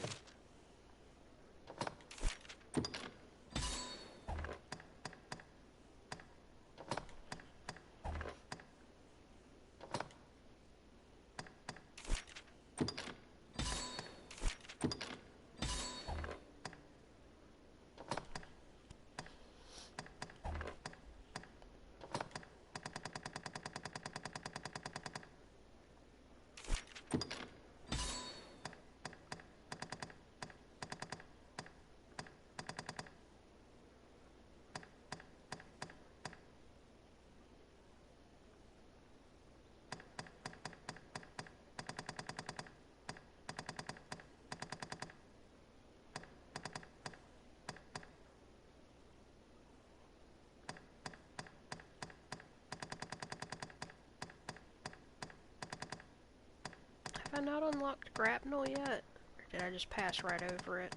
I not unlocked grapnel yet? Or did I just pass right over it?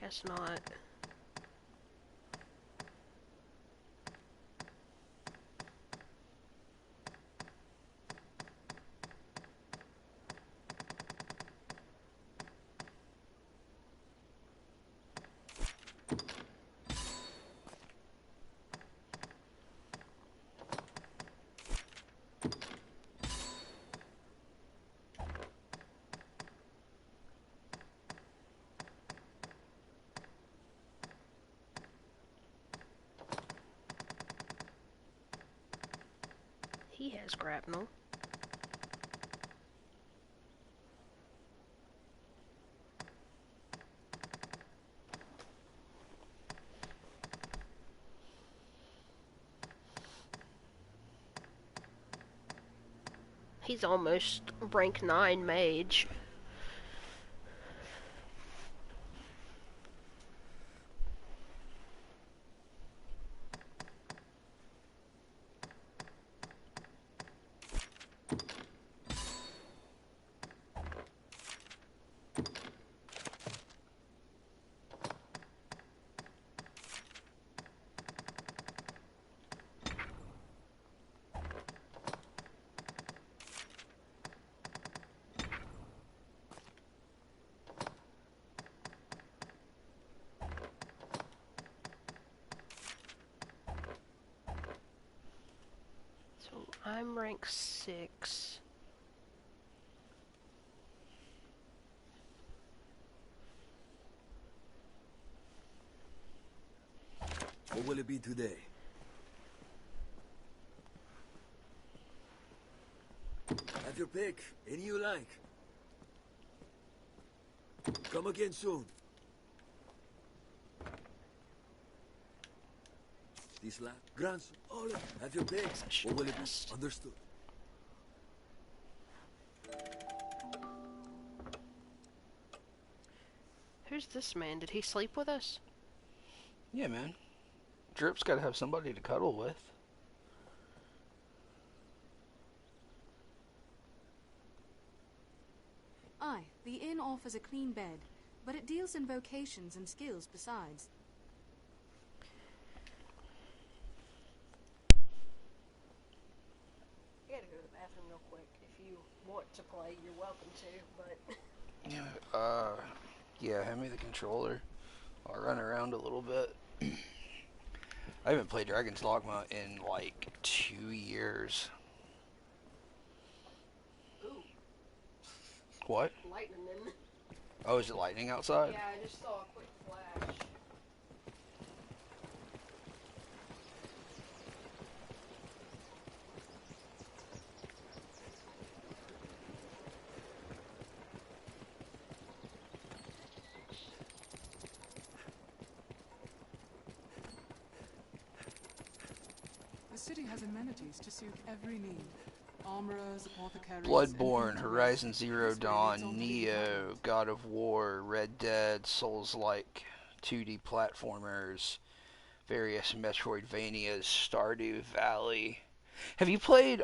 Guess not. He has grapnel. He's almost rank 9 mage. I'm rank 6. What will it be today? Have your pick. Any you like. Come again soon. This last grandson. All of have your pick. What will it be? Understood. Who's this man? Did he sleep with us? Yeah, man. Drip's gotta have somebody to cuddle with. Aye, the inn offers a clean bed, but it deals in vocations and skills besides. I gotta go to the bathroom real quick. If you want to play, you're welcome to, but... Yeah, hand me the controller. I'll run around a little bit. I haven't played Dragon's Dogma in like 2 years. Ooh. What? Lightning in. Oh, is it lightning outside? Yeah, I just saw a quick flash. The city has amenities to suit every need. Armorers, apothecaries, Bloodborne, Horizon Zero Dawn, Neo, God of War, Red Dead, Souls-like, 2D platformers, various Metroidvanias, Stardew Valley. Have you played,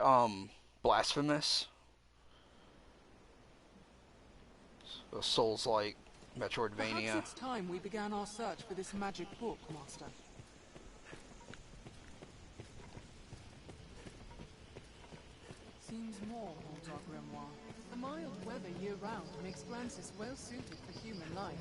Blasphemous? A Souls-like Metroidvania. Perhaps it's time we began our search for this magic book, Master. Seems more holds our grimoire. The mild weather year-round makes Glancis well suited for human life.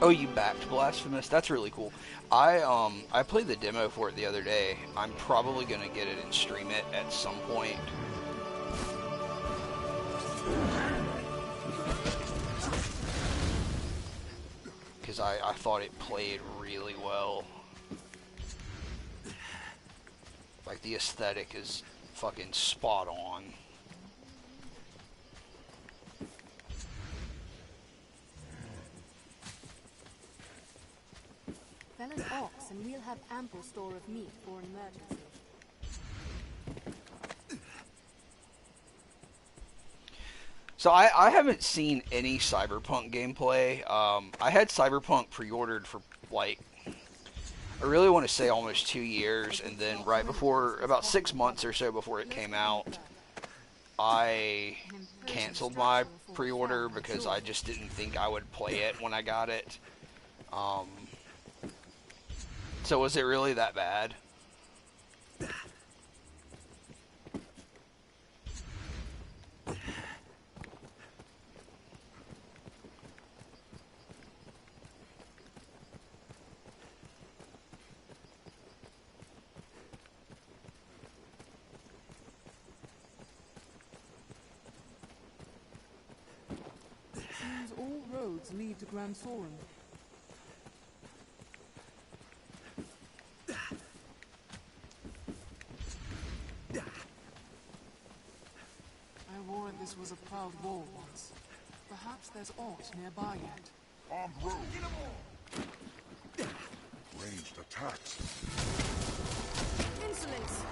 Oh, you backed Blasphemous? That's really cool. I played the demo for it the other day. I'm probably gonna get it and stream it at some point. Because I thought it played really well. Like, the aesthetic is fucking spot on. Fell an ox, and we'll have ample store of meat for an emergency. So I haven't seen any Cyberpunk gameplay. I had Cyberpunk pre-ordered for, like, I really want to say almost 2 years, and then right before, about 6 months or so before it came out, I canceled my pre-order because I just didn't think I would play it when I got it. So was it really that bad? Seems all roads lead to Grand Soren. I warrant this was a proud wall once. Perhaps there's aught nearby yet. Armed road. Ranged attacks. Insolence!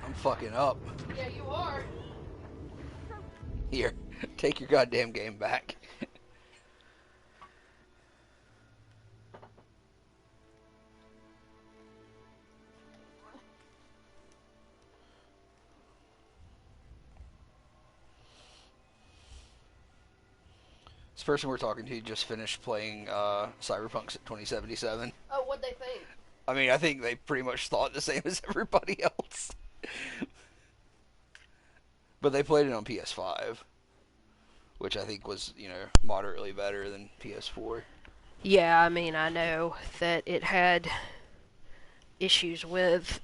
I'm fucking up. Yeah, you are. Here, take your goddamn game back. This person we're talking to just finished playing Cyberpunk 2077. Oh, what'd they think? I mean, I think they pretty much thought the same as everybody else. But they played it on PS5, which I think was, you know, moderately better than PS4. Yeah, I mean, I know that it had issues with,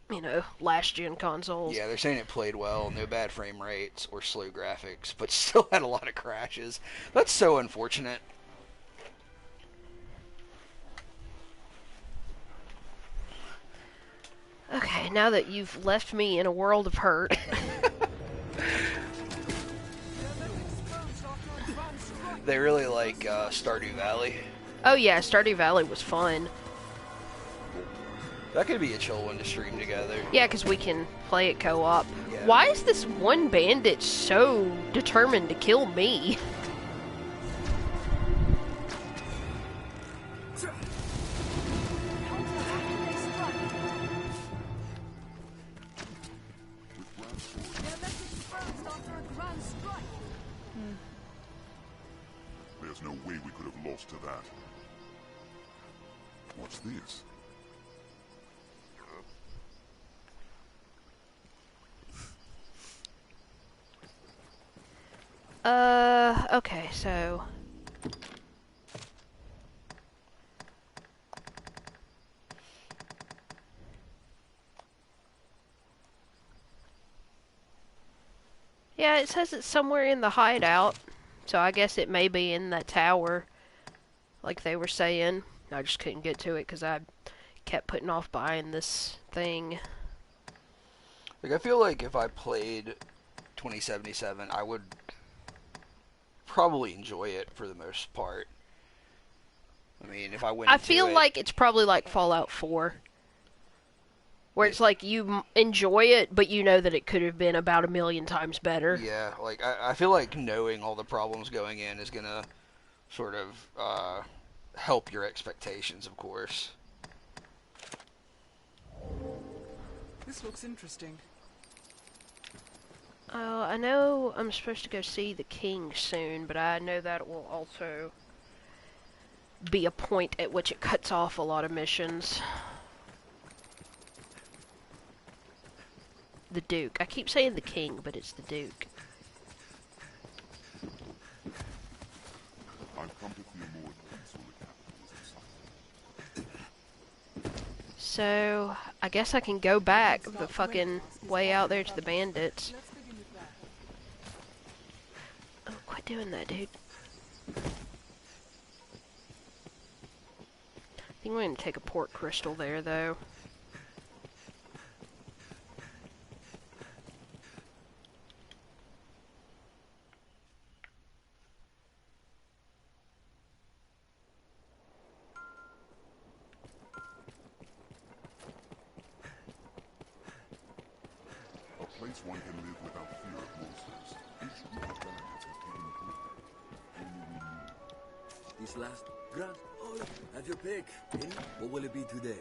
you know, last-gen consoles. Yeah, they're saying it played well, no bad frame rates or slow graphics, but still had a lot of crashes. That's so unfortunate. Okay, now that you've left me in a world of hurt. They really like Stardew Valley. Oh yeah, Stardew Valley was fun. That could be a chill one to stream together. Yeah, because we can play it co-op. Yeah. Why is this one bandit so determined to kill me? There's no way we could have lost to that. What's this? Okay, so... Yeah, it says it's somewhere in the hideout, so I guess it may be in that tower, like they were saying. I just couldn't get to it because I kept putting off buying this thing. Like, I feel like if I played 2077, I would probably enjoy it for the most part. I mean, if I went I into feel it, like it's probably like Fallout 4. Where it's like you enjoy it, but you know that it could have been about 1,000,000 times better. yeah, like, I feel like knowing all the problems going in is gonna sort of help your expectations, of course. This looks interesting. I know I'm supposed to go see the king soon, but I know that will also be a point at which it cuts off a lot of missions. The Duke. I keep saying the king, but it's the Duke. I've come to feel more at peace with the capitalism. So, I guess I can go back the fucking way out there to the bandits. Oh, quit doing that, dude. I think we're gonna take a port crystal there, though. place one can live without fear of monsters. Each group of bandits has taken a group. Only we knew. This last Grant, have your pick. Any? What will it be today?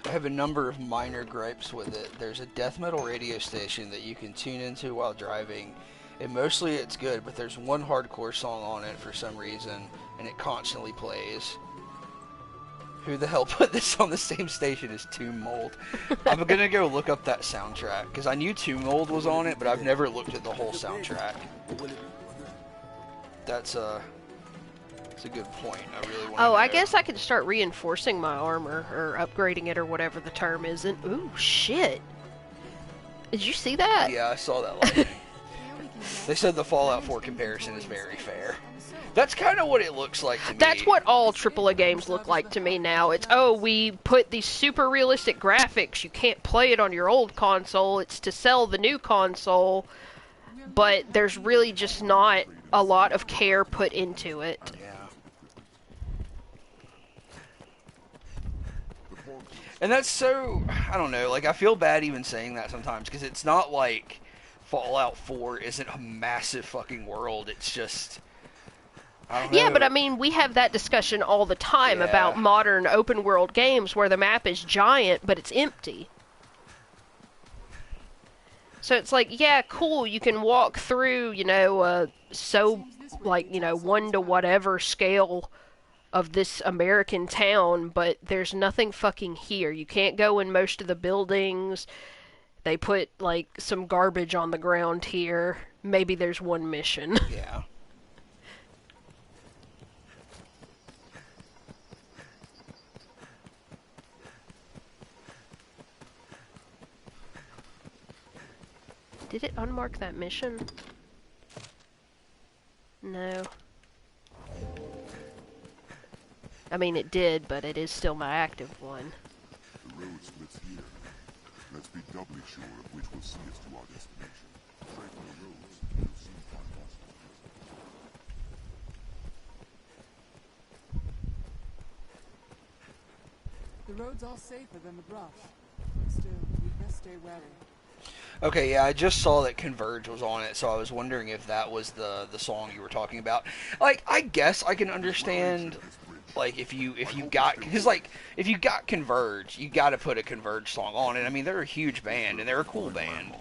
I have a number of minor gripes with it. There's a death metal radio station that you can tune into while driving, and mostly it's good, but there's one hardcore song on it for some reason, and it constantly plays. Who the hell put this on the same station as Tomb Mold? I'm gonna go look up that soundtrack, because I knew Tomb Mold was on it, but I've never looked at the whole soundtrack. That's a good point. I really want to know. I guess I could start reinforcing my armor, or upgrading it, or whatever the term is. And ooh, shit! Did you see that? Yeah, I saw that last night. They said the Fallout 4 comparison is very fair. That's kind of what it looks like to me. That's what all AAA games look like to me now. It's, oh, we put these super realistic graphics. You can't play it on your old console. It's to sell the new console. But there's really just not a lot of care put into it. Yeah. And that's so, I don't know, like, I feel bad even saying that sometimes, because it's not like Fallout 4 isn't a massive fucking world. It's just, I don't know. Yeah, but I mean, we have that discussion all the time about modern open world games where the map is giant, but it's empty. So it's like, yeah, cool, you can walk through, you know, like, you know, 1 to whatever scale of this American town, but there's nothing fucking here. You can't go in most of the buildings. They put, like, some garbage on the ground here. Maybe there's one mission. Yeah. Did it unmark that mission? No. I mean, it did, but it is still my active one. The road splits here. Let's be doubly sure of which will see us to our destination. Straight from the roads, you'll soon find monsters. The roads are safer than the brush. But still, we'd best stay wary. Okay, yeah, I just saw that Converge was on it, so I was wondering if that was the song you were talking about. Like, I guess I can understand, like, if you got, because, like, if you got Converge, you got to put a Converge song on it. I mean, they're a huge band, and they're a cool band.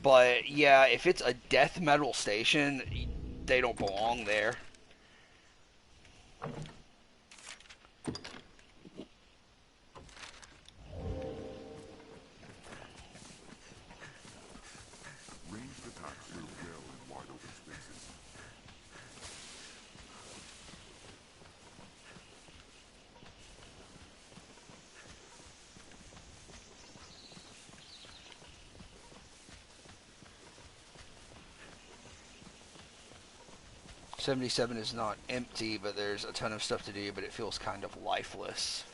But, yeah, if it's a death metal station, they don't belong there. Ranged attacks work well in wide open spaces. .77 is not empty, but there's a ton of stuff to do, but it feels kind of lifeless.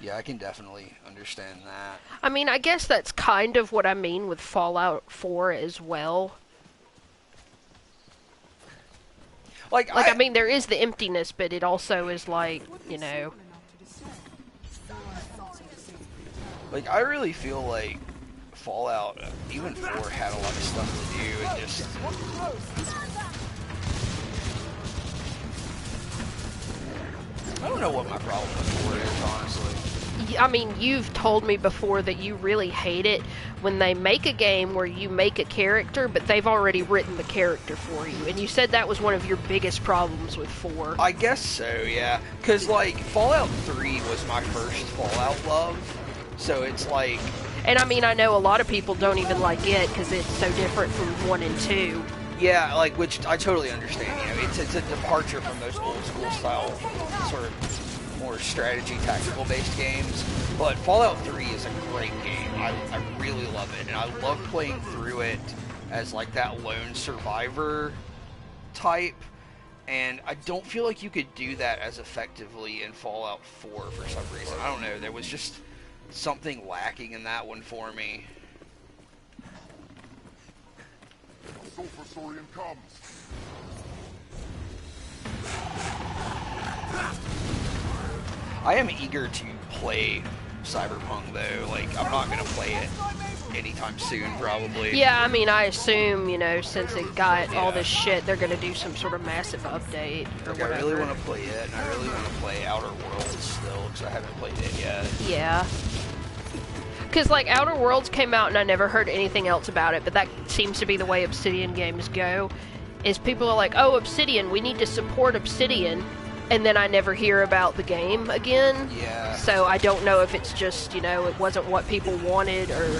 Yeah, I can definitely understand that. I mean, I guess that's kind of what I mean with Fallout 4 as well. Like I mean, there is the emptiness, but it also is like, you know... Like, I really feel like Fallout, even 4, had a lot of stuff to do, and just... I don't know what my problem with 4 is, honestly. I mean, you've told me before that you really hate it when they make a game where you make a character, but they've already written the character for you. And you said that was one of your biggest problems with 4. I guess so, yeah. Because, like, Fallout 3 was my first Fallout love, so it's like... And I mean, I know a lot of people don't even like it because it's so different from 1 and 2. Yeah, like, which I totally understand, you know, it's a departure from those old school style, sort of more strategy, tactical based games, but Fallout 3 is a great game. I really love it, and I love playing through it as, like, that lone survivor type, and I don't feel like you could do that as effectively in Fallout 4 for some reason. I don't know, there was just something lacking in that one for me. Sulfur Saurian comes. I am eager to play Cyberpunk though. Like, I'm not gonna play it anytime soon, probably. Yeah, I mean, I assume, you know, since it got all this shit, they're gonna do some sort of massive update or Like, whatever. I really want to play it, and I really want to play Outer Worlds still, because I haven't played it yet. Yeah. Because, like, Outer Worlds came out and I never heard anything else about it, but that seems to be the way Obsidian games go, is people are like, oh, Obsidian, we need to support Obsidian, and then I never hear about the game again. Yeah. So I don't know if it's just, you know, it wasn't what people wanted, or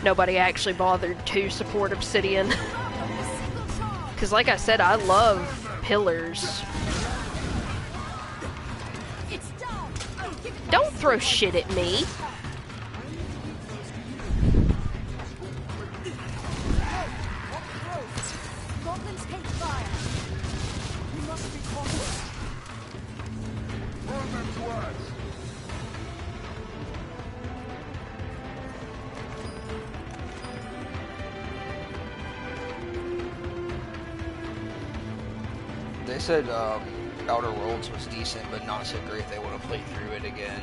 nobody actually bothered to support Obsidian. Because, like I said, I love Pillars. Don't throw shit at me. They said Outer Worlds was decent, but not so great they want to play through it again.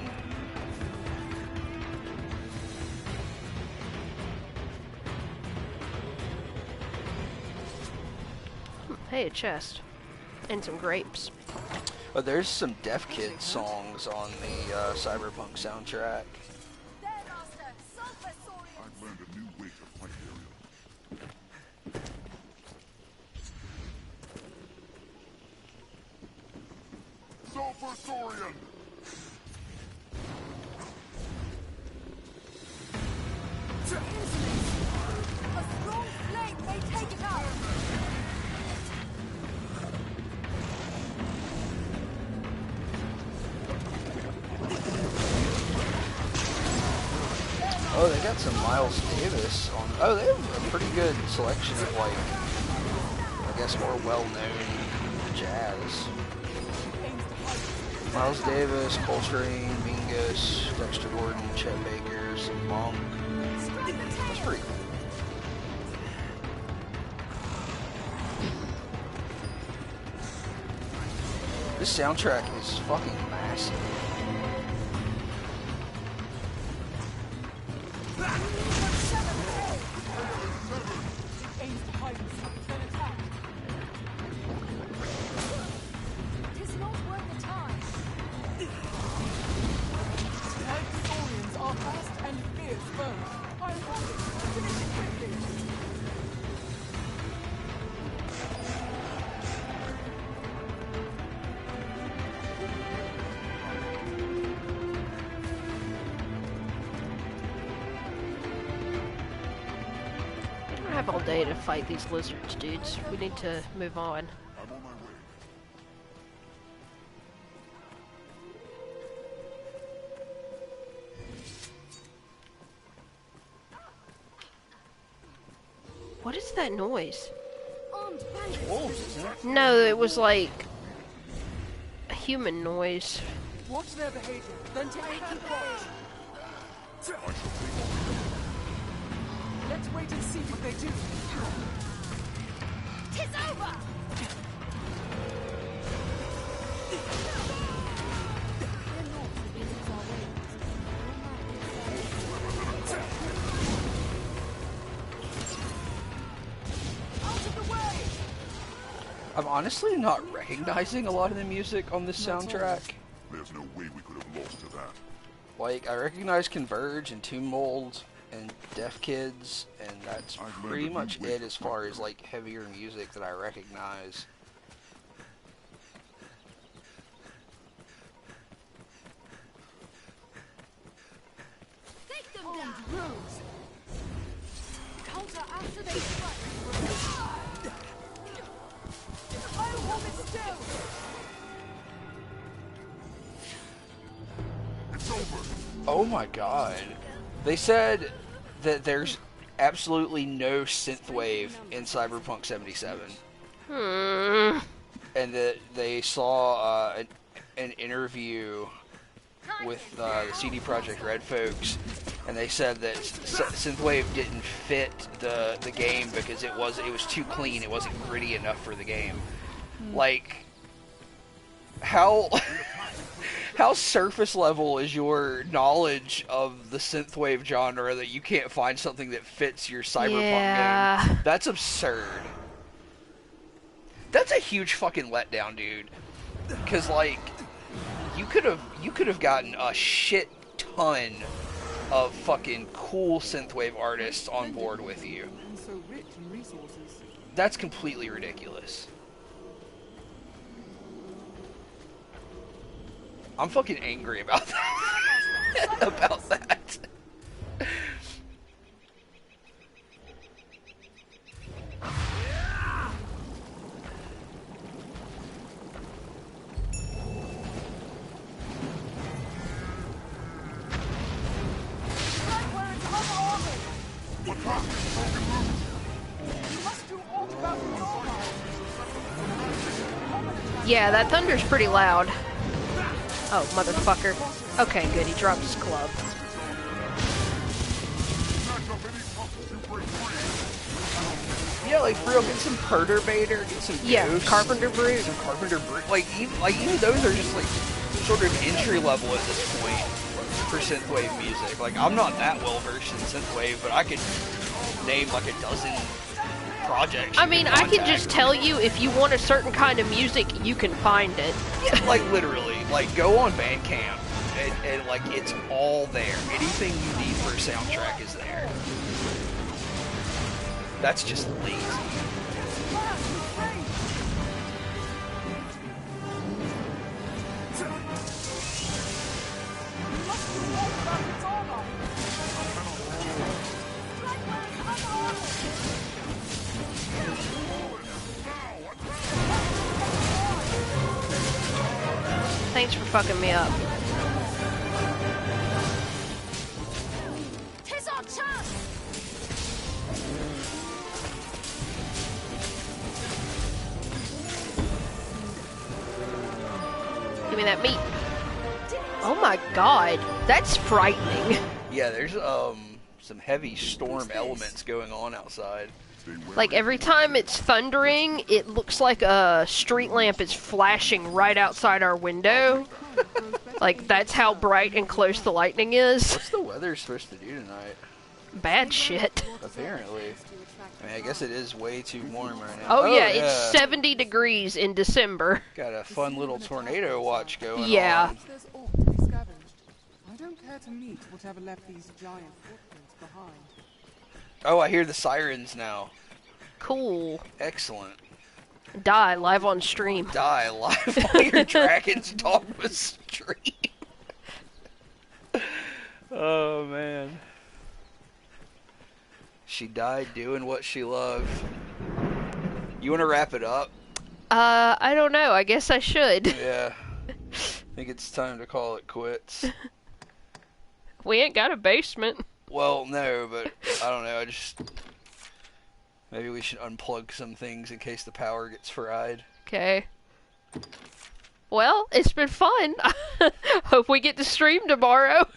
Hey, a chest. And some grapes. But there's some Def Kid songs on the Cyberpunk soundtrack. I've learned a new way to fight Ariel. Sulfur Saurian! A strong flame may take it out. Oh, they got some Miles Davis on. Oh, they have a pretty good selection of, like, I guess more well-known jazz. Miles Davis, Coltrane, Mingus, Dexter Gordon, Chet Baker, some Monk. That's pretty cool. This soundtrack is fucking massive. Tis not worth the time. Saurians are fast and fierce foes. I want it. Finish it quickly. I don't have all day to fight these lizards, dudes. We need to move on. I'm on my way. What is that noise? Armed bandits. Wolves, isn't it? No, it was like a human noise. Watch their behavior, then take watch. Let's wait and see what they do. Tis over. Out of the way. I'm honestly not recognizing a lot of the music on this soundtrack. There's no way we could have lost to that. Like, I recognize Converge and Tomb Mold and Def Kids, and that's pretty much it as far as, like, heavier music that I recognize. Take them down. Rose. Counter after they strike. I'll hold it still. It's over. Oh my god. They said that there's absolutely no synthwave in Cyberpunk 77. And that they saw an interview with the CD Projekt Red folks, and they said that synthwave didn't fit the game because it was too clean, it wasn't gritty enough for the game. Like, how How surface level is your knowledge of the synthwave genre that you can't find something that fits your cyberpunk game? That's absurd. That's a huge fucking letdown, dude. Because, like, you could have gotten a shit ton of fucking cool synthwave artists on board with you. That's completely ridiculous. I'm fucking angry about that. About that. Yeah, that thunder's pretty loud. Oh, motherfucker. Okay, good, he dropped his club. Yeah, like, for real, get some Perturbator, get some Ghost, Carpenter Brute. Some Carpenter Brute. Like even those are just, like, sort of entry level at this point for synthwave music. Like, I'm not that well versed in synthwave, but I could name, like, a dozen projects. I mean, I can just tell you, if you want a certain kind of music, you can find it. Yeah, like, literally. Like, go on Bandcamp, and, like, it's all there. Anything you need for a soundtrack is there. That's just lazy. Thanks for fucking me up. Tis our chance! Give me that meat. Oh my god, that's frightening. Yeah, there's some heavy storm elements going on outside. Like, every time it's thundering, it looks like a street lamp is flashing right outside our window. Like, that's how bright and close the lightning is. What's the weather supposed to do tonight? Bad shit. Apparently. I mean, I guess it is way too warm right now. Oh yeah, it's 70 degrees in December. Got a fun little tornado watch going on. Yeah. There's aught to be scavenged. I don't care to meet whatever left these giant footprints behind. Oh, I hear the sirens now. Cool. Excellent. Die live on stream. Die live on your Dragon's Dogma stream. Oh, man. She died doing what she loved. You want to wrap it up? I don't know. I guess I should. Yeah. I think it's time to call it quits. We ain't got a basement. Well, no, but I don't know. I just... Maybe we should unplug some things in case the power gets fried. Okay. Well, it's been fun. Hope we get to stream tomorrow.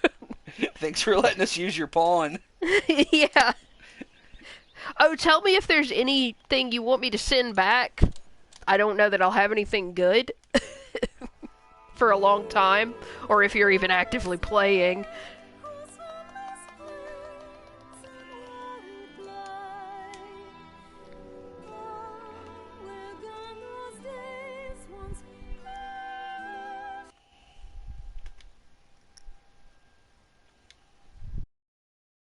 Thanks for letting us use your pawn. Yeah. Oh, tell me if there's anything you want me to send back. I don't know that I'll have anything good for a long time, or if you're even actively playing.